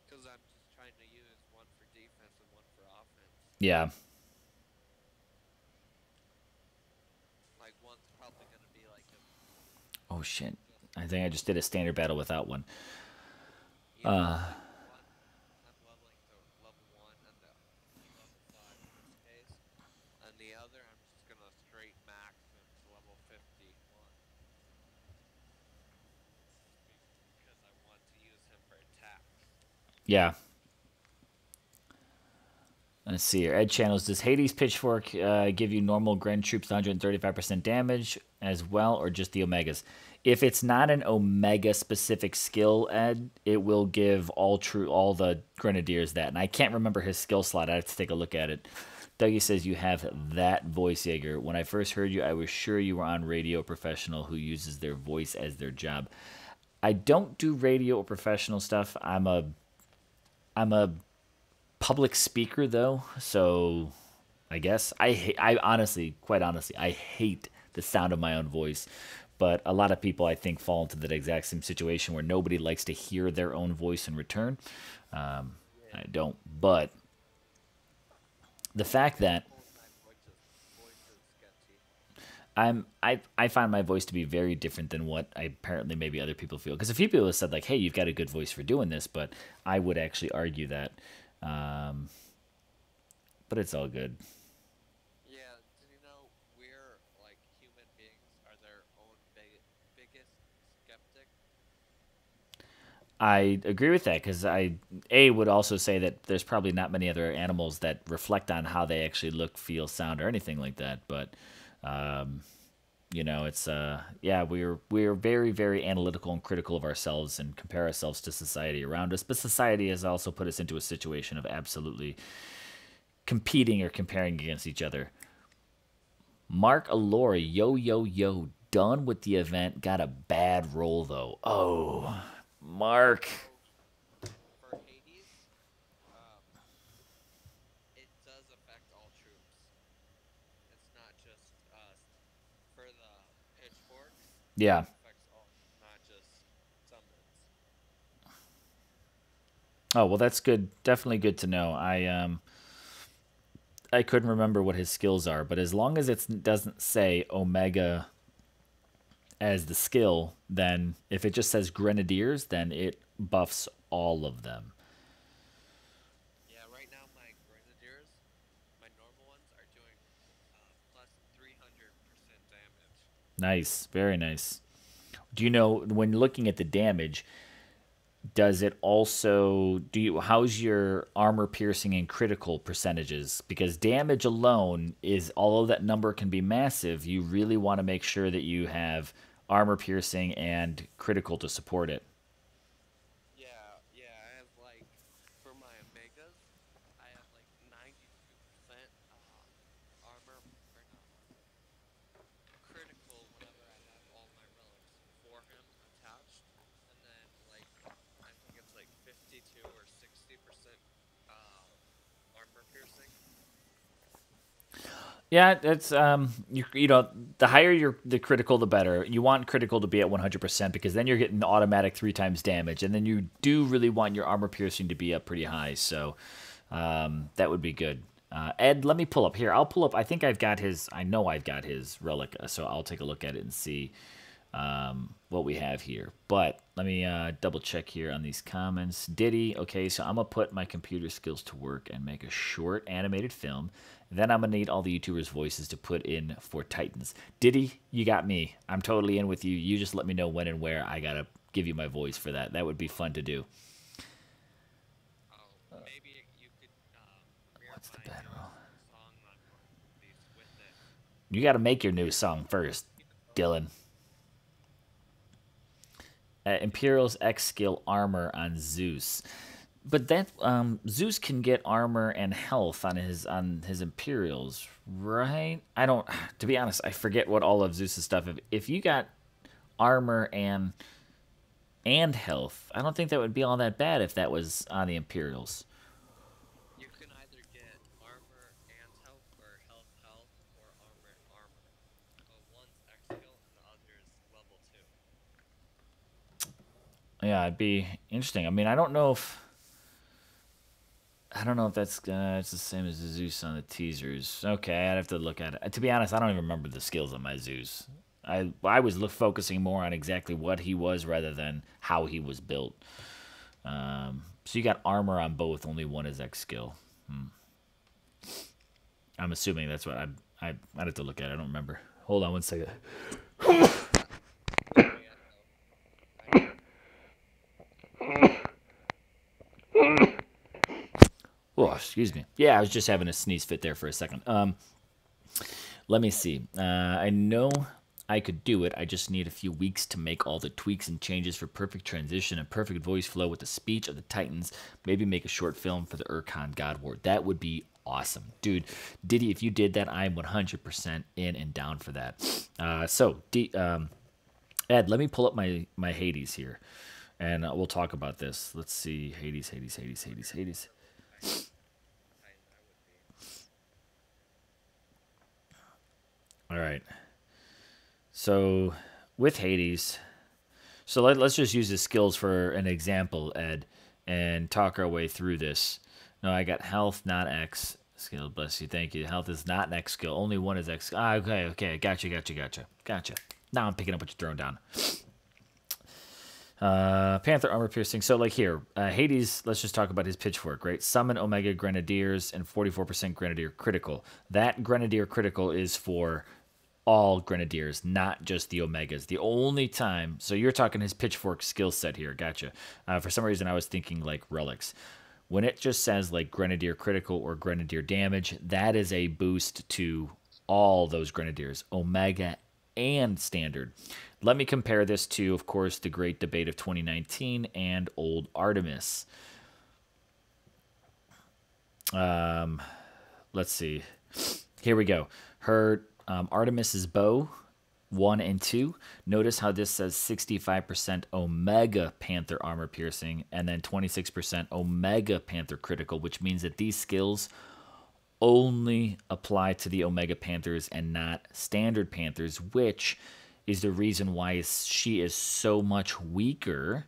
Speaker 6: because I'm just trying to use one for defense and one for offense.
Speaker 1: Yeah.
Speaker 6: Like one's probably gonna be like a.
Speaker 1: Oh shit. I think I just did a standard battle without one.
Speaker 6: One, I'm leveling to level 1 and the level 5 in this case, and the other I'm just gonna straight max him to level 51. Because I want to use him for attacks.
Speaker 1: Yeah. Let's see here. Ed Channels, does Hades Pitchfork give you normal Gren troops 135% damage as well, or just the Omegas? If it's not an Omega specific skill, Ed, it will give all the Grenadiers that. And I can't remember his skill slot. I have to take a look at it. Dougie says you have that voice, Jaeger. When I first heard you, I was sure you were on radio professional who uses their voice as their job. I don't do radio or professional stuff. I'm a public speaker though, so I guess I honestly, quite honestly, I hate the sound of my own voice. But a lot of people, I think, fall into that exact same situation where nobody likes to hear their own voice in return. I don't, but the fact that I find my voice to be very different than what apparently maybe other people feel. Because a few people have said like, "Hey, you've got a good voice for doing this," but I would actually argue that. But it's all good.
Speaker 6: Yeah, do you know we're like human beings are their own biggest skeptic?
Speaker 1: I agree with that because I would also say that there's probably not many other animals that reflect on how they actually look, feel, sound, or anything like that. But it's we're very, very analytical and critical of ourselves and compare ourselves to society around us. But society has also put us into a situation of absolutely competing or comparing against each other. Mark Alori, yo, done with the event. Got a bad roll, though. Oh, Mark.
Speaker 6: For Hades, um, it does affect all troops. It's not just for the pitchfork.
Speaker 1: Yeah.
Speaker 6: It affects all, not just summons.
Speaker 1: Oh, well, that's good. Definitely good to know. I couldn't remember what his skills are, but as long as it doesn't say Omega as the skill, then if it just says Grenadiers, then it buffs all of them.
Speaker 6: Yeah, right now my grenadiers, my normal ones are doing plus 300% damage.
Speaker 1: Nice, very nice. Do you know when looking at the damage, does it also how's your armor piercing and critical percentages? Because damage alone is, although that number can be massive, you really want to make sure that you have armor piercing and critical to support it.
Speaker 6: Yeah, I have like, for my Omegas, I have like 92% armor, or not armor, critical whenever I have all my relics for him attached, and then like, I think it's like 52 or 60% armor piercing.
Speaker 1: Yeah, it's the higher the critical, the better. You want critical to be at 100% because then you're getting automatic 3 times damage, and then you do really want your armor piercing to be up pretty high. So that would be good. Ed, let me pull up here. I'll pull up. I think I've got his. I know I've got his relic, so I'll take a look at it and see what we have here. But let me double check here on these comments. Diddy, okay, so I'm going to put my computer skills to work and make a short animated film. Then I'm going to need all the YouTubers' voices to put in for Titans. Diddy, you got me. I'm totally in with you. You just let me know when and where I got to give you my voice for that. That would be fun to do.
Speaker 6: Oh, maybe you could premiere
Speaker 1: What's the
Speaker 6: my
Speaker 1: bad roll?
Speaker 6: song on these with it.
Speaker 1: You got to make your new song first, Dylan. Imperial's X skill armor on Zeus, but that Zeus can get armor and health on his Imperials, right? I don't. To be honest, I forget what all of Zeus's stuff. If you got armor and health, I don't think that would be all that bad if that was on the Imperials.
Speaker 6: You can either get armor and health, or health, or armor. But one's X skill and the other is level 2.
Speaker 1: Yeah, it'd be interesting. I mean, I don't know if that's it's the same as the Zeus on the teasers. Okay, I'd have to look at it. To be honest, I don't even remember the skills on my Zeus. I was focusing more on exactly what he was rather than how he was built. So you got armor on both. Only one is X skill. I'm assuming that's what I'd have to look at it. I don't remember. Hold on one second. Oh, excuse me. Yeah, I was just having a sneeze fit there for a second. Let me see. I know I could do it. I just need a few weeks to make all the tweaks and changes for perfect transition and perfect voice flow with the speech of the Titans. Maybe make a short film for the Urkon God War. That would be awesome. Dude, Diddy, if you did that, I'm 100% in and down for that. Ed, let me pull up my Hades here, and we'll talk about this. Let's see. Hades. All right. So with Hades, so let's just use his skills for an example, Ed, and talk our way through this. No, I got health, not X skill. Bless you, thank you. Health is not an X skill. Only one is X. Okay. Gotcha. Now I'm picking up what you're throwing down. Panther armor piercing. So like here, Hades, let's just talk about his pitchfork, right? Summon Omega Grenadiers and 44% Grenadier critical. That Grenadier critical is for all Grenadiers, not just the Omegas. The only time, so you're talking his pitchfork skill set here. Gotcha. For some reason, I was thinking like relics. When it just says like Grenadier critical or Grenadier damage, that is a boost to all those Grenadiers, Omega and standard. Let me compare this to, of course, the great debate of 2019 and old Artemis. Let's see. Here we go. Her Artemis's bow 1 and 2. Notice how this says 65% Omega Panther armor piercing and then 26% Omega Panther critical, which means that these skills only apply to the Omega Panthers and not standard Panthers, which is the reason why she is so much weaker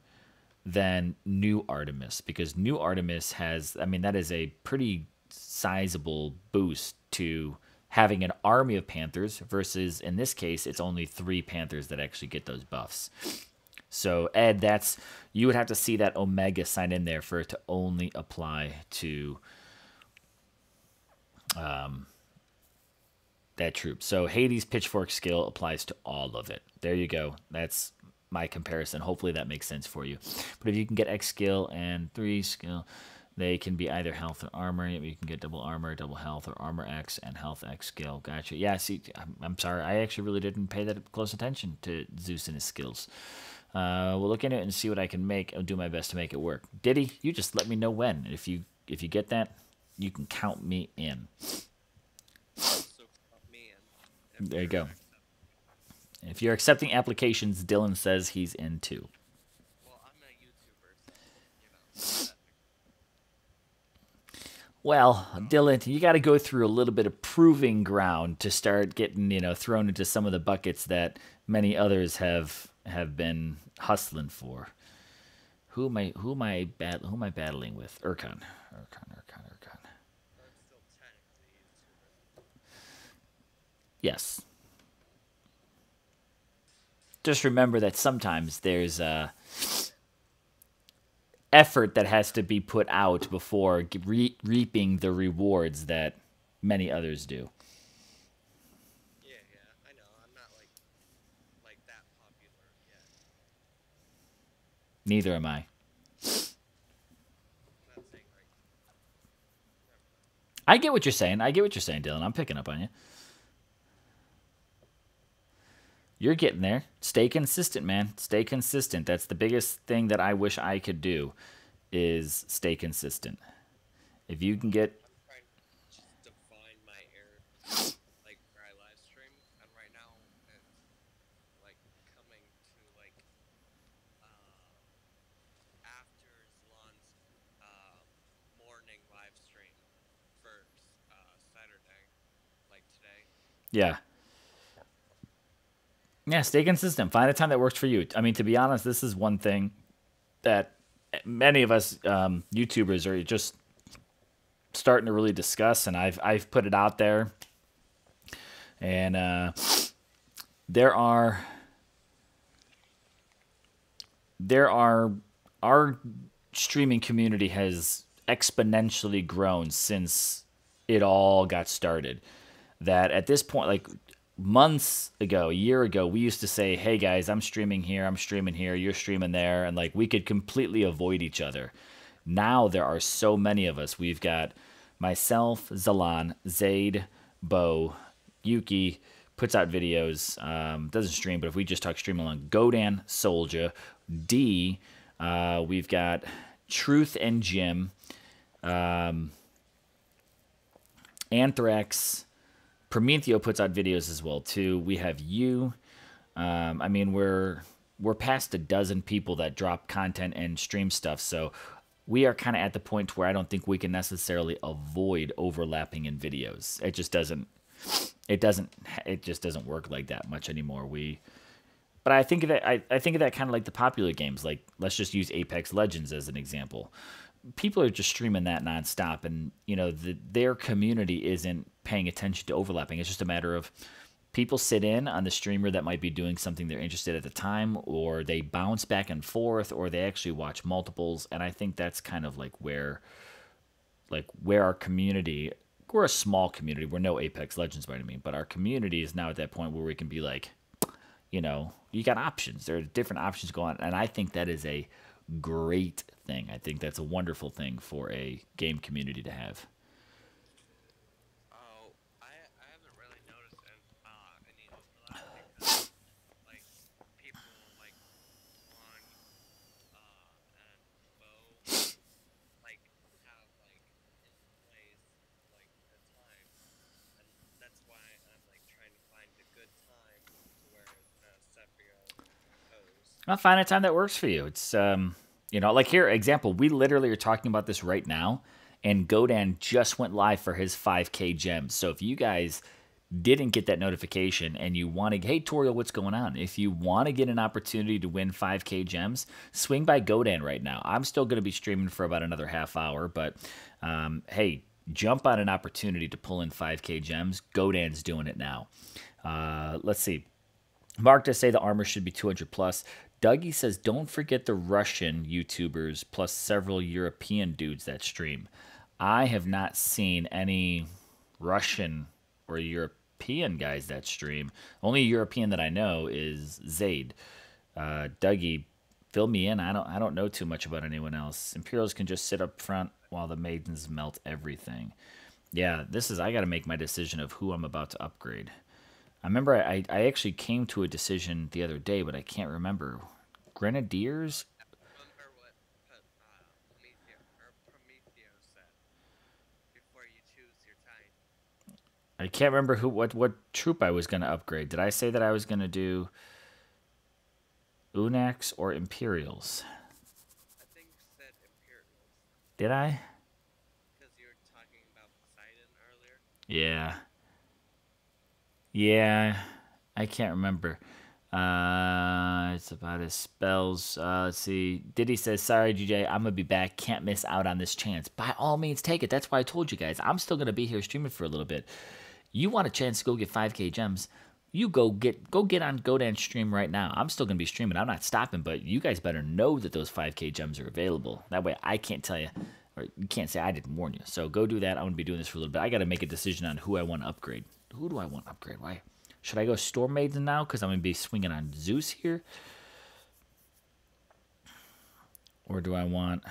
Speaker 1: than new Artemis, because new Artemis has, I mean, that is a pretty sizable boost to having an army of Panthers versus in this case it's only 3 Panthers that actually get those buffs. So Ed, that's, you would have to see that Omega sign in there for it to only apply to that troop. So Hades Pitchfork skill applies to all of it. There you go. That's my comparison. Hopefully that makes sense for you. But if you can get X skill and 3 skill, they can be either health or armor. You can get double armor, double health, or armor X and health X skill. Gotcha. Yeah, see, I'm sorry. I actually really didn't pay that close attention to Zeus and his skills. We'll look into it and see what I can make. I'll do my best to make it work. Diddy, you just let me know when. If you get that, you can count me in.
Speaker 6: So count me in.
Speaker 1: There you go. If you're accepting applications, Dylan says he's in too.
Speaker 6: Well, I'm a YouTuber, so,
Speaker 1: Well, Dylan, you got to go through a little bit of proving ground to start getting, thrown into some of the buckets that many others have been hustling for. Who am I battling with? Urkon.
Speaker 6: I'm still technically a YouTuber.
Speaker 1: Yes. Just remember that sometimes there's effort that has to be put out before reaping the rewards that many others do.
Speaker 6: Yeah, I know. I'm not like that popular yet.
Speaker 1: Neither am I.
Speaker 6: I'm not saying right. Never mind.
Speaker 1: I get what you're saying. Dylan. I'm picking up on you. You're getting there. Stay consistent, man. Stay consistent. That's the biggest thing that I wish I could do is stay consistent. If you can get...
Speaker 6: I'm trying to just define my area, like where I live stream, and right now it's like coming to like after Zalon's morning live stream for Saturday, like today.
Speaker 1: Yeah. Yeah, stay consistent. Find a time that works for you. I mean, to be honest, this is one thing that many of us YouTubers are just starting to really discuss, and I've put it out there. And our streaming community has exponentially grown since it all got started. That at this point, like months ago, a year ago, we used to say, hey guys, I'm streaming here, you're streaming there, and like we could completely avoid each other. Now there are so many of us. We've got myself, Zalan, Zaid, Bo, Yuki puts out videos, doesn't stream, but if we just talk stream along, Godan, Soldier, D, we've got Truth and Jim, Anthrax, Prometheo puts out videos as well too. We have you. I mean, we're past a dozen people that drop content and stream stuff, so we are kind of at the point where I don't think we can necessarily avoid overlapping in videos. It just doesn't work like that much anymore. But I think of that kind of like the popular games. Like, let's just use Apex Legends as an example. People are just streaming that nonstop, and their community isn't paying attention to overlapping. It's just a matter of people sit in on the streamer that might be doing something they're interested at the time, or they bounce back and forth, or they actually watch multiples. And I think that's kind of like where our community, we're a small community. We're no Apex Legends by any means, but our community is now at that point where we can be like, you got options. There are different options going on, and I think that is a great thing. I think that's a wonderful thing for a game community to have.
Speaker 6: Oh, I haven't really noticed any overlap because like people like Juan and Bo like have like in place like the time, and that's why I'm like trying to find a good time to where
Speaker 1: I'll find a time that works for you. It's like here, example, we literally are talking about this right now, and Godan just went live for his 5K gems. So if you guys didn't get that notification and you want to, hey Toriel, what's going on? If you want to get an opportunity to win 5K gems, swing by Godan right now. I'm still going to be streaming for about another half hour, but hey, jump on an opportunity to pull in 5K gems. Godan's doing it now. Let's see. Mark does say the armor should be 200 plus. Dougie says, don't forget the Russian YouTubers plus several European dudes that stream. I have not seen any Russian or European guys that stream. Only European that I know is Zaid. Dougie, fill me in. I don't know too much about anyone else. Imperials can just sit up front while the maidens melt everything. Yeah, I got to make my decision of who I'm about to upgrade. I remember I actually came to a decision the other day, but I can't remember. Grenadiers?
Speaker 6: Remember what Prometeo said before you choose your time.
Speaker 1: I can't remember what troop I was going to upgrade. Did I say that I was going to do Unax or Imperials?
Speaker 6: I think you said Imperials.
Speaker 1: Did I?
Speaker 6: Because you were talking about Poseidon earlier.
Speaker 1: Yeah. Yeah, I can't remember. It's about his spells. Let's see. Diddy says, sorry, GJ, I'm going to be back. Can't miss out on this chance. By all means, take it. That's why I told you guys. I'm still going to be here streaming for a little bit. You want a chance to go get 5K gems, you go get on Godan's stream right now. I'm still going to be streaming. I'm not stopping, but you guys better know that those 5K gems are available. That way I can't tell you, or you can't say I didn't warn you. So go do that. I'm going to be doing this for a little bit. I got to make a decision on who I want to upgrade. Who do I want to upgrade? Why? Should I go Storm Maiden now? Because I'm going to be swinging on Zeus here. Or do I want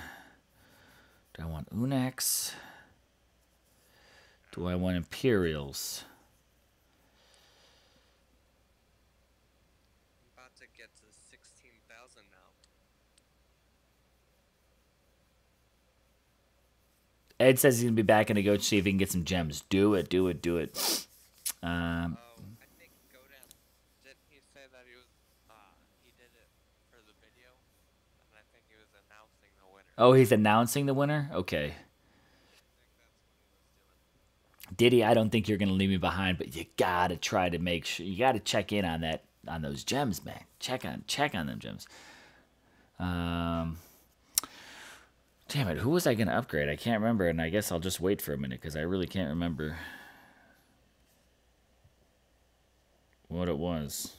Speaker 1: Unax? Do I want Imperials?
Speaker 6: I'm about to get to 16,000 now.
Speaker 1: Ed says he's going to be back and to go see if he can get some gems. Do it.
Speaker 6: I think Godan, didn't he say that he did it for the video? And I think he was announcing the winner.
Speaker 1: Oh, he's announcing the winner? Okay.
Speaker 6: I think that's what he was doing.
Speaker 1: Diddy, I don't think you're going to leave me behind, but you got to try to make sure. You got to check in on those gems, man. Check on them gems. Damn it, who was I going to upgrade? I can't remember, and I guess I'll just wait for a minute because I really can't remember what it was.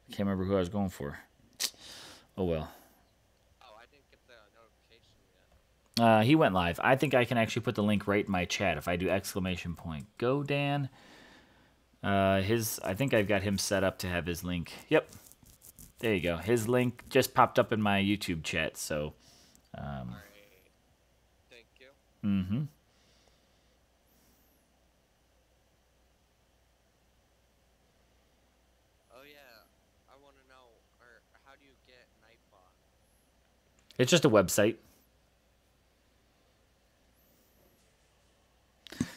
Speaker 1: I can't remember who I was going for. Oh, well.
Speaker 6: Oh, I didn't get the notification yet.
Speaker 1: He went live. I think I can actually put the link right in my chat if I do ! Godan. I think I've got him set up to have his link. Yep. There you go. His link just popped up in my YouTube chat, so...
Speaker 6: Alright. Thank you.
Speaker 1: Mm-hmm.
Speaker 6: Oh yeah, I want to know, how do you get Nightbot?
Speaker 1: It's just a website.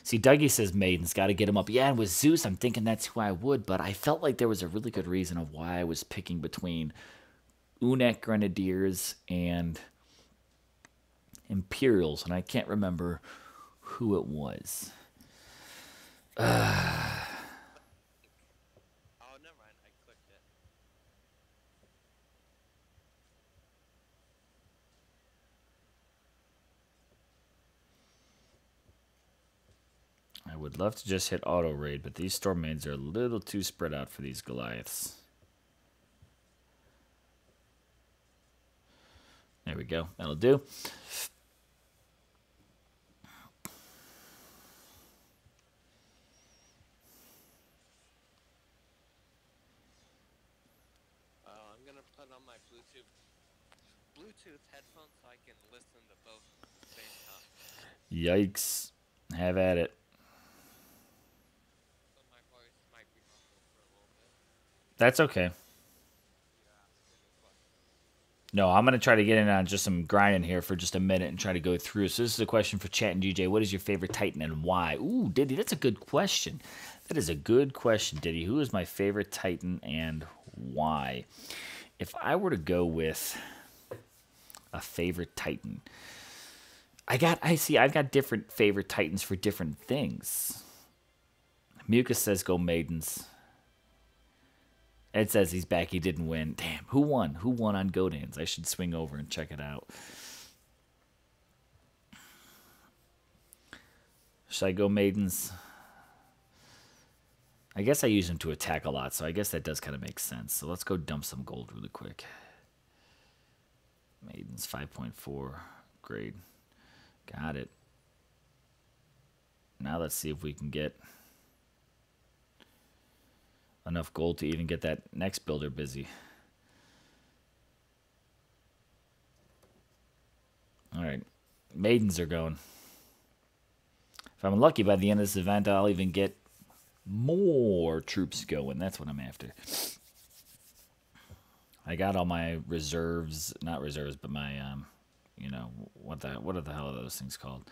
Speaker 1: See, Dougie says Maiden's got to get him up. Yeah, and with Zeus, I'm thinking that's who I would, but I felt like there was a really good reason of why I was picking between Unek Grenadiers and Imperials, and I can't remember who it was.
Speaker 6: Oh, never mind, I clicked it.
Speaker 1: I would love to just hit auto raid, but these storm maids are a little too spread out for these Goliaths. There we go. That'll do.
Speaker 6: I'm gonna put on my Bluetooth headphones so I can listen to both at the same time.
Speaker 1: Yikes. Have at it.
Speaker 6: So my voice might be muffled for a little bit.
Speaker 1: That's okay.
Speaker 6: You ask any questions.
Speaker 1: No, I'm going to try to get in on just some grinding here for just a minute and try to go through. So this is a question for Chat and DJ. What is your favorite Titan and why? Ooh, Diddy, that's a good question. That is a good question, Diddy. Who is my favorite Titan and why? If I were to go with a favorite Titan, I've got different favorite Titans for different things. Mucus says go Maidens. Ed says he's back. He didn't win. Damn, who won? Who won on Godans? I should swing over and check it out. Should I go Maidens? I guess I use them to attack a lot, so I guess that does kind of make sense. So let's go dump some gold really quick. Maidens 5.4 grade. Got it. Now let's see if we can get enough gold to even get that next builder busy. All right. Maidens are going. If I'm lucky, by the end of this event, I'll even get more troops going. That's what I'm after. I got all my reserves, not reserves, but my, you know, what the hell are those things called?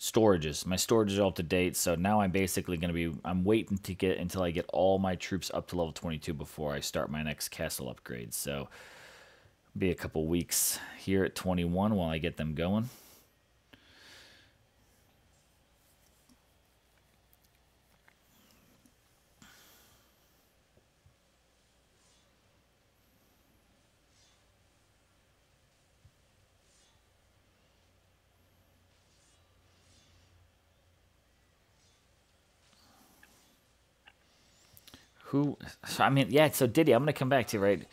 Speaker 1: Storages. My storages are up to date, so now I'm basically going to be, I'm waiting to get until I get all my troops up to level 22 before I start my next castle upgrade. So, be a couple weeks here at 21 while I get them going. So I mean, yeah, so Diddy, I'm going to come back to you, right?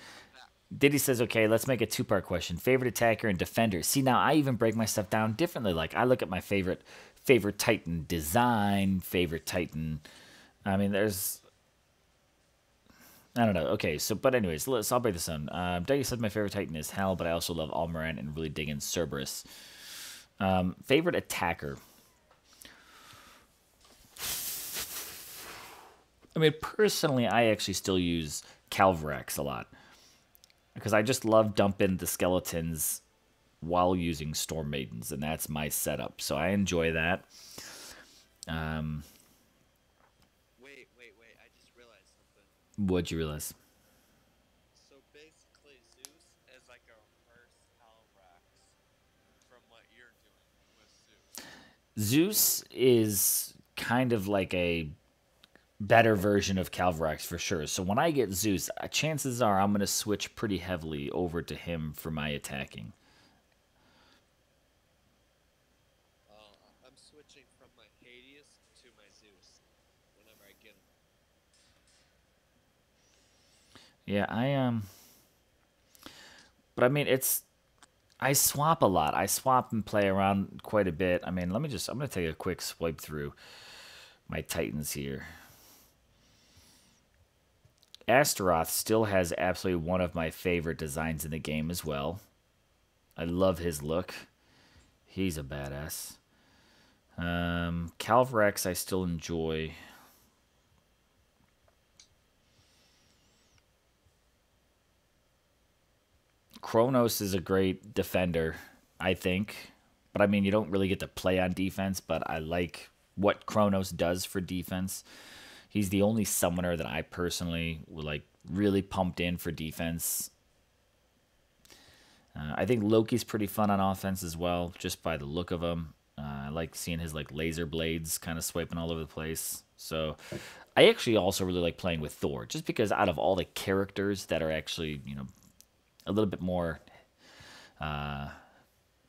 Speaker 1: Diddy says, okay, let's make a two-part question. Favorite attacker and defender. See, now I even break my stuff down differently. Like, I look at my favorite Titan design, favorite Titan. I mean, there's... I don't know. Okay, so, but anyways, I'll break this down. Diddy said my favorite Titan is Hell, but I also love Almaran and really dig in Cerberus. Favorite attacker. I mean, personally, I actually still use Calvarax a lot. Because I just love dumping the skeletons while using Storm Maidens, and that's my setup. So I enjoy that.
Speaker 6: Wait, I just realized something.
Speaker 1: What'd you realize?
Speaker 6: So basically, Zeus is like a reverse Calrax from what you're doing with Zeus.
Speaker 1: Zeus is kind of like a better version of Calvarax for sure. So when I get Zeus, chances are I'm going to switch pretty heavily over to him for my attacking.
Speaker 6: I'm switching from my Hades to my Zeus whenever I get him.
Speaker 1: Yeah, but I mean, I swap a lot. I swap and play around quite a bit. I mean, I'm going to take a quick swipe through my Titans here. Astaroth still has absolutely one of my favorite designs in the game as well. I love his look. He's a badass. Calvarax I still enjoy. Kronos is a great defender, I think. But I mean, you don't really get to play on defense, but I like what Kronos does for defense. He's the only summoner that I personally would like really pumped in for defense. I think Loki's pretty fun on offense as well, just by the look of him. I like seeing his like laser blades kind of swiping all over the place. So I actually also really like playing with Thor, just because out of all the characters that are actually, you know, a little bit more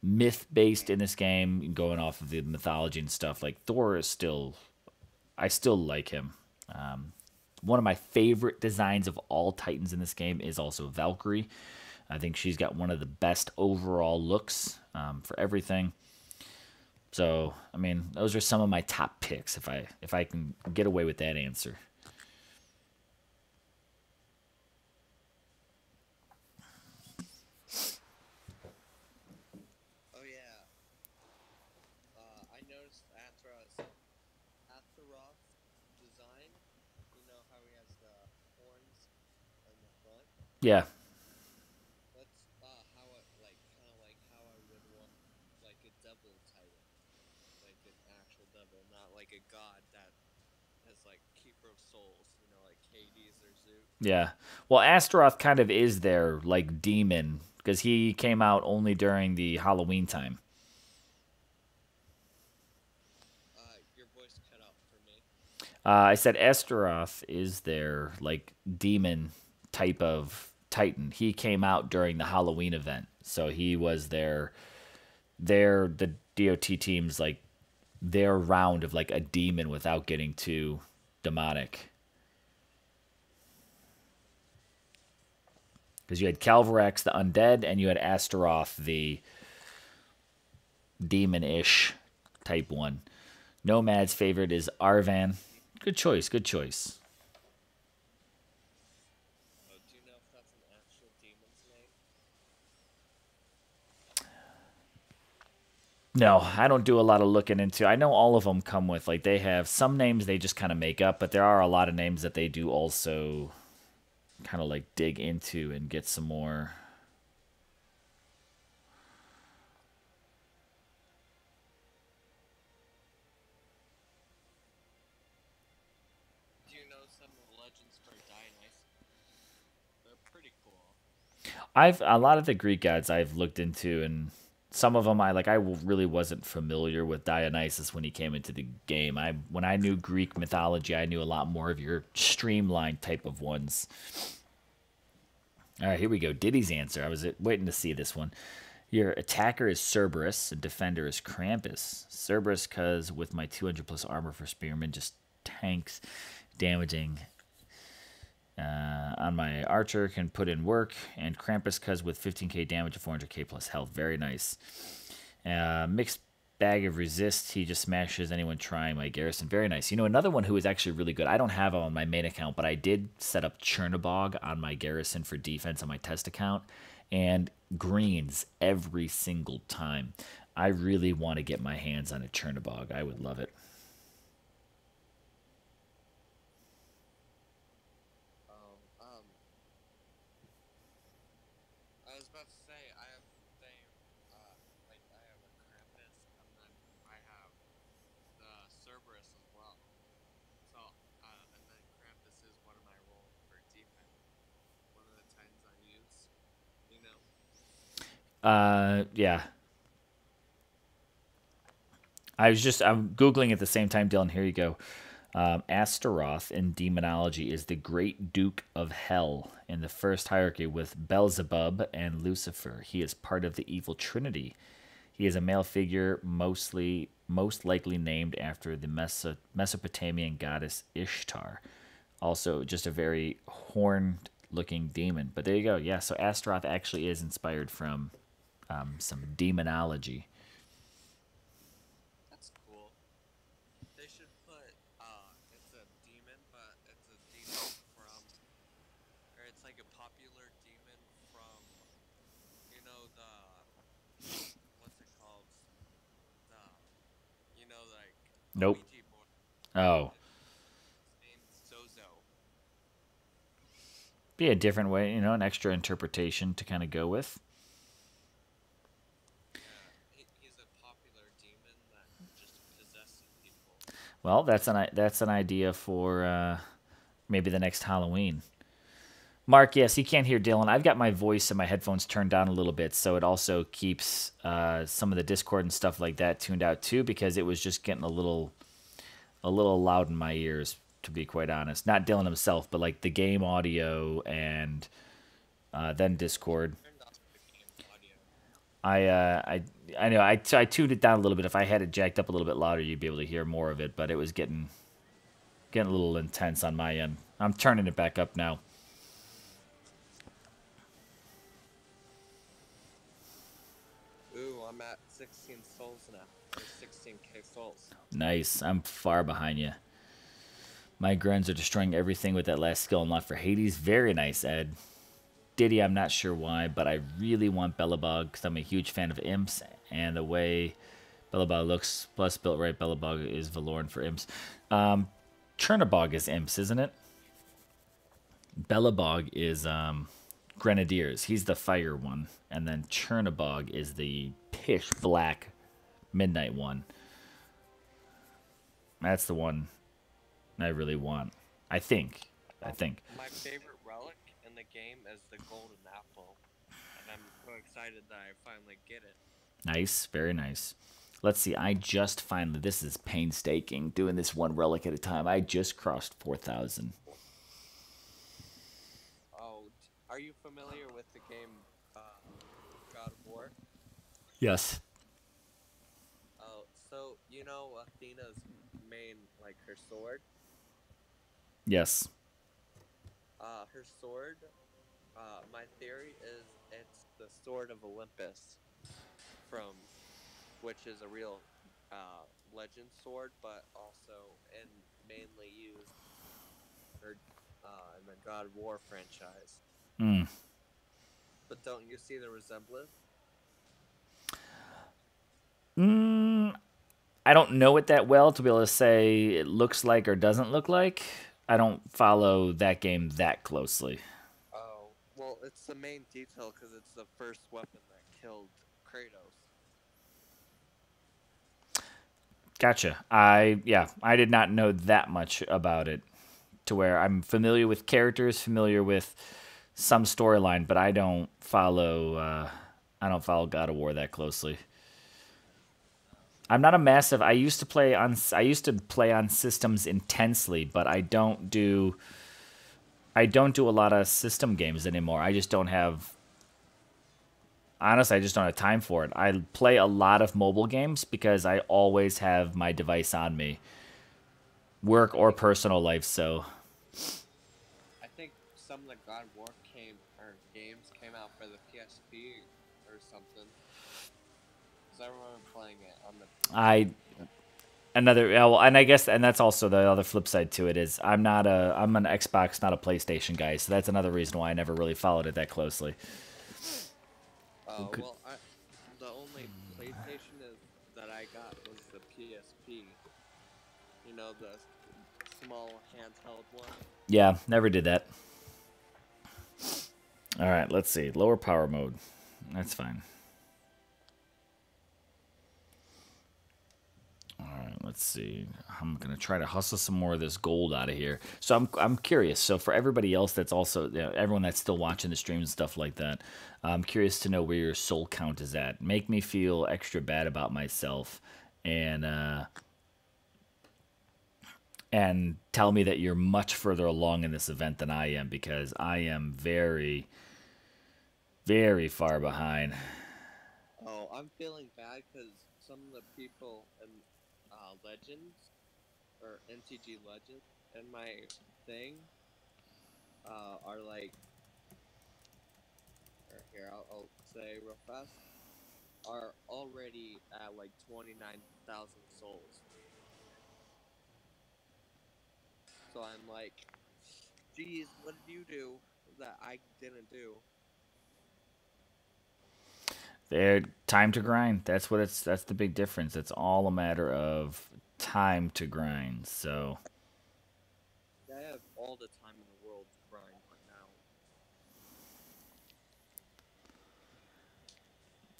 Speaker 1: myth-based in this game, going off of the mythology and stuff, like Thor is still, I still like him. One of my favorite designs of all Titans in this game is also Valkyrie. I think she's got one of the best overall looks for everything. So, I mean, those are some of my top picks if I can get away with that answer.
Speaker 6: Oh yeah. I noticed Astaroth design. You know how he has the horns on the front?
Speaker 1: Yeah.
Speaker 6: That's how I like, kind of like how I would want like a devil titan, like an actual devil, not like a god that has like keeper of souls. You know, like Hades or Zoot.
Speaker 1: Yeah. Well, Astaroth kind of is their like demon because he came out only during the Halloween time.
Speaker 6: Your voice cut out for me.
Speaker 1: I said Astaroth is their like demon type of Titan. He came out during the Halloween event, so he was the DOT team's like their round of like a demon without getting too demonic. Because you had Calvarex, the undead, and you had Astaroth, the demon-ish type one. Nomad's favorite is Arvan. Good choice, good choice.
Speaker 6: Oh, do you know if that's an actual demon's name?
Speaker 1: No, I don't do a lot of looking into. I know all of them come with, like, they have some names they just kind of make up, but there are a lot of names that they do also kind of, like, dig into and get some more.
Speaker 6: Do you know some of the legends for Dionysus? They're pretty cool.
Speaker 1: A lot of the Greek gods I've looked into, and some of them I really wasn't familiar with Dionysus when he came into the game. When I knew Greek mythology, I knew a lot more of your streamlined type of ones. All right, here we go. Diddy's answer. I was waiting to see this one. Your attacker is Cerberus, and defender is Krampus. Cerberus, because with my 200 plus armor for Spearman, just tanks, damaging on my archer, can put in work. And Krampus, because with 15k damage and 400k plus health. Very nice. Mixed bag of resist. He just smashes anyone trying my garrison. Very nice. You know, another one who is actually really good. I don't have him on my main account, but I did set up Chernobog on my garrison for defense on my test account. And greens every single time. I really want to get my hands on a Chernobog. I would love it.
Speaker 6: I was about to say, I have the same, like, I have a Krampus, and then I have the Cerberus as well. So, and then Krampus is one of my roles for defense. One of the titans I use, you know?
Speaker 1: Yeah. I'm Googling at the same time, Dylan. Here you go. Astaroth in demonology is the great duke of hell in the first hierarchy with Beelzebub and Lucifer. He is part of the evil trinity. He is a male figure, most likely named after the Mesopotamian goddess Ishtar. Also, just a very horned-looking demon. But there you go. Yeah, so Astaroth actually is inspired from some demonology.
Speaker 6: That's cool. They should put, it's a demon, but it's a demon from, or it's like a popular demon from, you know, what's it called? You know, like,
Speaker 1: Nope.
Speaker 6: Ouija board.
Speaker 1: Oh.
Speaker 6: His name's Zozo.
Speaker 1: Be a different way, you know, an extra interpretation to kind of go with.
Speaker 6: He's a popular demon that just possesses people.
Speaker 1: Well, that's an idea for maybe the next Halloween. Mark, yes, you can't hear Dylan. I've got my voice and my headphones turned down a little bit, so it also keeps some of the Discord and stuff like that tuned out too, because it was just getting a little loud in my ears, to be quite honest. Not Dylan himself, but like the game audio and then Discord.
Speaker 6: Turned off the game audio.
Speaker 1: I know I tuned it down a little bit. If I had it jacked up a little bit louder, you'd be able to hear more of it, but it was getting a little intense on my end. I'm turning it back up now.
Speaker 6: Ooh, I'm at 16 souls now. Or 16k souls.
Speaker 1: Nice. I'm far behind you. My grunts are destroying everything with that last skill unlocked for Hades. Very nice, Ed. Diddy, I'm not sure why, but I really want Bellabog because I'm a huge fan of imps, and the way Bellabog looks, plus built right, Bellabog is Valoran for imps. Chernobog is imps, isn't it? Bellabog is Grenadiers. He's the fire one, and then Chernobog is the pitch black midnight one. That's the one I really want. I think. I think.
Speaker 6: My favorite relic in the game is the golden apple, and I'm so excited that I finally get it.
Speaker 1: Nice, very nice. Let's see. I just finally. This is painstaking doing this one relic at a time. I just crossed 4,000.
Speaker 6: Oh, are you familiar with the game God of War?
Speaker 1: Yes.
Speaker 6: Oh, so you know Athena's main, like her sword.
Speaker 1: Yes.
Speaker 6: Her sword. My theory is it's the sword of Olympus, from which is a real legend sword, but also and mainly used for, in the God of War franchise.
Speaker 1: Mm.
Speaker 6: But don't you see the resemblance?
Speaker 1: I don't know it that well to be able to say it looks like or doesn't look like. I don't follow that game that closely.
Speaker 6: Oh, well, it's the main detail because it's the first weapon that killed Kratos.
Speaker 1: Gotcha. I did not know that much about it to where I'm familiar with characters, familiar with some storyline, but I don't follow God of War that closely. I'm not a massive. I used to play on systems intensely, but I don't do a lot of system games anymore. I just don't have. Honestly, I just don't have time for it. I play a lot of mobile games because I always have my device on me, work or personal life. So
Speaker 6: I think some of the God of War games came out for the PSP or something. Because I remember playing it on the.
Speaker 1: I another well, and I guess and that's also the other flip side to it is I'm an Xbox, not a PlayStation guy. So that's another reason why I never really followed it that closely.
Speaker 6: Oh well, the only PlayStation that I got was the PSP. You know, the small handheld one.
Speaker 1: Yeah, never did that. All right, let's see. Lower power mode. That's fine. All right, let's see. I'm gonna try to hustle some more of this gold out of here. So I'm curious. So for everybody else that's also everyone that's still watching the streams and stuff like that, I'm curious to know where your soul count is at. Make me feel extra bad about myself, and tell me that you're much further along in this event than I am because I am very, very far behind.
Speaker 6: Oh, I'm feeling bad because some of the people in Legends or NTG Legends in my thing are like. Or here, I'll say real fast. Are already at like 29,000 souls. So I'm like, geez, what did you do that I didn't do?
Speaker 1: There, time to grind. That's what it's. That's the big difference. It's all a matter of time to grind. So
Speaker 6: I have all the time in the world to grind right now.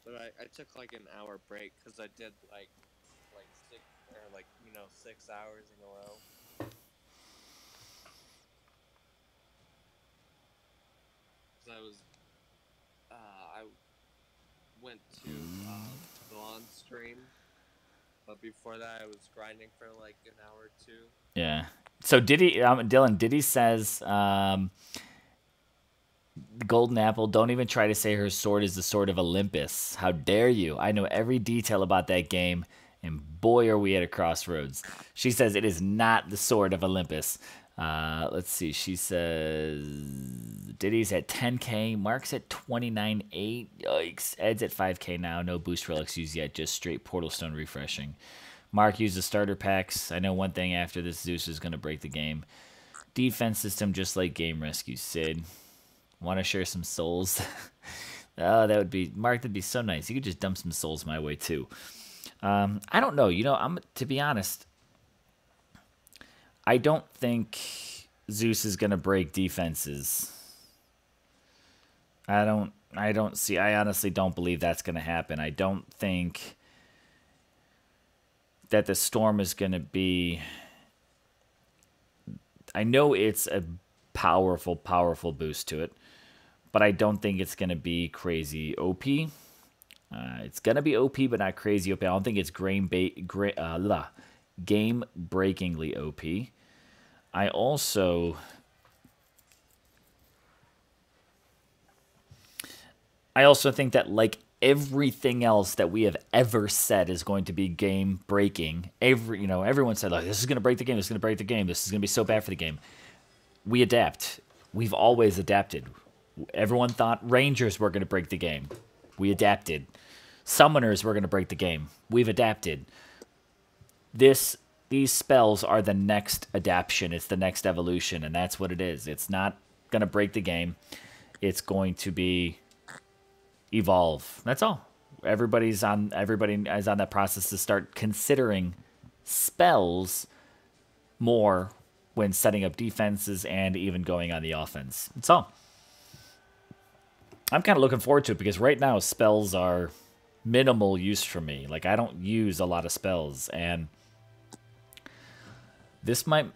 Speaker 6: But I took like an hour break because I did like 6 hours in a row. Because I went to Dawn stream, but before that I was grinding for like an hour or two.
Speaker 1: yeah. So Dylan, Diddy says, Golden Apple, don't even try to say her sword is the sword of Olympus. How dare you? I know every detail about that game, and boy, are we at a crossroads. She says it is not the sword of Olympus. Let's see. She says Diddy's at 10K. Mark's at 29.8. Yikes. Ed's at 5K now. No boost relics used yet. Just straight Portal Stone refreshing. Mark used the starter packs. I know one thing after this, Zeus is going to break the game. Defense system just like Game Rescue. Sid. Want to share some souls? Oh, that would be Mark. That'd be so nice. You could just dump some souls my way too. I don't know. I'm to be honest. I don't think Zeus is gonna break defenses. I honestly don't believe that's gonna happen. I don't think that the storm is gonna be. I know it's a powerful, powerful boost to it. But I don't think it's going to be crazy OP. It's going to be OP, but not crazy OP. I don't think it's game-breakingly OP. I also think that, like everything else that we have ever said is going to be game breaking. Everyone said, like, this is going to break the game. This is going to break the game. This is going to be so bad for the game. We adapt. We've always adapted. Everyone thought Rangers were going to break the game. We adapted. Summoners were going to break the game. We've adapted. These spells are the next adaptation. It's the next evolution, and that's what it is. It's not going to break the game. It's going to be evolve. That's all. Everybody is on that process to start considering spells more when setting up defenses and even going on the offense. That's all. I'm kind of looking forward to it because right now spells are minimal use for me. Like, I don't use a lot of spells, and this might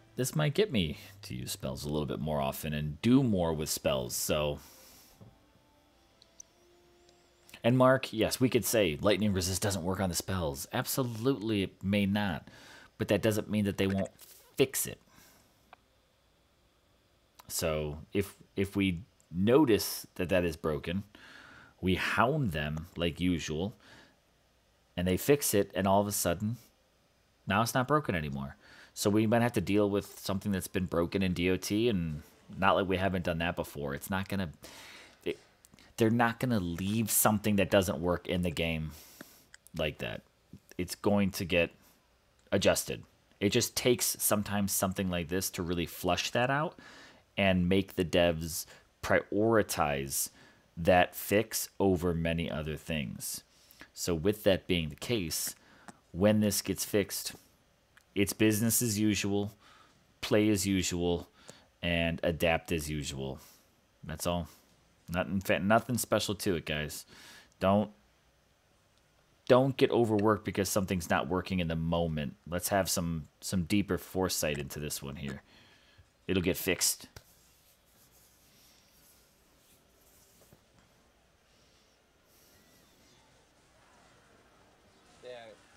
Speaker 1: get me to use spells a little bit more often and do more with spells. So, and Mark, yes, we could say lightning resist doesn't work on the spells. Absolutely, it may not, but that doesn't mean that they won't fix it. So if we notice that is broken, we hound them like usual, and they fix it, and all of a sudden, now it's not broken anymore. So we might have to deal with something that's been broken in DOT, and not like we haven't done that before. It's not gonna. They're not gonna leave something that doesn't work in the game like that. It's going to get adjusted. It just takes sometimes something like this to really flush that out and make the devs prioritize that fix over many other things. So with that being the case, when this gets fixed, it's business as usual, play as usual, and adapt as usual. That's all. Nothing special to it, guys. Don't get overworked because something's not working in the moment. Let's have some deeper foresight into this one here. It'll get fixed.
Speaker 6: Yeah,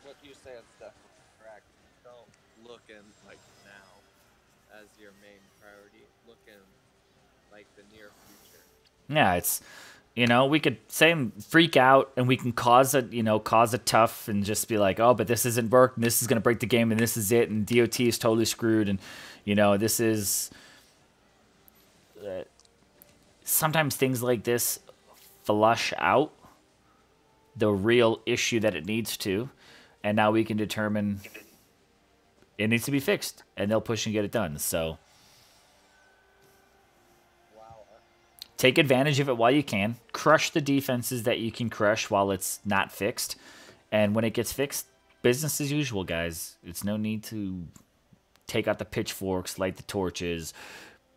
Speaker 6: what you say is definitely correct. Don't look in like now as your main priority. Look in like the near future.
Speaker 1: Yeah, it's, we could say freak out, and we can cause a tough, and just be like, oh, but this isn't work, and this is gonna break the game, and this is it, and DOT is totally screwed, and this is. Sometimes things like this flush out the real issue that it needs to, and now we can determine it needs to be fixed, and they'll push and get it done. So take advantage of it while you can. Crush the defenses that you can crush while it's not fixed, and when it gets fixed, business as usual, guys. It's no need to take out the pitchforks, light the torches,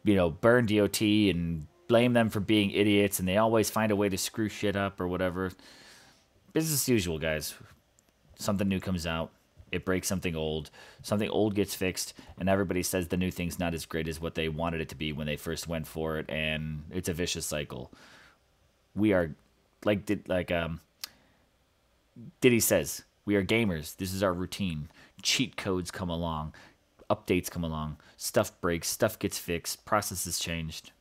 Speaker 1: burn DOT and blame them for being idiots, and they always find a way to screw shit up or whatever. Business as usual, guys. Something new comes out. It breaks something old. Something old gets fixed, and everybody says the new thing's not as great as what they wanted it to be when they first went for it, and it's a vicious cycle. We are, Diddy says, we are gamers. This is our routine. Cheat codes come along. Updates come along. Stuff breaks. Stuff gets fixed. Processes changed.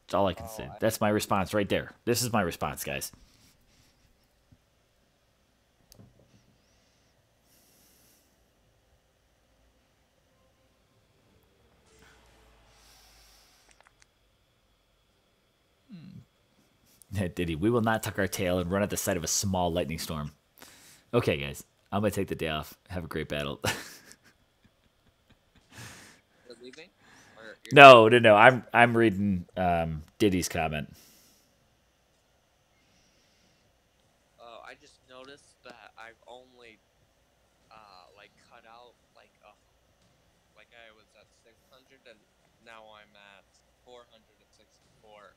Speaker 1: That's all I can say. That's my response right there. This is my response, guys. Diddy, we will not tuck our tail and run at the sight of a small lightning storm. Okay, guys. I'm going to take the day off. Have a great battle.
Speaker 6: You're leaving? Or
Speaker 1: No. I'm reading Diddy's comment.
Speaker 6: I just noticed that I've only cut out like I was at 600 and now I'm at 464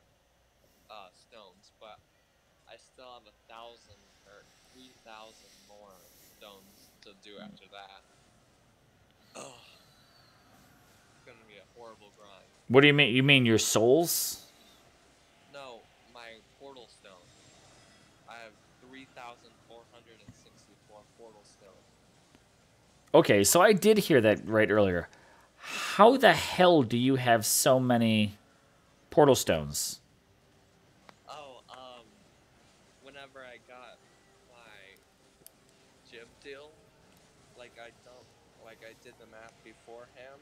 Speaker 6: stones, but I still have 1,000 or 3,000 more stones to do after that. Oh. horrible grind.
Speaker 1: What do you mean? You mean your souls?
Speaker 6: No, my portal stone. I have 3,464 portal stones.
Speaker 1: Okay, so I did hear that right earlier. How the hell do you have so many portal stones?
Speaker 6: Oh, whenever I got my gym deal, like I did the math beforehand,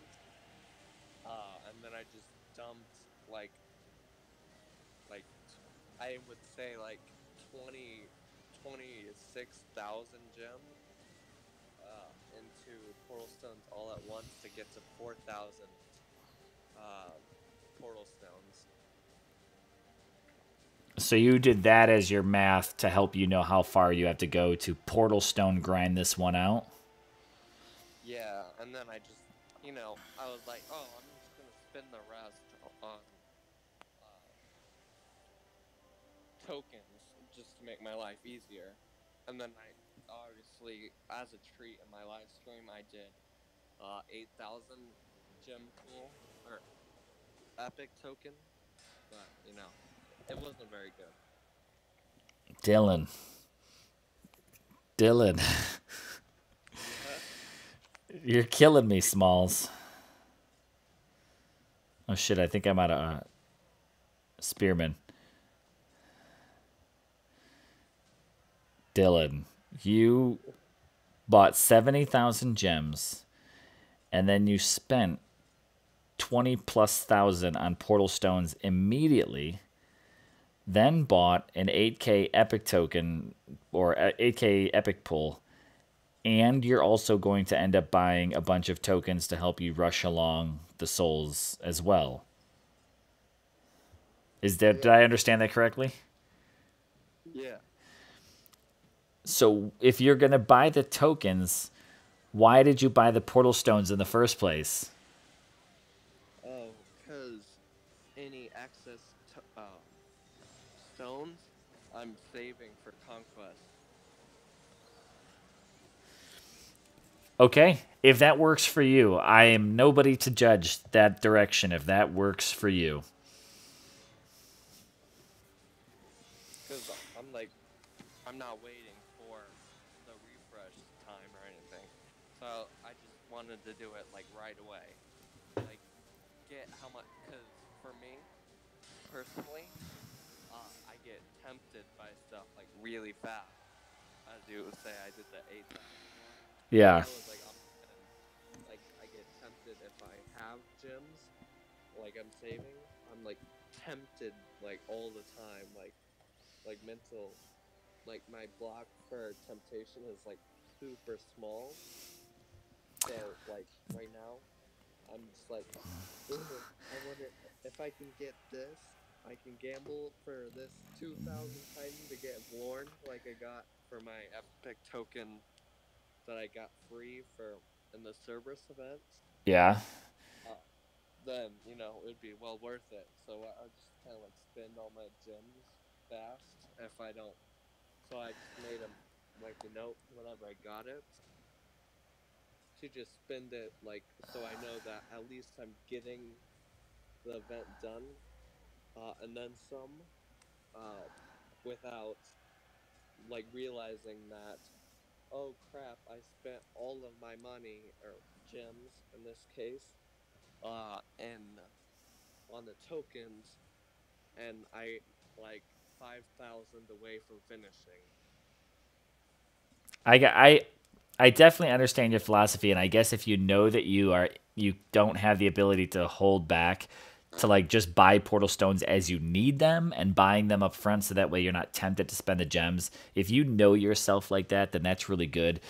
Speaker 6: and then I just dumped like I would say like 26,000 gems into portal stones all at once to get to 4,000 portal stones.
Speaker 1: So you did that as your math to help you know how far you have to go to portal stone grind this one out?
Speaker 6: Yeah, and then I just, I was like, oh, I'm just gonna spend the rest on tokens just to make my life easier. And then I obviously, as a treat in my live stream, I did 8,000 gem pool or epic token, but it wasn't very good.
Speaker 1: Dylan. You're killing me, Smalls. Oh shit, I think I'm out of Spearman. Dylan, you bought 70,000 gems, and then you spent 20,000+ on portal stones immediately, then bought an 8K epic token or 8K epic pull, and you're also going to end up buying a bunch of tokens to help you rush along the souls as well. Did I understand that correctly?
Speaker 6: Yeah.
Speaker 1: So if you're going to buy the tokens, why did you buy the portal stones in the first place?
Speaker 6: Oh, because any excess stones, I'm saving for conquest.
Speaker 1: Okay, if that works for you, I am nobody to judge that direction if that works for you.
Speaker 6: Because I'm not waiting for the refresh time or anything. So I just wanted to do it right away. Get how much, because for me, personally, I get tempted by stuff really fast. As you would say, I did the 8,000.
Speaker 1: Yeah.
Speaker 6: I was I get tempted if I have gems, I'm saving, I'm tempted all the time, mental, my block for temptation is super small. So right now, I'm just ooh, I wonder if I can get this. I can gamble for this 2,000 Titan to get Vorn like I got for my epic token that I got free in the Cerberus event.
Speaker 1: Yeah.
Speaker 6: Then it would be well worth it. So I'll just kind of spend all my gems fast if I don't. So I just made a note whenever I got it to just spend it so I know that at least I'm getting the event done, and then some, without realizing that, oh crap, I spent all of my money or gems in this case, and on the tokens, and I 5,000 away from finishing.
Speaker 1: I definitely understand your philosophy, and I guess if you know that you don't have the ability to hold back to just buy portal stones as you need them and buying them up front so that way you're not tempted to spend the gems. If you know yourself like that, then that's really good.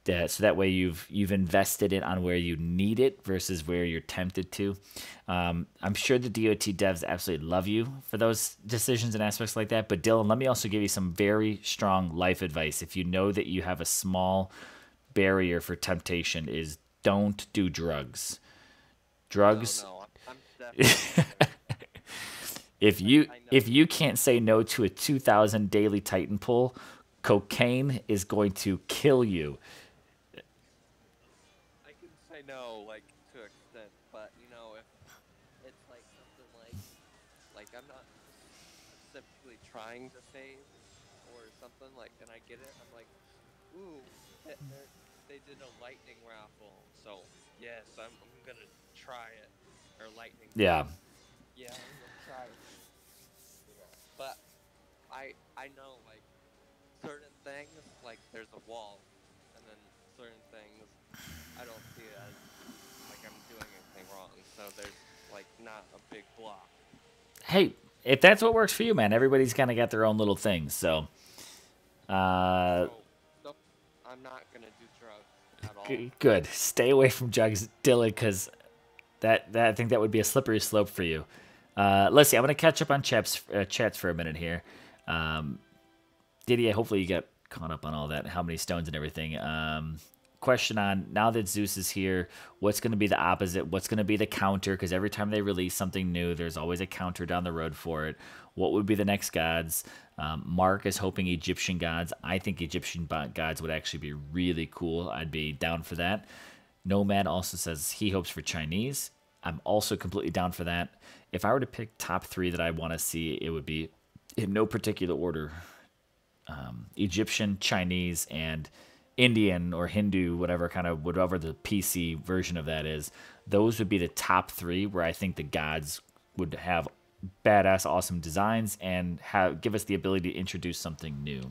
Speaker 1: So that way you've invested it on where you need it versus where you're tempted to. I'm sure the DOT devs absolutely love you for those decisions and aspects like that. But Dylan, let me also give you some very strong life advice. If you know that you have a small barrier for temptation, is don't do drugs. Drugs.
Speaker 6: No, I'm definitely.
Speaker 1: If you can't say no to a 2,000 daily Titan pull, cocaine is going to kill you.
Speaker 6: I can say no, to an extent, but it's like something like I'm not specifically trying to save or something like, and I get it. I'm like, ooh, they did a lightning raffle, so yes, I'm gonna try it, or lightning
Speaker 1: Yeah.
Speaker 6: bolt. Yeah, I'm gonna try it. But I know like certain things, like there's a wall, and then certain things I don't see it as like I'm doing anything wrong. So there's like not a big block.
Speaker 1: Hey, if that's what works for you, man, everybody's kind of got their own little things. So,
Speaker 6: So I'm not gonna do drugs at all.
Speaker 1: good. Stay away from drugs, Dylan, because that I think that would be a slippery slope for you. Let's see. I'm gonna catch up on chats for a minute here. Didier, hopefully you got caught up on all that, how many stones and everything. Question on, now that Zeus is here, what's going to be the opposite? What's going to be the counter? Because every time they release something new, there's always a counter down the road for it. What would be the next gods? Mark is hoping Egyptian gods. I think Egyptian gods would actually be really cool. I'd be down for that. Nomad also says he hopes for Chinese. I'm also completely down for that. If I were to pick top 3 that I want to see, it would be in no particular order. Egyptian, Chinese, and Indian or Hindu, whatever the PC version of that is. Those would be the top 3 where I think the gods would have badass, awesome designs and give us the ability to introduce something new.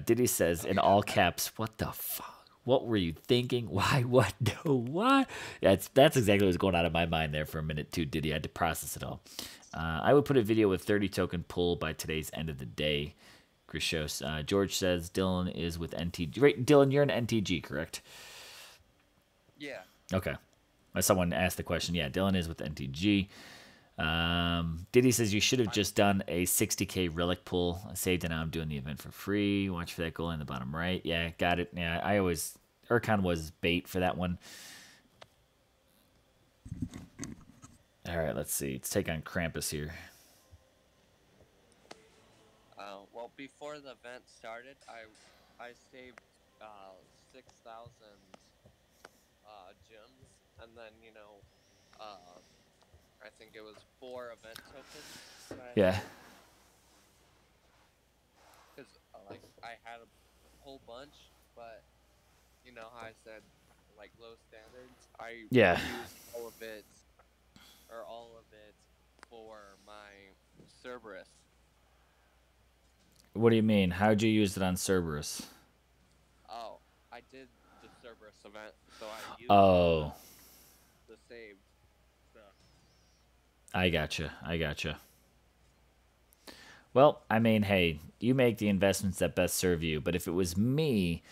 Speaker 1: Diddy says in all caps, "What the fuck? What were you thinking? Why? What? No, what?" That's exactly what's going on in my mind there for a minute too, Diddy. I had to process it all. I would put a video with 30 token pull by today's end of the day. Grishos. George says Dylan is with NTG. Right, Dylan, you're an NTG, correct?
Speaker 6: Yeah.
Speaker 1: Okay. Someone asked the question. Yeah, Dylan is with NTG. Diddy says you should have just done a 60K Relic pull. I saved it. Now I'm doing the event for free. Watch for that goal in the bottom right. Yeah, got it. Yeah, I always... Urcon was bait for that one. All right, let's see. Let's take on Krampus here.
Speaker 6: Well, before the event started, I saved 6,000 gems, and then I think it was 4 event tokens.
Speaker 1: Yeah.
Speaker 6: Because like I had a whole bunch, but you know how I said like low standards. I used all of it for my Cerberus.
Speaker 1: What do you mean? How'd you use it on Cerberus?
Speaker 6: Oh, I did the Cerberus event, so I used the saved stuff.
Speaker 1: I gotcha. Well, I mean, hey, you make the investments that best serve you. But if it was me,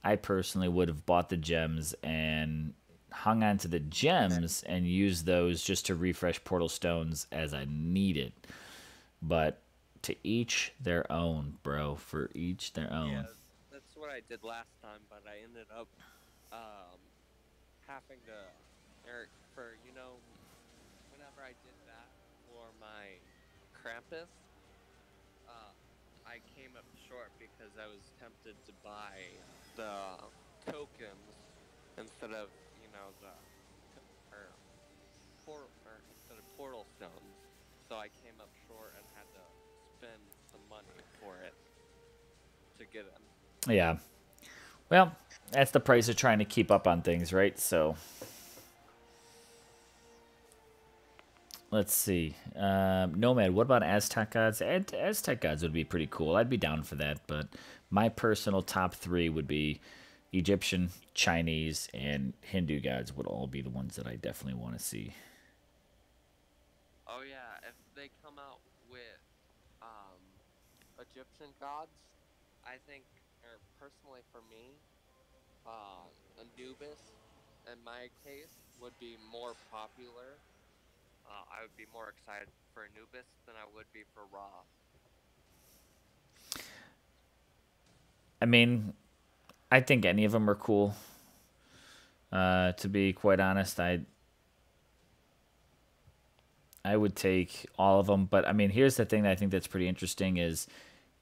Speaker 1: I personally would have bought the gems and hung on to the gems and used those just to refresh portal stones as I need it. But to each their own, bro. For each their own.
Speaker 6: Yeah, that's what I did last time, but I ended up having to, whenever I did that for my Krampus, I came up short because I was tempted to buy the tokens instead of, instead of portal stones. So I came up short and had to spend some money for it to get them.
Speaker 1: Yeah. Well, that's the price of trying to keep up on things, right? So let's see. Nomad, what about Aztec gods? Aztec gods would be pretty cool. I'd be down for that, but my personal top 3 would be Egyptian, Chinese, and Hindu gods would all be the ones that I definitely want to see.
Speaker 6: Oh yeah, if they come out with Egyptian gods, I think, or personally for me, Anubis, in my case, would be more popular. I would be more excited for Anubis than I would be for Ra.
Speaker 1: I mean, I think any of them are cool. To be quite honest, I would take all of them. But I mean, here's the thing that I think that's pretty interesting is,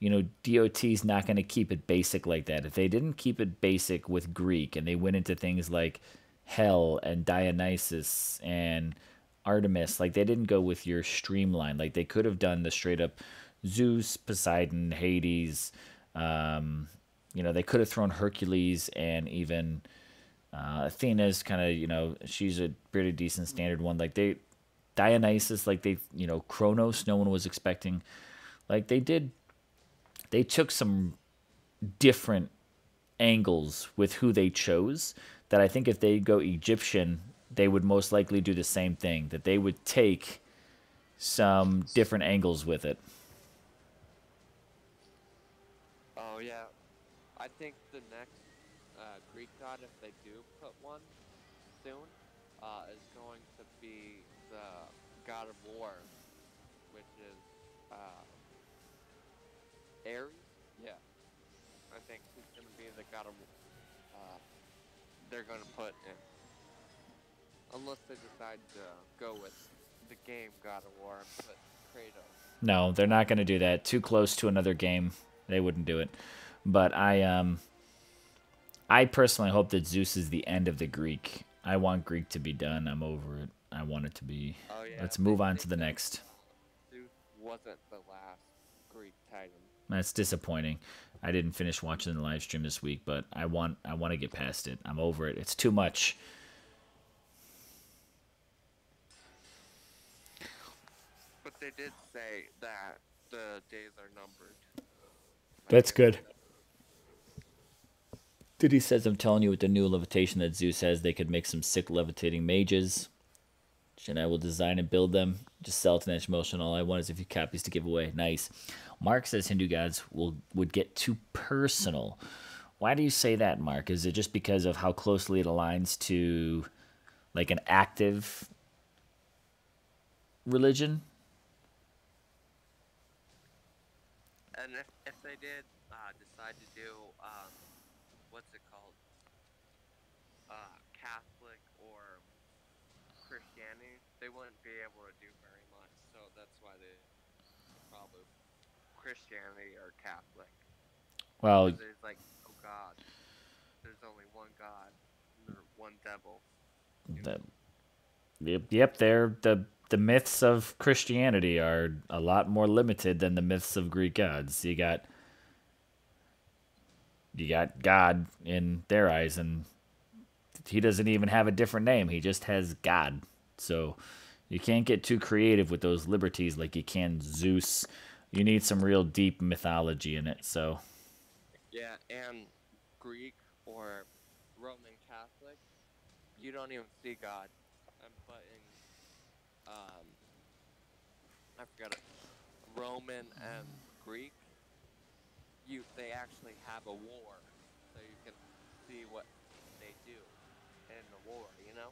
Speaker 1: DOT's not going to keep it basic like that. If they didn't keep it basic with Greek and they went into things like Hell and Dionysus and Artemis. Like, they didn't go with your streamline. Like, they could have done the straight up Zeus, Poseidon, Hades. You know, they could have thrown Hercules and even Athena's kind of, you know, she's a pretty decent standard one. Like, Dionysus, like they, you know, Kronos, no one was expecting. Like, they took some different angles with who they chose that I think if they go Egyptian, they would most likely do the same thing, that they would take some different angles with it.
Speaker 7: Oh yeah, I think the next Greek god, if they do put one soon, is going to be the god of war, which is Ares. Yeah, I think he's going to be the god of war. They're going to put in, unless they decide to go with the game God of War and put Kratos.
Speaker 1: No, they're not going to do that. Too close to another game. They wouldn't do it. But I personally hope that Zeus is the end of the Greek. I want Greek to be done. I'm over it. I want it to be.
Speaker 7: Oh, yeah,
Speaker 1: Let's move on to the next.
Speaker 7: Zeus wasn't the last Greek titan.
Speaker 1: That's disappointing. I didn't finish watching the live stream this week, but I want to get past it. I'm over it. It's too much.
Speaker 7: But they did say that the days are numbered.
Speaker 1: That's good. Diddy says, I'm telling you, with the new levitation that Zeus has, they could make some sick levitating mages. And I will design and build them. Just sell it to Nash Motion. All I want is a few copies to give away. Nice. Mark says Hindu gods would get too personal. Why do you say that, Mark? Is it just because of how closely it aligns to like an active religion?
Speaker 7: And if they did decide to do, what's it called? Catholic or Christianity, they wouldn't be able to do very much. So that's why they probably Christianity or Catholic.
Speaker 1: Well,
Speaker 7: there's like no God. There's only one God, and one devil.
Speaker 1: Yep, they're the myths of Christianity are a lot more limited than the myths of Greek gods. You got God in their eyes, and he doesn't even have a different name. He just has God. So you can't get too creative with those liberties like you can Zeus. You need some real deep mythology in it. So
Speaker 7: yeah, and Greek or Roman Catholic, you don't even see God. But in I forgot it. Roman and Greek, they actually have a war, so you can see what they do in the war. You know.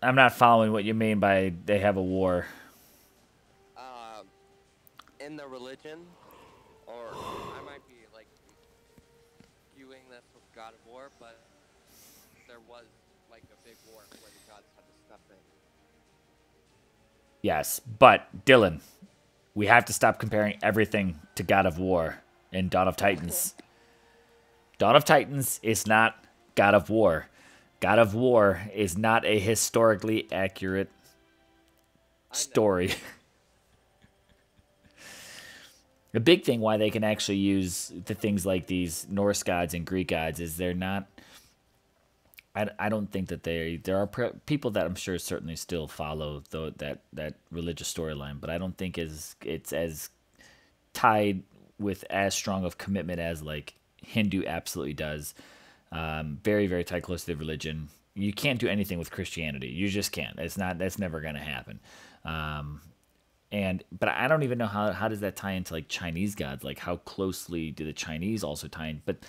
Speaker 1: I'm not following what you mean by they have a war.
Speaker 7: In the religion, or I might be like viewing this with God of War, but there was like a big war where the gods had to step in.
Speaker 1: Yes, but Dylan, we have to stop comparing everything to God of War and Dawn of Titans. Dawn of Titans is not God of War. God of War is not a historically accurate story. The big thing why they can actually use the things like these Norse gods and Greek gods is they're not. I don't think that there are people that I'm sure certainly still follow that religious storyline, but I don't think it's as tied with as strong of commitment as like Hindu absolutely does. Very, very tied close to the religion. You can't do anything with Christianity. You just can't. That's never going to happen. But I don't even know how does that tie into like Chinese gods? Like how closely do the Chinese also tie in? But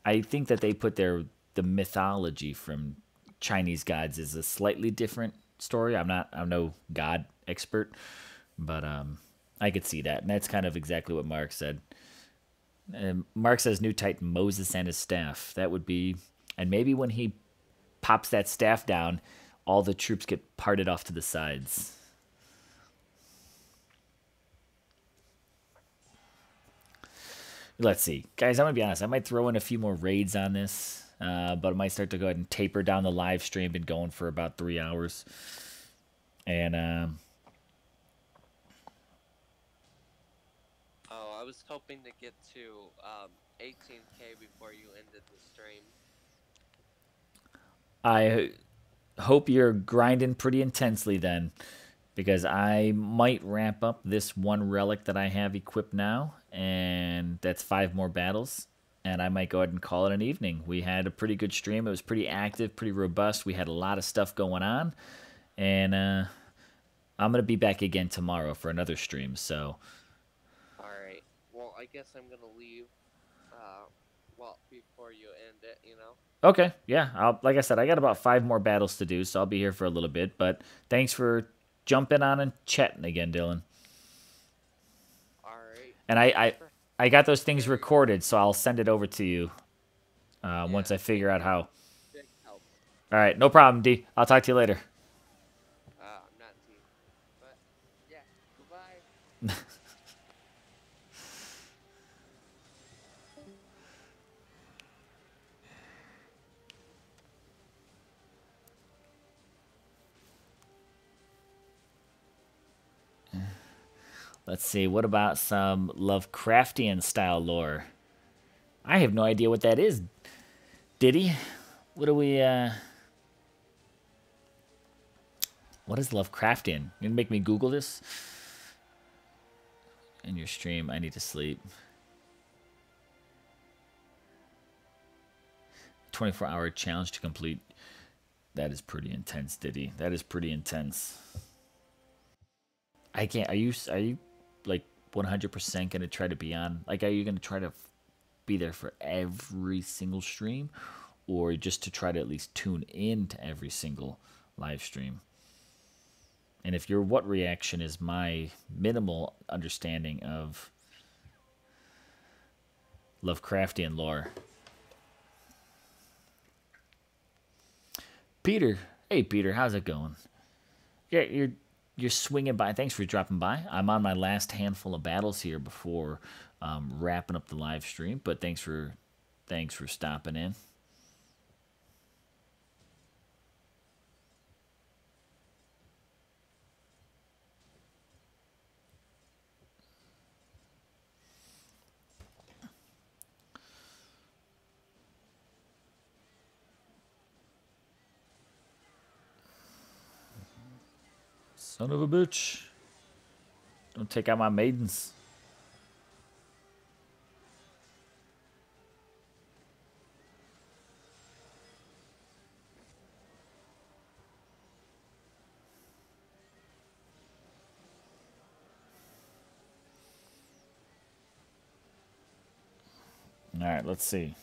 Speaker 1: I think that they put the mythology from Chinese gods is a slightly different story. I'm no god expert, but I could see that, and that's kind of exactly what Mark said. Mark says new Titan Moses and his staff. That would be, and maybe when he pops that staff down, all the troops get parted off to the sides. let's see. Guys, I'm going to be honest. I might throw in a few more raids on this, but I might start to go ahead and taper down the live stream. Been going for about 3 hours. And,
Speaker 7: Oh, I was hoping to get to 18K before you ended the stream.
Speaker 1: I hope you're grinding pretty intensely then, because I might wrap up this one relic that I have equipped now, and that's 5 more battles, and I might go ahead and call it an evening. We had a pretty good stream. It was pretty active, pretty robust. We had a lot of stuff going on, and I'm going to be back again tomorrow for another stream, so...
Speaker 7: Alright, well, I guess I'm gonna leave, well, before you end it, you know?
Speaker 1: Okay, yeah. Like I said, I got about 5 more battles to do, so I'll be here for a little bit. But thanks for jumping on and chatting again, Dylan.
Speaker 7: Alright.
Speaker 1: And I got those things recorded, so I'll send it over to you once I figure out how.
Speaker 7: Big help.
Speaker 1: All right, no problem, D. I'll talk to you later.
Speaker 7: Not T. But, yeah, goodbye.
Speaker 1: Let's see. What about some Lovecraftian style lore? I have no idea what that is. Diddy? What do we, What is Lovecraftian? You gonna make me Google this? In your stream, I need to sleep. 24-hour challenge to complete. That is pretty intense, Diddy. That is pretty intense. I can't. Are you like 100% gonna try to be on? Like, are you gonna try to be there for every single stream, or just to try to at least tune in to every single live stream? And if your what reaction is my minimal understanding of Lovecraftian lore. Peter, hey Peter, how's it going? Yeah, you're swinging by. Thanks for dropping by. I'm on my last handful of battles here before wrapping up the live stream. But thanks for stopping in. Son of a bitch. Don't take out my maidens. All right, let's see.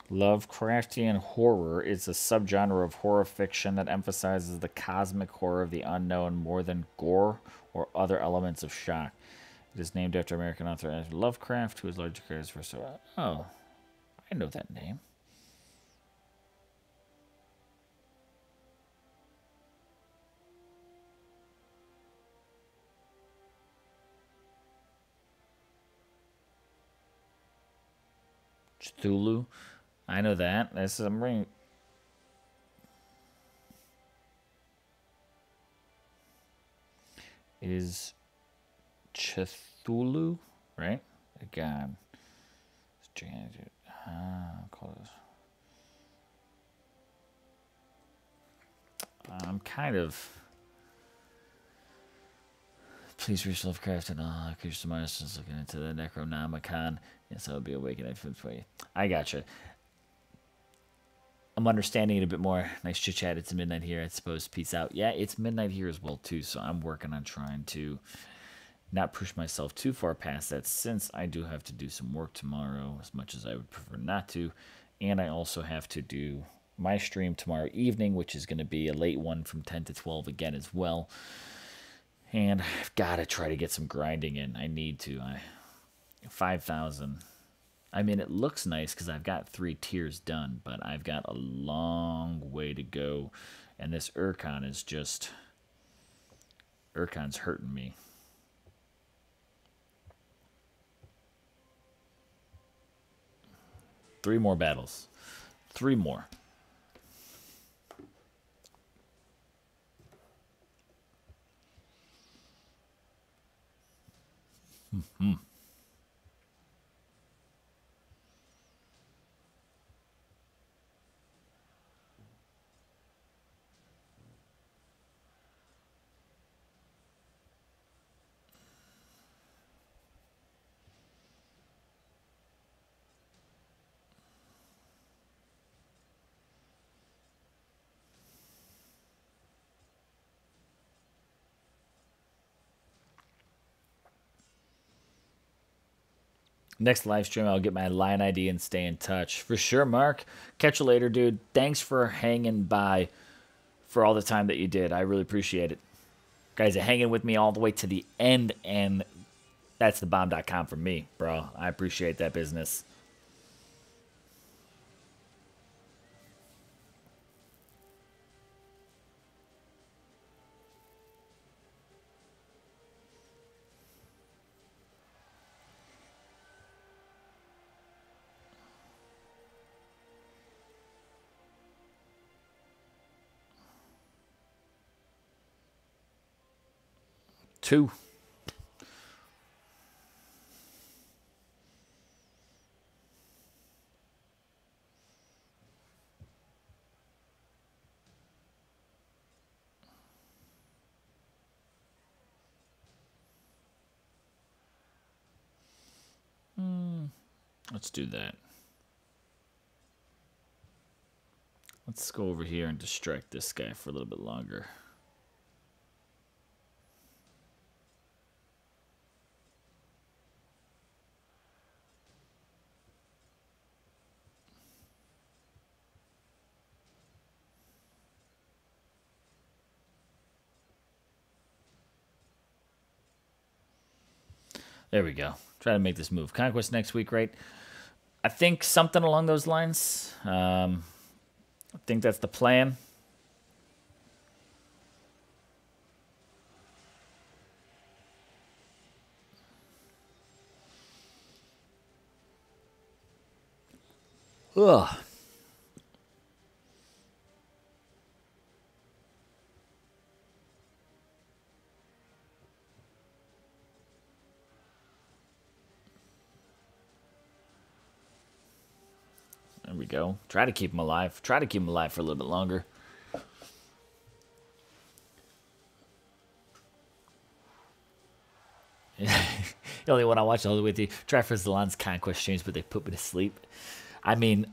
Speaker 1: Lovecraftian horror is a subgenre of horror fiction that emphasizes the cosmic horror of the unknown more than gore or other elements of shock. It is named after American author Lovecraft, who is largely credited for so. Oh, I know that name. Cthulhu. I know that. This is I'm bringing. It is Cthulhu, right? Again, close. I'm kind of. Please reach Lovecraft and all creatures of Mars is looking into the Necronomicon. Yes, I'll be awakened for you. I gotcha. I'm understanding it a bit more. Nice chit chat. It's midnight here, I suppose. Peace out. Yeah, it's midnight here as well too. So I'm working on trying to not push myself too far past that, since I do have to do some work tomorrow, as much as I would prefer not to, and I also have to do my stream tomorrow evening, which is going to be a late one from 10 to 12 again as well. And I've got to try to get some grinding in. I need to. 5,000 I mean, it looks nice because I've got 3 tiers done, but I've got a long way to go. And this Urcon is just... Urcon's hurting me. Three more battles. 3 more. Next live stream, I'll get my line ID and stay in touch. For sure, Mark. Catch you later, dude. Thanks for hanging by for all the time that you did. I really appreciate it. Guys are hanging with me all the way to the end, and that's thebomb.com for me, bro. I appreciate that business. Two. Let's do that. Let's go over here and distract this guy for a little bit longer. There we go. Try to make this move. Conquest next week, right? I think something along those lines. I think that's the plan. Ugh. There we go. Try to keep him alive. Try to keep him alive for a little bit longer. The only one I watched all the way through. Try for Zalon's Conquest streams, but they put me to sleep. I mean,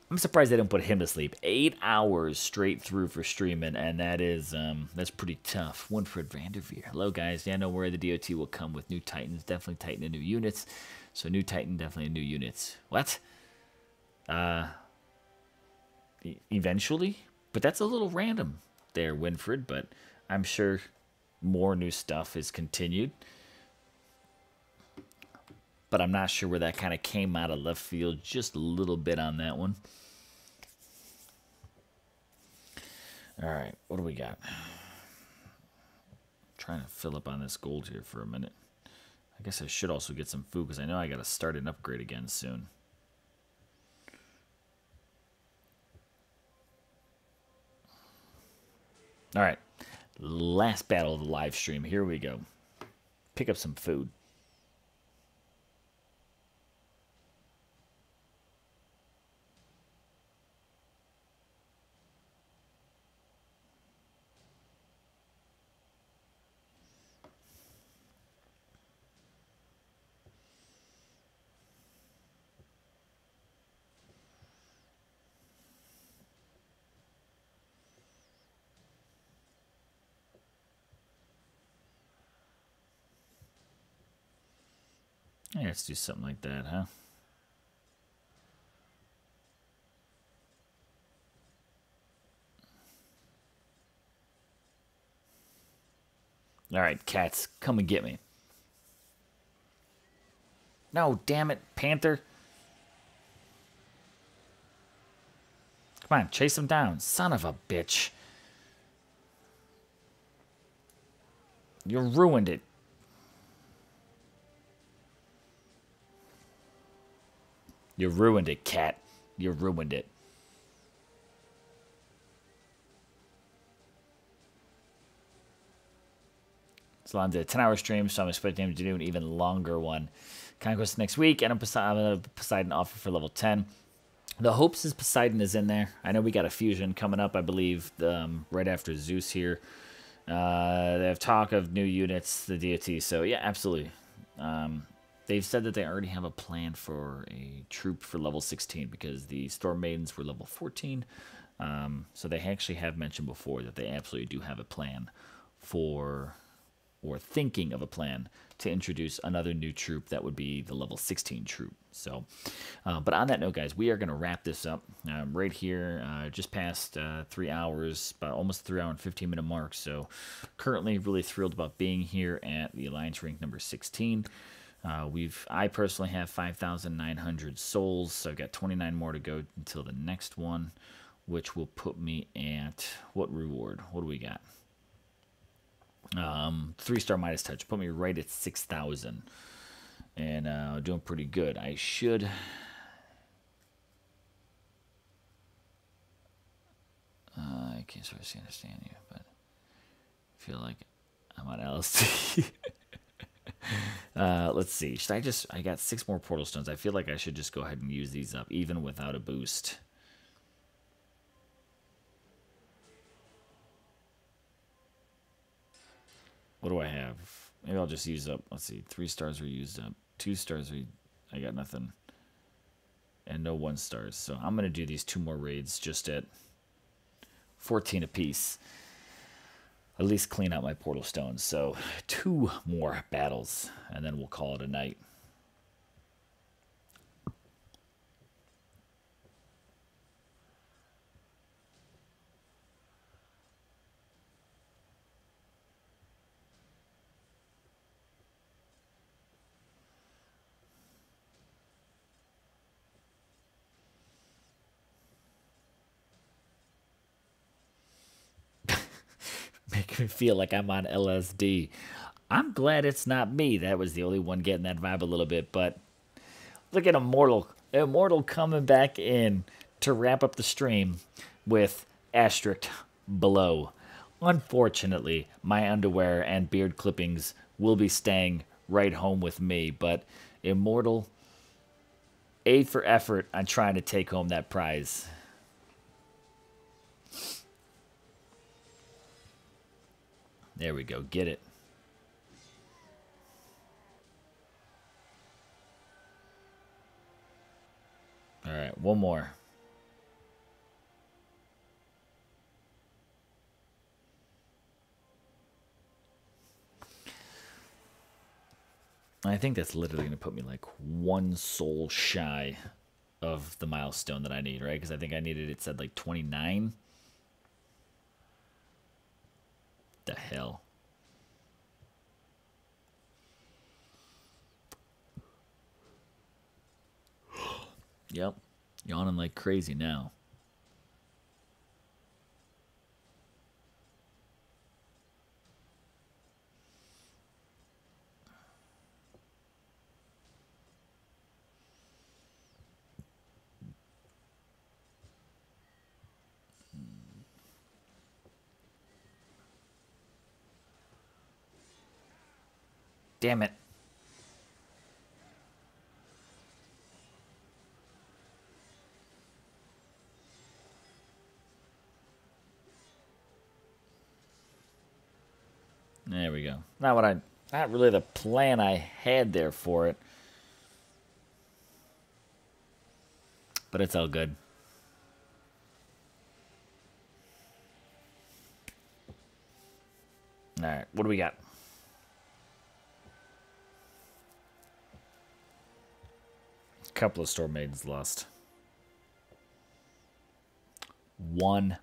Speaker 1: I'm surprised they didn't put him to sleep. 8 hours straight through for streaming, and that is that's pretty tough. Winfred Vanderveer. Hello, guys. Yeah, no worry. The DOT will come with new Titans. Definitely Titan and new units. So new Titan, definitely new units. What? Eventually? But that's a little random there, Winfred. But I'm sure more new stuff is continued. But I'm not sure where that kind of came out of left field. Just a little bit on that one. All right, what do we got? Trying to fill up on this gold here for a minute. I guess I should also get some food because I know I got to start an upgrade again soon. All right, last battle of the live stream. Here we go. Pick up some food. Yeah, let's do something like that, huh? All right, cats, come and get me. No, damn it, Panther. Come on, chase him down. Son of a bitch. You ruined it. You ruined it, cat. You ruined it. Salon's a 10-hour stream, so I'm expecting him to do an even longer one. Conquest next week, and I'm Poseidon offer for level 10. The hopes is Poseidon is in there. I know we got a fusion coming up, I believe, right after Zeus here. They have talk of new units, the DOT, so yeah, absolutely. They've said that they already have a plan for a troop for level 16 because the Storm Maidens were level 14. So they actually have mentioned before that they absolutely do have a plan for, or thinking of a plan to introduce another new troop that would be the level 16 troop. So, but on that note, guys, we are going to wrap this up right here, just past 3 hours, about almost 3 hour and 15-minute mark. So currently really thrilled about being here at the Alliance rank number 16. I personally have 5,900 souls, so I've got 29 more to go until the next one, which will put me at what reward? What do we got? 3-star Midas touch, put me right at 6,000, and doing pretty good. I should. I can't sort of understand you, but I feel like I'm on LSD. Let's see. I got 6 more portal stones. I feel like I should just go ahead and use these up, even without a boost. What do I have? Maybe I'll just use up. Let's see. 3 stars are used up. 2 stars I got nothing. And no 1 stars. So I'm going to do these 2 more raids just at 14 apiece. At least clean out my portal stones. So 2 more battles, and then we'll call it a night. Make me feel like I'm on LSD. I'm glad it's not me. That was the only one getting that vibe a little bit. But look at Immortal. Immortal coming back in to wrap up the stream with asterisk below. Unfortunately, my underwear and beard clippings will be staying right home with me. But Immortal, A for effort on trying to take home that prize. There we go. Get it. All right, one more. I think that's literally going to put me like 1 soul shy of the milestone that I need, right? Because I think I needed, it said like 29. The hell. Yep. Yawning like crazy now. Damn it. There we go. Not really the plan I had there for it. But it's all good. All right, what do we got? Couple of Storm Maidens lost. 1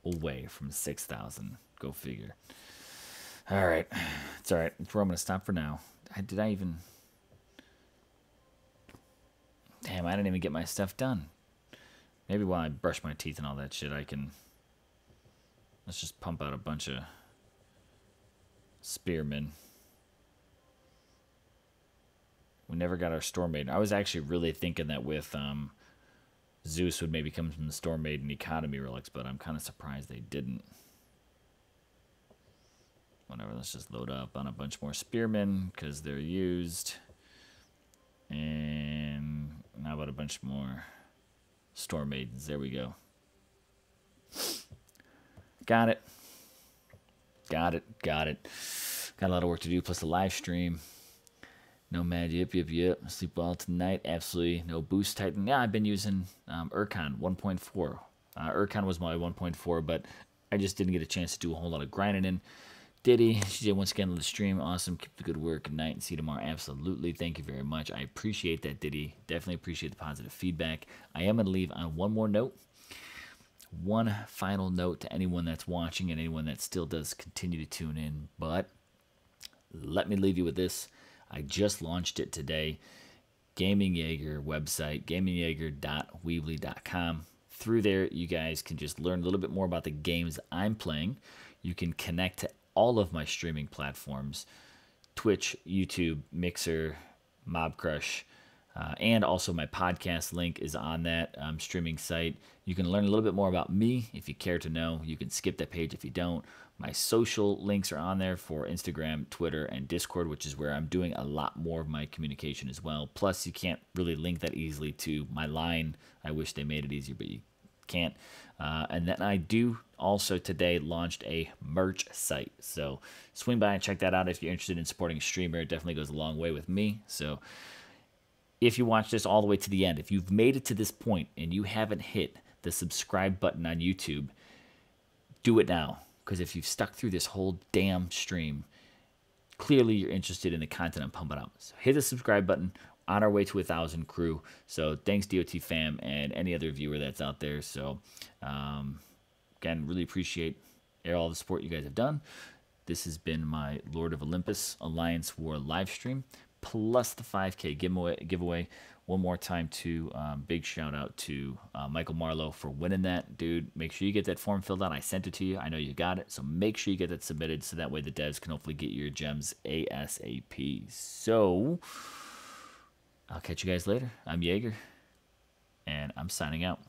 Speaker 1: away from 6,000. Go figure. All right. It's all right. It's where I'm going to stop for now. Did I even... Damn, I didn't even get my stuff done. Maybe while I brush my teeth and all that shit, I can... Let's just pump out a bunch of spearmen. We never got our Storm Maiden. I was actually really thinking that with Zeus would maybe come from the Storm Maiden economy relics, but I'm kind of surprised they didn't. Whatever, let's just load up on a bunch more spearmen because they're used. And how about a bunch more Storm Maidens? There we go. Got it. Got it. Got it. Got a lot of work to do, plus the live stream. Nomad, yep. Sleep well tonight. Absolutely no boost Titan. Yeah, I've been using Urcon 1.4. Urcon was my 1.4, but I just didn't get a chance to do a whole lot of grinding in. Diddy, she did once again on the stream. Awesome. Keep the good work. Good night and see you tomorrow. Absolutely. Thank you very much. I appreciate that, Diddy. Definitely appreciate the positive feedback. I am going to leave on one more note. One final note to anyone that's watching and anyone that still does continue to tune in. But let me leave you with this. I just launched it today. Gaming Jaeger website, gamingjaeger.weebly.com. Through there, you guys can just learn a little bit more about the games I'm playing. You can connect to all of my streaming platforms, Twitch, YouTube, Mixer, Mobcrush, and also my podcast link is on that streaming site. You can learn a little bit more about me if you care to know. You can skip that page if you don't. My social links are on there for Instagram, Twitter, and Discord, which is where I'm doing a lot more of my communication as well. Plus, you can't really link that easily to my line. I wish they made it easier, but you can't. And then I do also today launched a merch site. So swing by and check that out if you're interested in supporting a streamer. It definitely goes a long way with me. So if you watch this all the way to the end, if you've made it to this point and you haven't hit the subscribe button on YouTube, do it now. Because if you've stuck through this whole damn stream, clearly you're interested in the content I'm pumping out. So hit the subscribe button. On our way to 1,000 crew. So thanks DOT fam and any other viewer that's out there. So again, really appreciate all the support you guys have done. This has been my Lord of Olympus Alliance War live stream, plus the 5K giveaway. One more time to big shout out to Michael Marlowe for winning that. Dude, make sure you get that form filled out. I sent it to you. I know you got it. So make sure you get that submitted so that way the devs can hopefully get your gems ASAP. So I'll catch you guys later. I'm Jaeger, and I'm signing out.